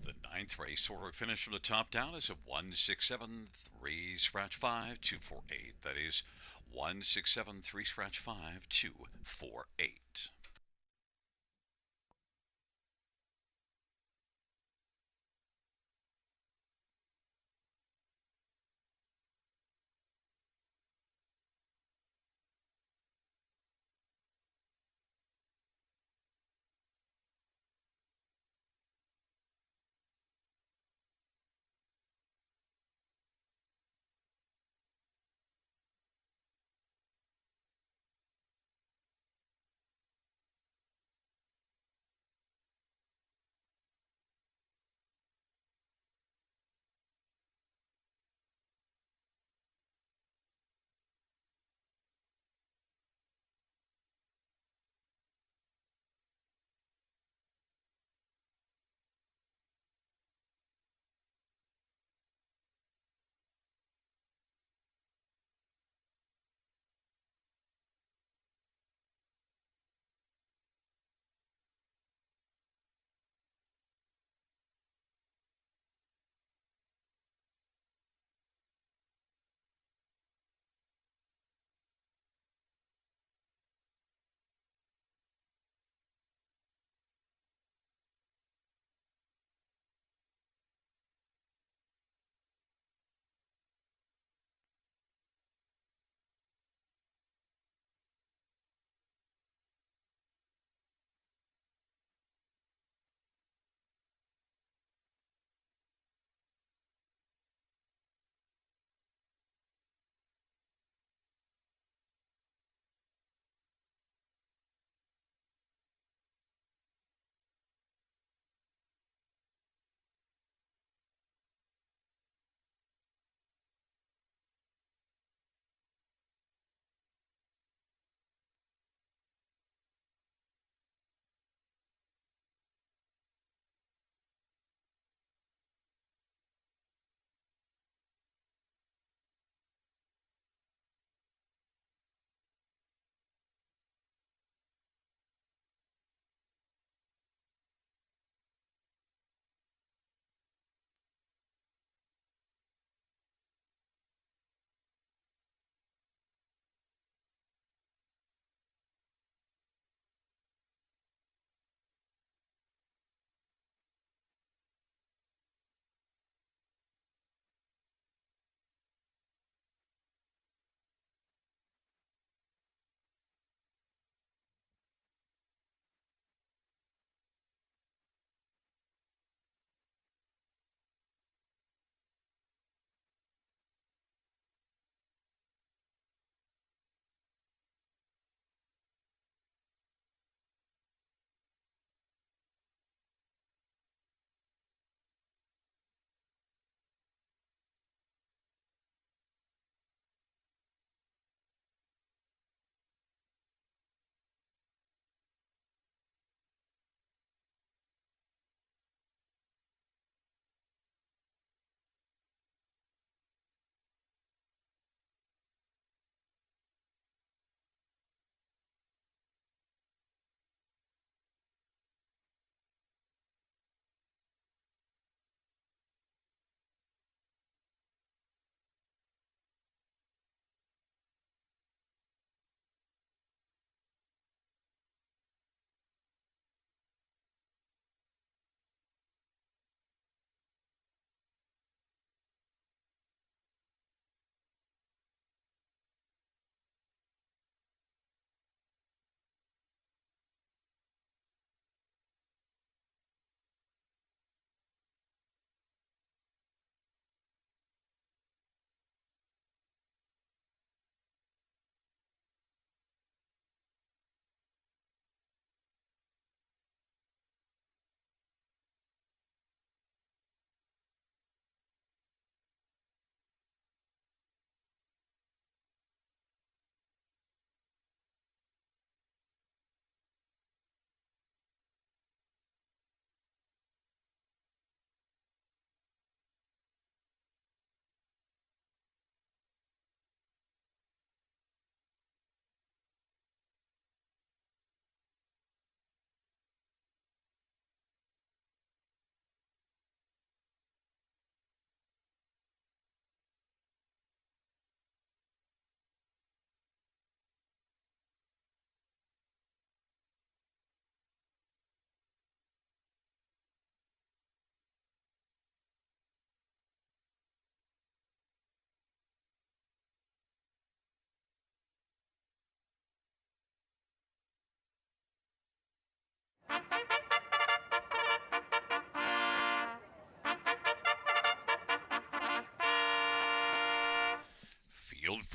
The ninth race order finish from the top down is a 1673 scratch 5 248. That is 1673 scratch 5 248.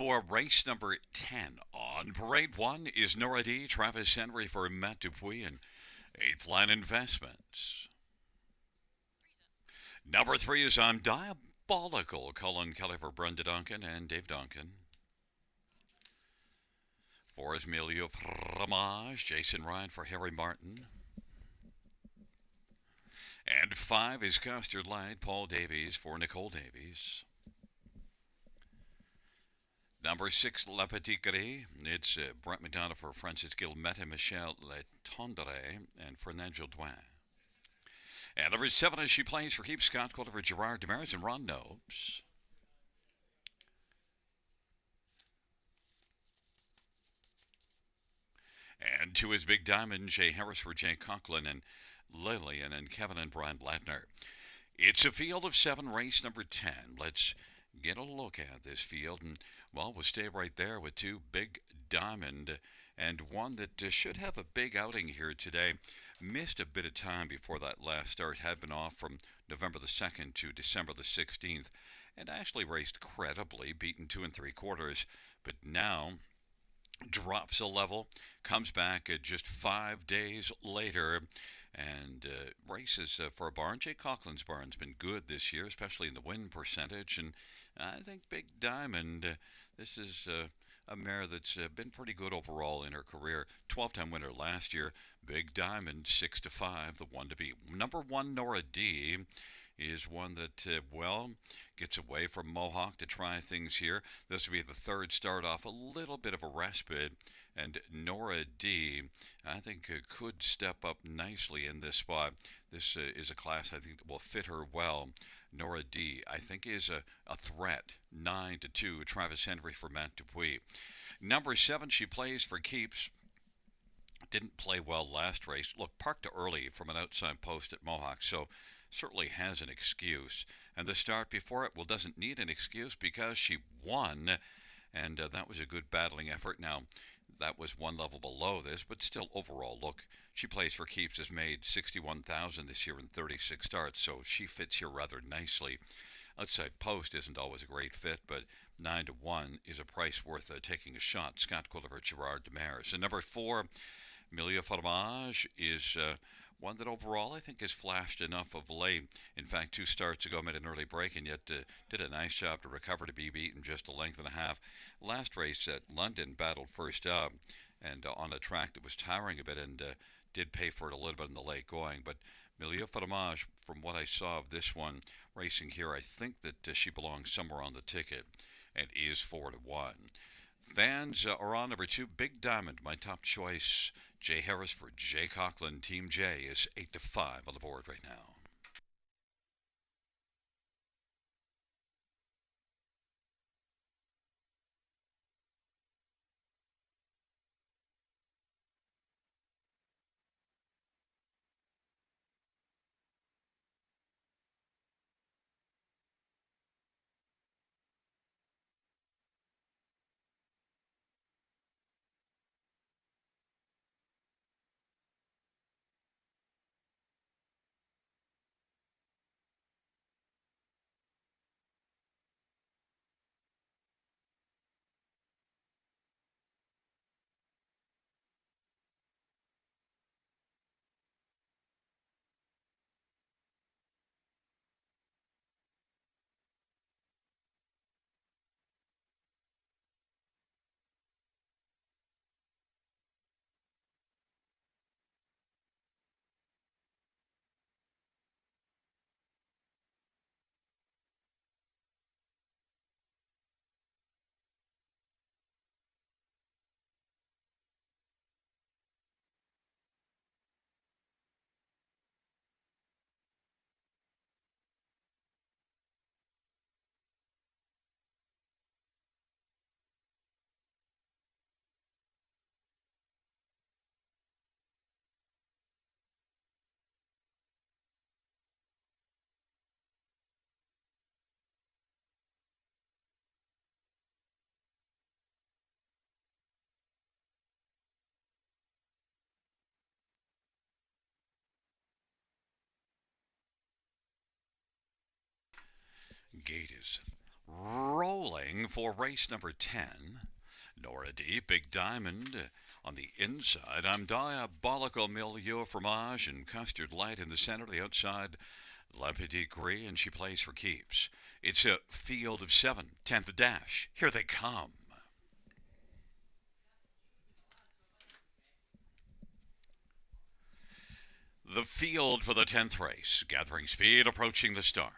for race number 10. On parade 1 is Nora D. Travis Henry for Matt Dupuis and Eighth Line Investments. Number 3 is I'm Diabolical, Colin Kelly for Brenda Duncan and Dave Duncan. 4 is Emilio Fromage, Jason Ryan for Harry Martin. And 5 is Custard Light, Paul Davies for Nicole Davies. Number 6, La Petite Gris. It's Brent McDonough for Francis Guillemette, Michel Letendre, and Fernando Douin. And number 7 as she plays for keeps Scott Calder for Gerard Demaris and Ron Nobes. And 2 is Big Diamond, Jay Harris for Jay Conklin and Lillian and Kevin and Brian Blatner. It's a field of 7, race number 10. Let's get a look at this field. And, well, we'll stay right there with 2, Big Diamond, and 1 that should have a big outing here today. Missed a bit of time before that last start. Had been off from November the 2nd to December the 16th. And actually raced credibly, beaten 2 3/4. But now drops a level, comes back just 5 days later, and races for a barn. Jay Coughlin's barn's been good this year, especially in the win percentage, and I think Big Diamond, this is a mare that's been pretty good overall in her career. 12-time winner last year. Big Diamond, 6-5, the one to beat. Number 1, Nora D, is one that, well, gets away from Mohawk to try things here. This will be the 3rd start off, a little bit of a respite. And Nora D, I think, could step up nicely in this spot. This is a class I think that will fit her well. Nora D, I think, is a threat. 9-2, Travis Henry for Matt Dupuis. Number 7, she plays for keeps. Didn't play well last race. Look, parked early from an outside post at Mohawk, so certainly has an excuse. And the start before it, well, doesn't need an excuse because she won, and that was a good battling effort. Now, that was one level below this, but still overall, look, she plays for keeps, has made $61,000 this year in 36 starts, so she fits here rather nicely. Outside post isn't always a great fit, but 9-1 is a price worth taking a shot. Scott Quilliver, Gerard Demaris. And number 4, Emilio Fromage, is one that overall I think has flashed enough of late. In fact, 2 starts ago made an early break and yet did a nice job to recover to be beaten just a length and a half. Last race at London battled first up and on a track that was tiring a bit and did pay for it a little bit in the late going. But Emilio Fromage, from what I saw of this one racing here, I think that she belongs somewhere on the ticket and is 4-1. Fans are on number 2, Big Diamond, my top choice. Jay Harris for Jay Conklin. Team J is 8-5 on the board right now. Gate is rolling for race number 10. Nora D, Big Diamond on the inside. I'm Diabolical Milieu Fromage and Custard Light in the center. The outside, La Petite Gris, and she plays for keeps. It's a field of 7, 10th dash. Here they come. The field for the 10th race, gathering speed, approaching the start.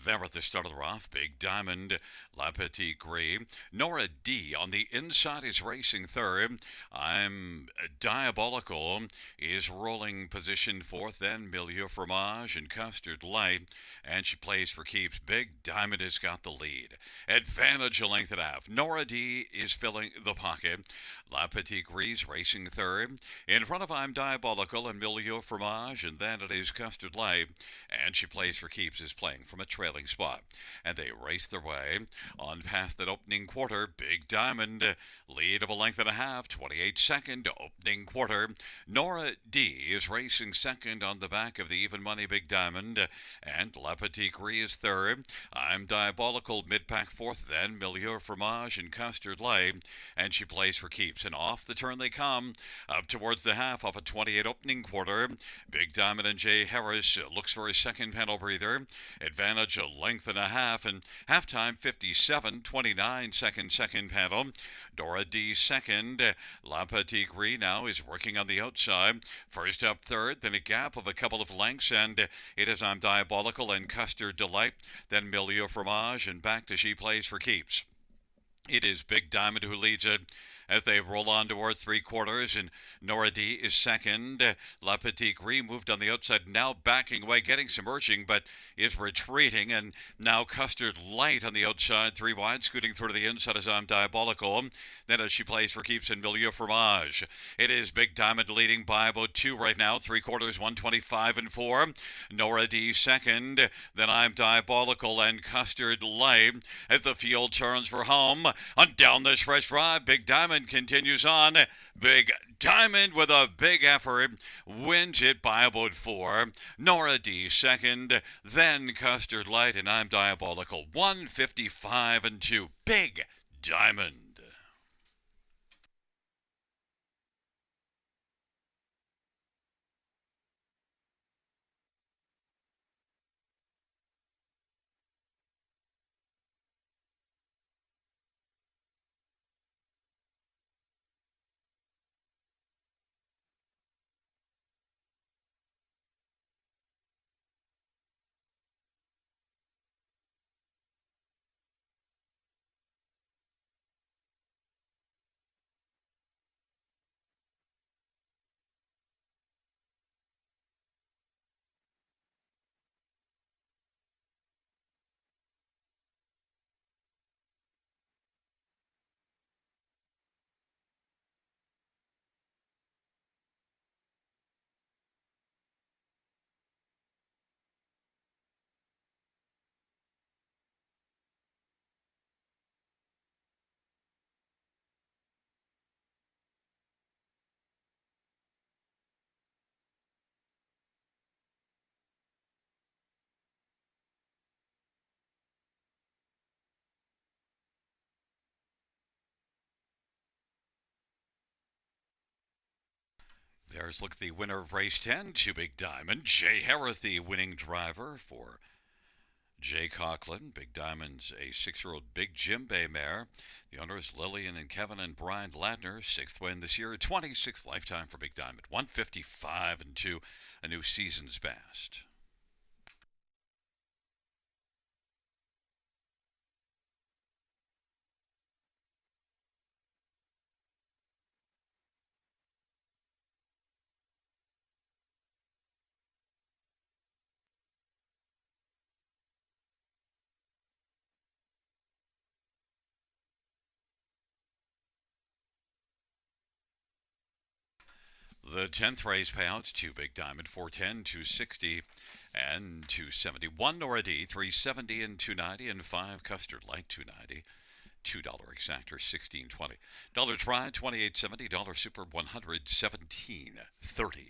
There at the start of the rough, Big Diamond, La Petite Gris. Nora D on the inside is racing third. I'm Diabolical is rolling position fourth. Then Milieu Fromage and Custard Light. And she plays for keeps. Big Diamond has got the lead. Advantage a length and a half. Nora D is filling the pocket. La Petite Gris racing third. In front of I'm Diabolical and Milieu Fromage. And then it is Custard Light. And she plays for keeps, is playing from a trailing spot. And they race their way on past that opening quarter. Big Diamond, lead of a length and a half, 28-second opening quarter. Nora D is racing second on the back of the even money Big Diamond. And La Petite Gris is third. I'm Diabolical mid-pack fourth, then Milieu Fromage and Custard Light. And she plays for keeps. And off the turn they come, up towards the half off a 28 opening quarter. Big Diamond and Jay Harris looks for his second panel breather. Advantage a length and a half, and halftime 57-29 second panel. Nora D second. La Petite Gris now is working on the outside. First up third, then a gap of a couple of lengths, and it is I'm Diabolical and Custard Delight. Then Milieu Fromage, and back to she plays for keeps. It is Big Diamond who leads it as they roll on towards three quarters, and Nora D is second. La Petite Gris moved on the outside, now backing away, getting some urging, but is retreating, and now Custard Light on the outside, three wide, scooting through to the inside as I'm Diabolical. Then as she plays for keeps in Milieu Fromage. It is Big Diamond leading by about 2 right now, three quarters, 125 and 4. Nora D second, then I'm Diabolical and Custard Light as the field turns for home. On down this fresh ride, Big Diamond continues on. Big Diamond with a big effort wins it by about 4. Nora D second, then Custard Light, and I'm Diabolical. 155 and 2. Big Diamond. There's look the winner of race 10 to Big Diamond. Jay Harris, the winning driver for Jay Conklin. Big Diamond's a 6-year-old Big Jim Bay mare. The owners Lillian and Kevin and Brian Ladner. 6th win this year, 26th lifetime for Big Diamond. 155 and 2, a new season's best. The 10th race payouts to Big Diamond 410, 260, and 270. 1 Nora D, 370 and 290, and 5 Custard Light 290. $2 exactor 16.20. Dollar try 28.70. Dollar super 117.30.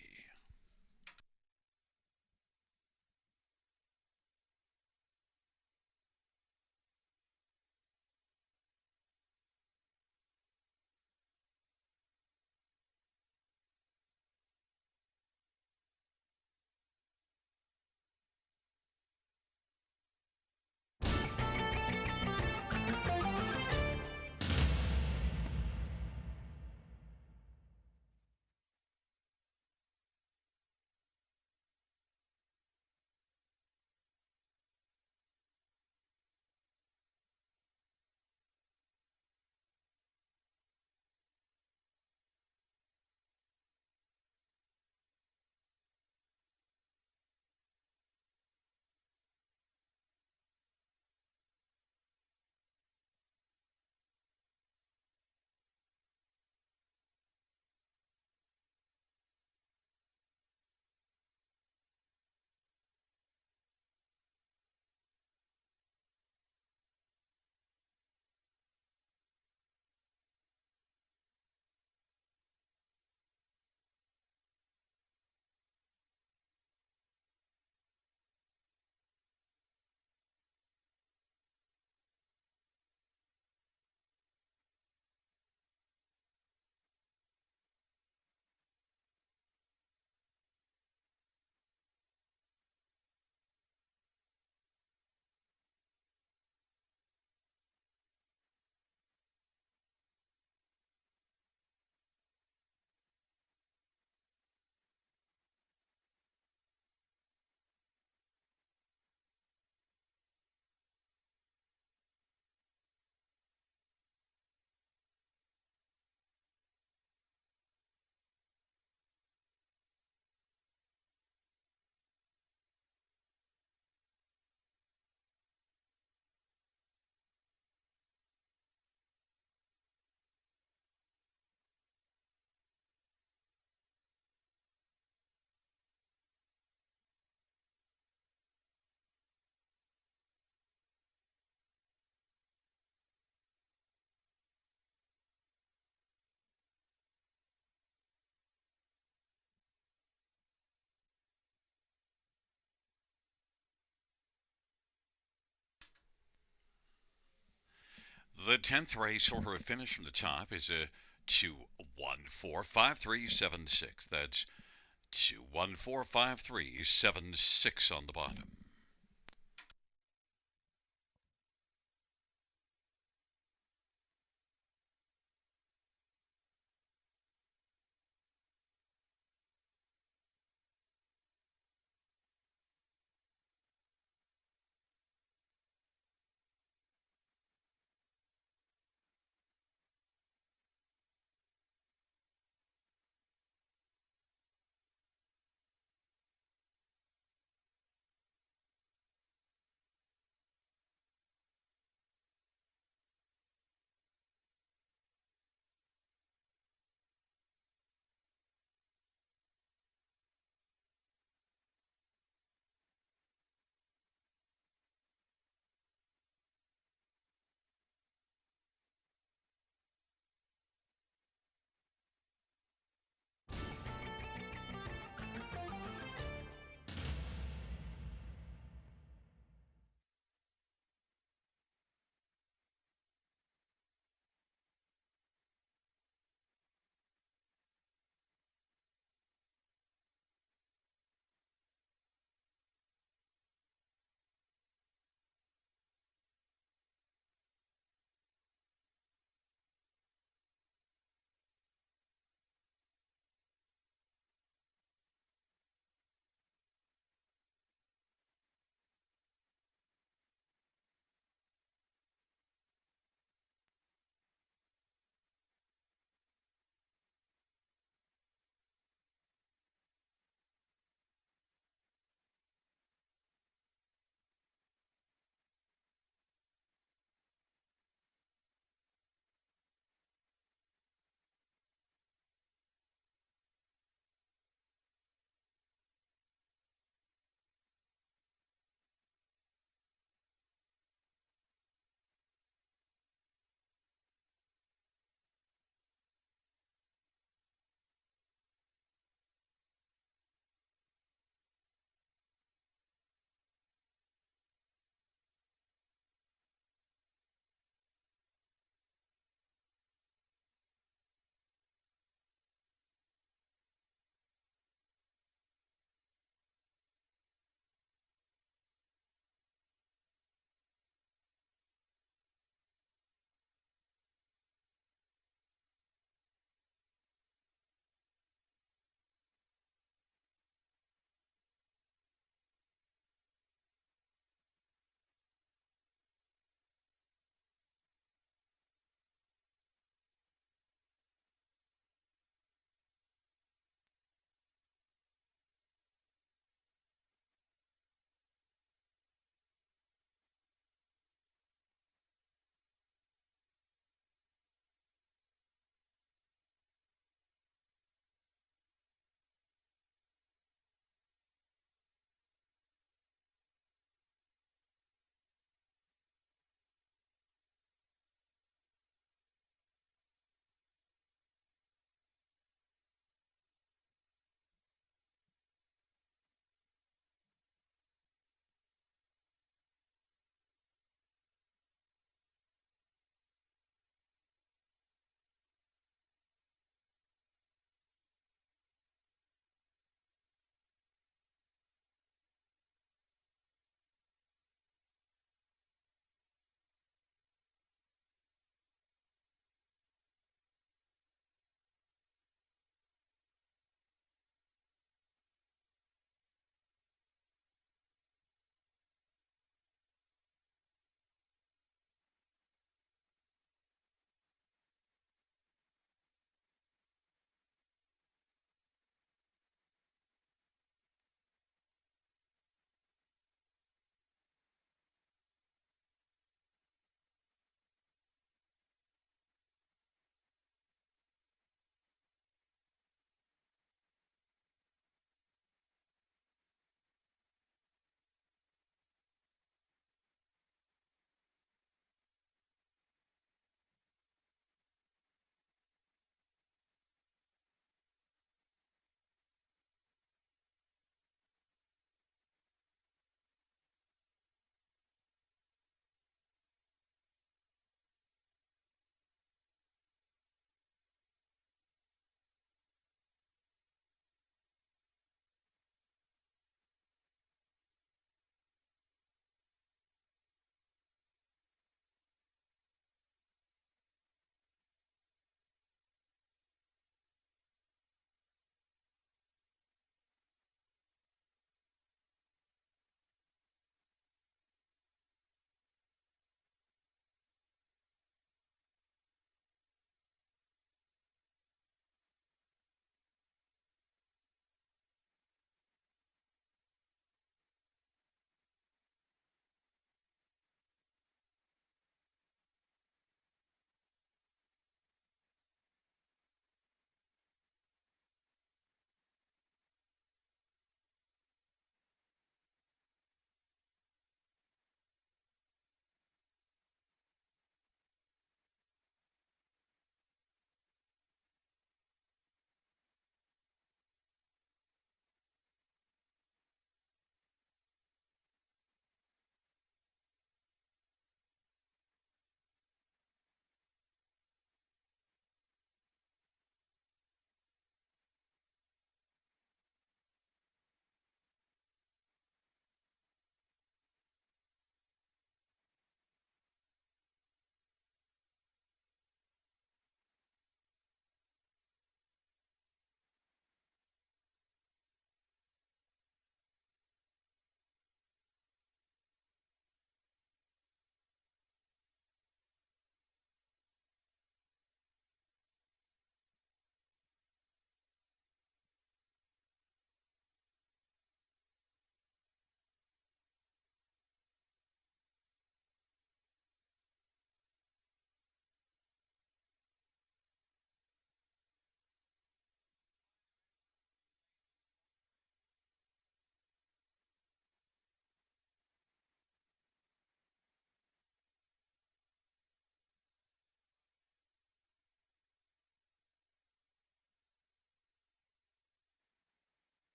The 10th race order of finish from the top is a 2145376. That's 2145376 on the bottom.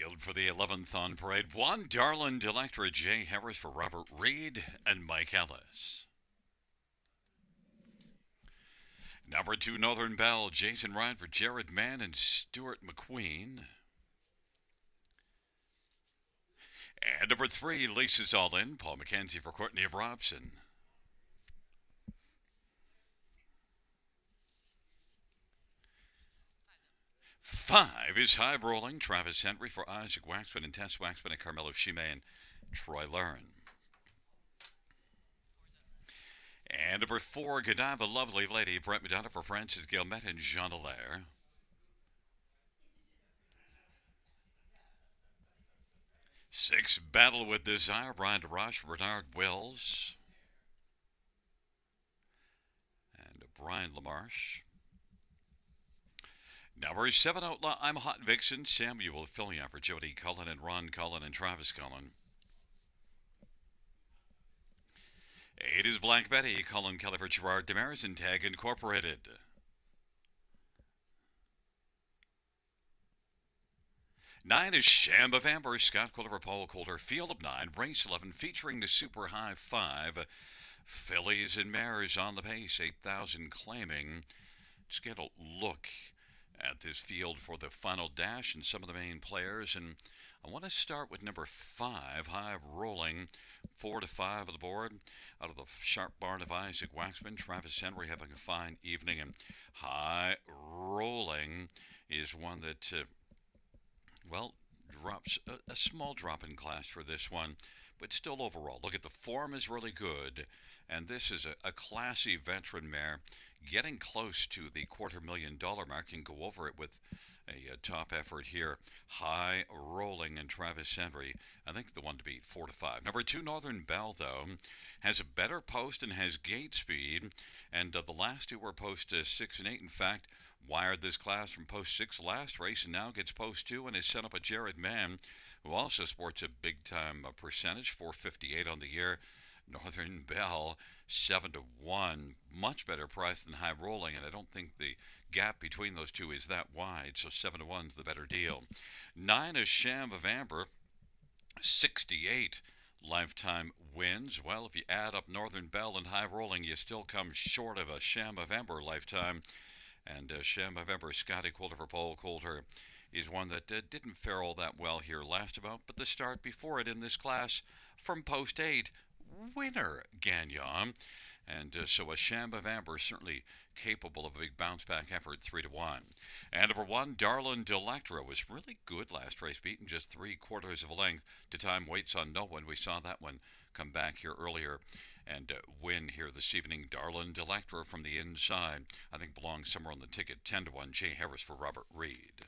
Field for the 11th on parade. One, Darlin Delectra, Jay Harris for Robert Reed and Mike Ellis. Number 2, Northern Belle, Jason Ryan for Jared Mann and Stuart McQueen. And number 3, Lisa's All In, Paul McKenzie for Courtney Robson. 5 is High Rolling, Travis Henry for Isaac Waxman and Tess Waxman and Carmelo Shime and Troy Learn. And number 4, Godiva Lovely Lady, Brett Madonna for Francis Gilmet and Jean Allaire. 6, Battle with Desire, Brian DeRoche for Bernard Wills and Brian LaMarche. Number 7, Outlaw, I'm Hot Vixen, Samuel Fillion for Jody Cullen and Ron Cullen and Travis Cullen. 8 is Black Betty, Cullen Kelly for Gerard Damaris and Tag Incorporated. 9 is Sham of Amber, Scott Quiller for Paul Coulter, Field of 9, race 11, featuring the Super High 5. Fillies and Mares on the pace, 8,000 claiming. Let's get a look at this field for the final dash and some of the main players. And I want to start with number 5, High Rolling, 4 to 5 of the board. Out of the sharp barn of Isaac Waxman, Travis Henry having a fine evening. And High Rolling is one that, drops a small drop in class for this one. But still overall, look at the form is really good. And this is a classy veteran mare getting close to the $250,000 mark. Can go over it with a top effort here. High Rolling and Travis Henry, I think the one to beat, 4 to 5. Number 2, Northern Belle, though, has a better post and has gate speed. And the last 2 were post 6 and 8. In fact, wired this class from post 6 last race and now gets post 2 and has set up a Jared Mann, who also sports a big-time percentage, 458 on the year. Northern Belle, 7 to 1, much better price than High Rolling, and I don't think the gap between those two is that wide, so 7 to 1 is the better deal. 9 is Sham of Amber, 68 lifetime wins. Well, if you add up Northern Belle and High Rolling, you still come short of a Sham of Amber lifetime. And Sham of Amber, Scotty Coulter for Paul Coulter, is one that didn't fare all that well here last about, but the start before it in this class from post 8, winner Gagnon. And so a Sham of Amber certainly capable of a big bounce back effort, 3 to 1. And number 1, Darlin Delectra was really good last race, beaten just 3/4 of a length to time Waits on No One. We saw that one come back here earlier and win here this evening. Darlin Delectra from the inside, I think belongs somewhere on the ticket, 10 to 1. Jay Harris for Robert Reed.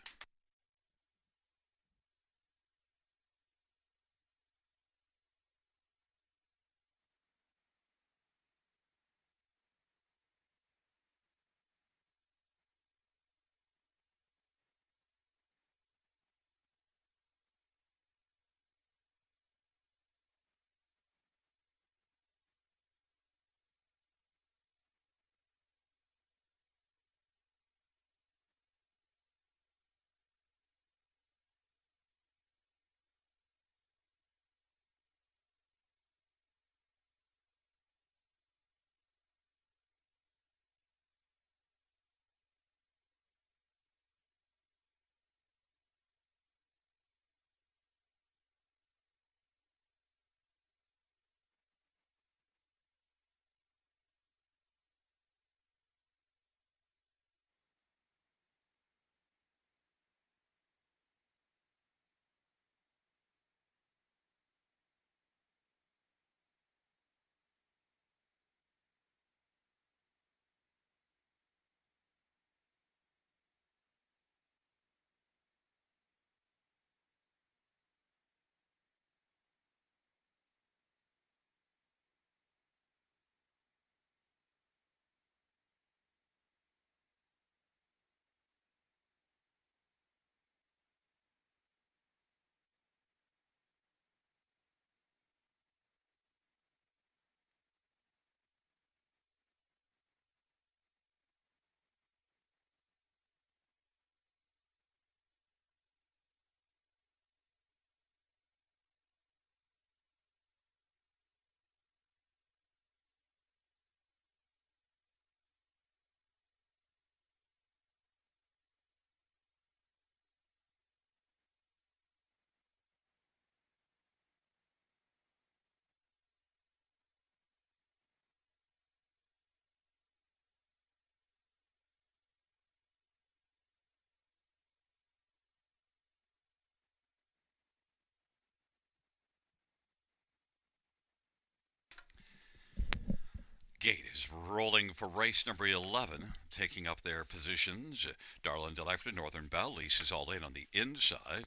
gate is rolling for race number 11, taking up their positions. Darlin Delectra, Northern Belle, leases all in on the inside.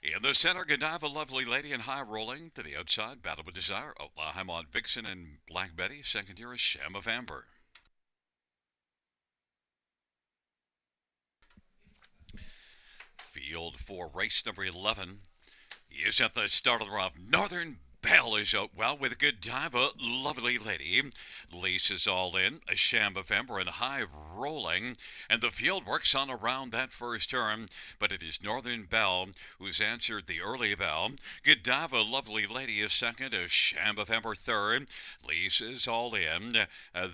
In the center, Godiva, Lovely Lady, and High Rolling. To the outside, Battle with Desire, Oklahoma, Vixen, and Black Betty. Second year is Sham of Amber. Field for race number 11 is at the start of the round. Northern Belle is out well with a Godiva, Lovely Lady. Laces all in, a Sham of Ember and High Rolling. And the field works on around that first turn, but it is Northern Belle who's answered the early bell. Godiva, Lovely Lady is second, a Sham of Ember third. Laces all in.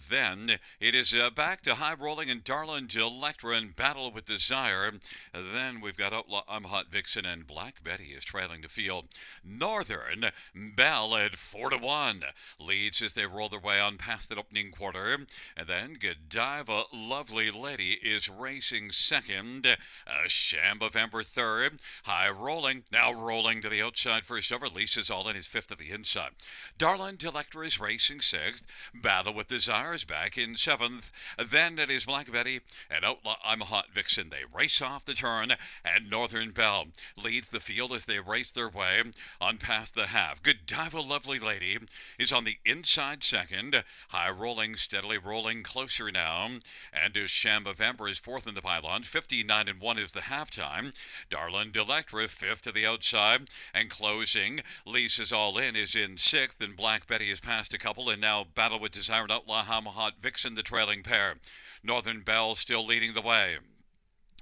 Then it is back to High Rolling and Darlin Delectra in Battle with Desire. Then we've got Outlaw, I'm Hot Vixen, and Black Betty is trailing the field. Northern Belle at 4-1 leads as they roll their way on past that opening quarter. And then Godiva, Lovely Lady is racing second. Sham of Ember third. High Rolling, now rolling to the outside first over. Lisa's all in, his fifth at the inside. Darlin Delectra is racing sixth. Battle with Desire is back in seventh. Then it is Black Betty and Outlaw, I'm a Hot Vixen. They race off the turn, and Northern Belle leads the field as they race their way on past the half. Godiva, Lovely Lady is on the inside second. High Rolling, steadily rolling closer now. And Sham of Amber is fourth in the pylon. 59-1 is the halftime. Darlin Delectra fifth to the outside. And closing, Lisa's All In is in sixth. And Black Betty has passed a couple. And now Battle with Desire and Outlaw, I'm a Hot Vixen, the trailing pair. Northern Belle still leading the way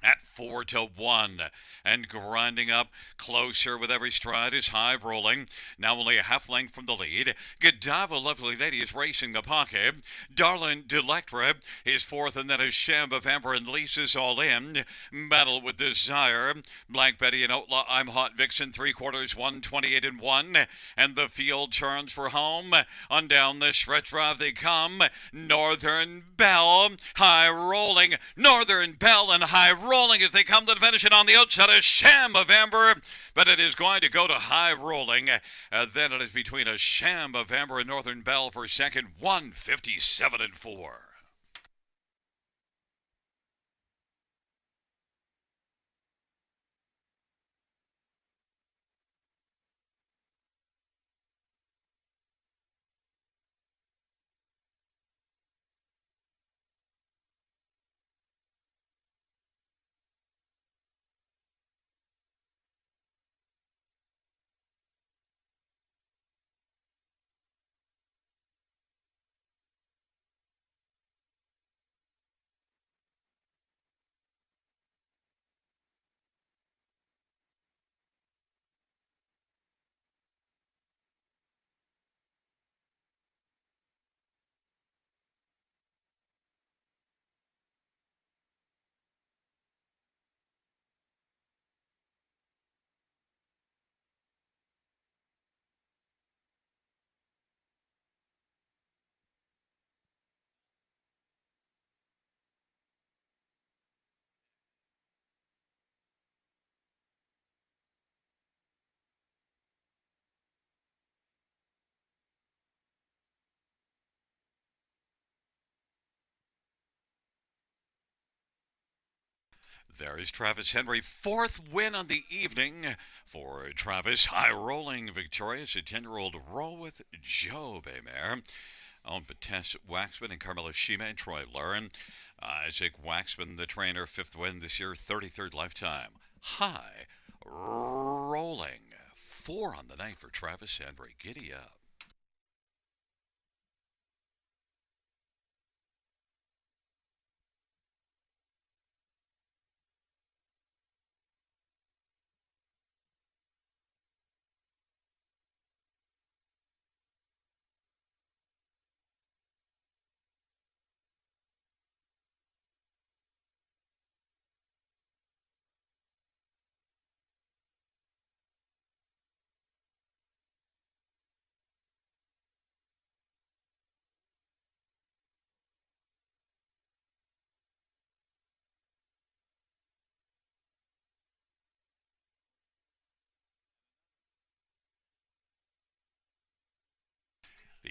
at 4-1, and grinding up closer with every stride is High Rolling, now only a half length from the lead. Godiva, Lovely Lady is racing the pocket. Darlin Delectra is fourth, and then is Sham of Amber and Lisa's All In. Battle with Desire, Black Betty and Outlaw, I'm Hot Vixen, 3/4, 128-1, and the field turns for home. On down the stretch drive they come. Northern Belle, High Rolling, Northern Belle and High Rolling as they come to the finish, and on the outside a Sham of Amber, but it is going to go to High Rolling. Then it is between a Sham of Amber and Northern Belle for second, 157-4. There is Travis Henry, fourth win on the evening for Travis. High Rolling, victorious, a 10-year-old Roll with Joe Baymare. Owned by Tess Waxman and Carmela Shima and Troy Lauren. Isaac Waxman, the trainer, fifth win this year, 33rd lifetime. High Rolling, 4 on the night for Travis Henry. Giddy up.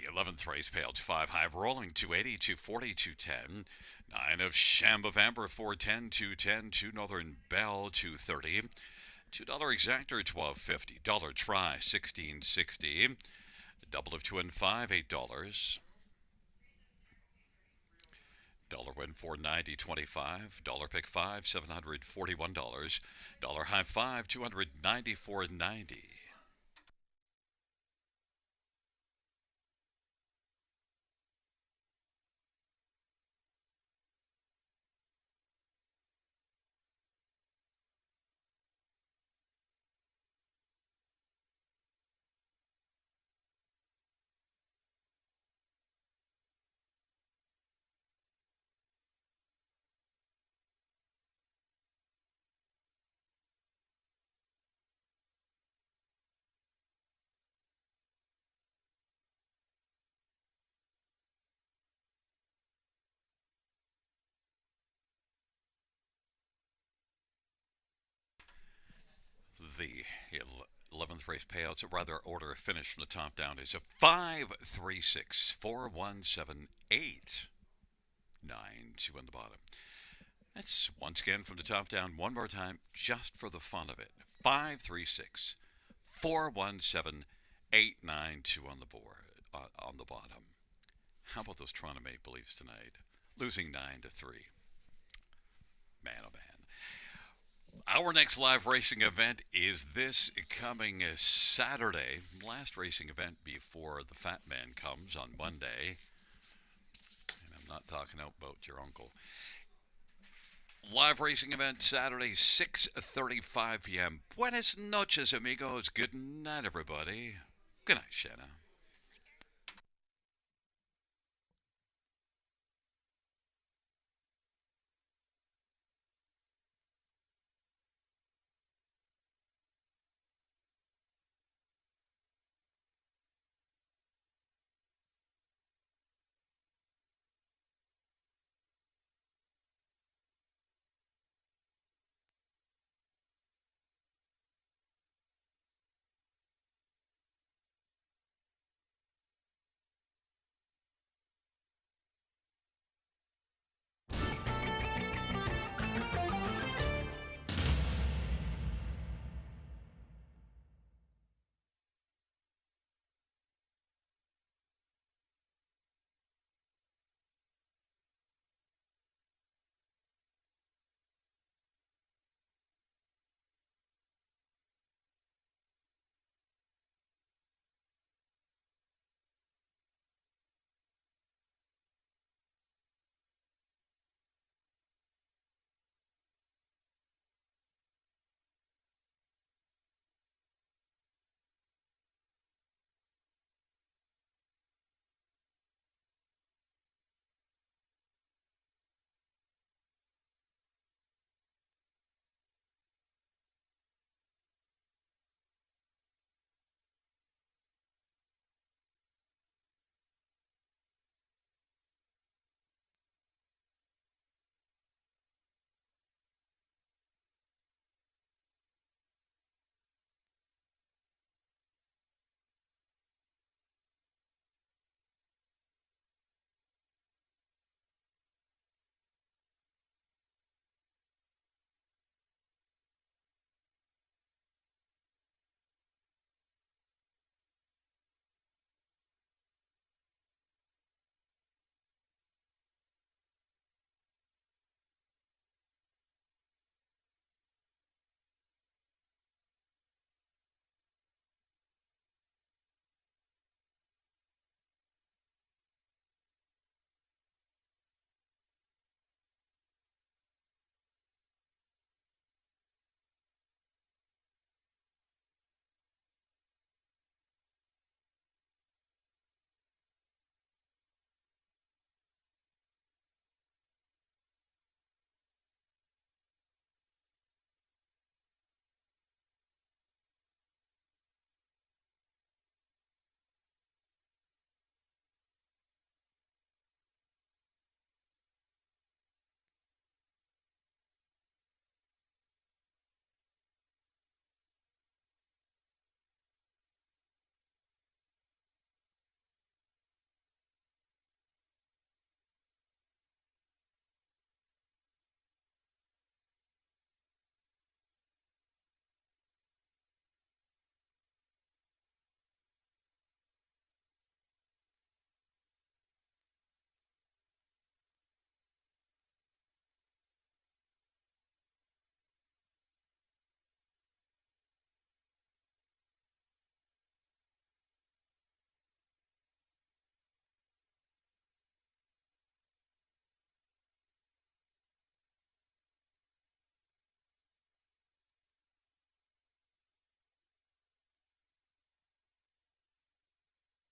The 11th race payouts 5 high rolling 280, 240, 210. 9 of Shamba Vamper 410, 210. 2 Northern Bell 230. $2 exactor 12.50. Dollar try 16.60. Double of 2 and 5 $8. Dollar win 490 25. Dollar pick 5 $741. Dollar high 5 $294.90. The 11th race payouts, or rather order of finish from the top down, is a 5 3 6 4 1 7 8 9 2 on the bottom. That's once again from the top down, one more time, just for the fun of it. 5 3 6 4 1 7 8 9 2 on the board, on the bottom. How about those Toronto Maple Leafs tonight? Losing 9-3. Man, oh man. Our next live racing event is this coming Saturday. Last racing event before the Fat Man comes on Monday. And I'm not talking about your uncle. Live racing event Saturday, 6:35 p.m. Buenas noches, amigos. Good night, everybody. Good night, Shanna.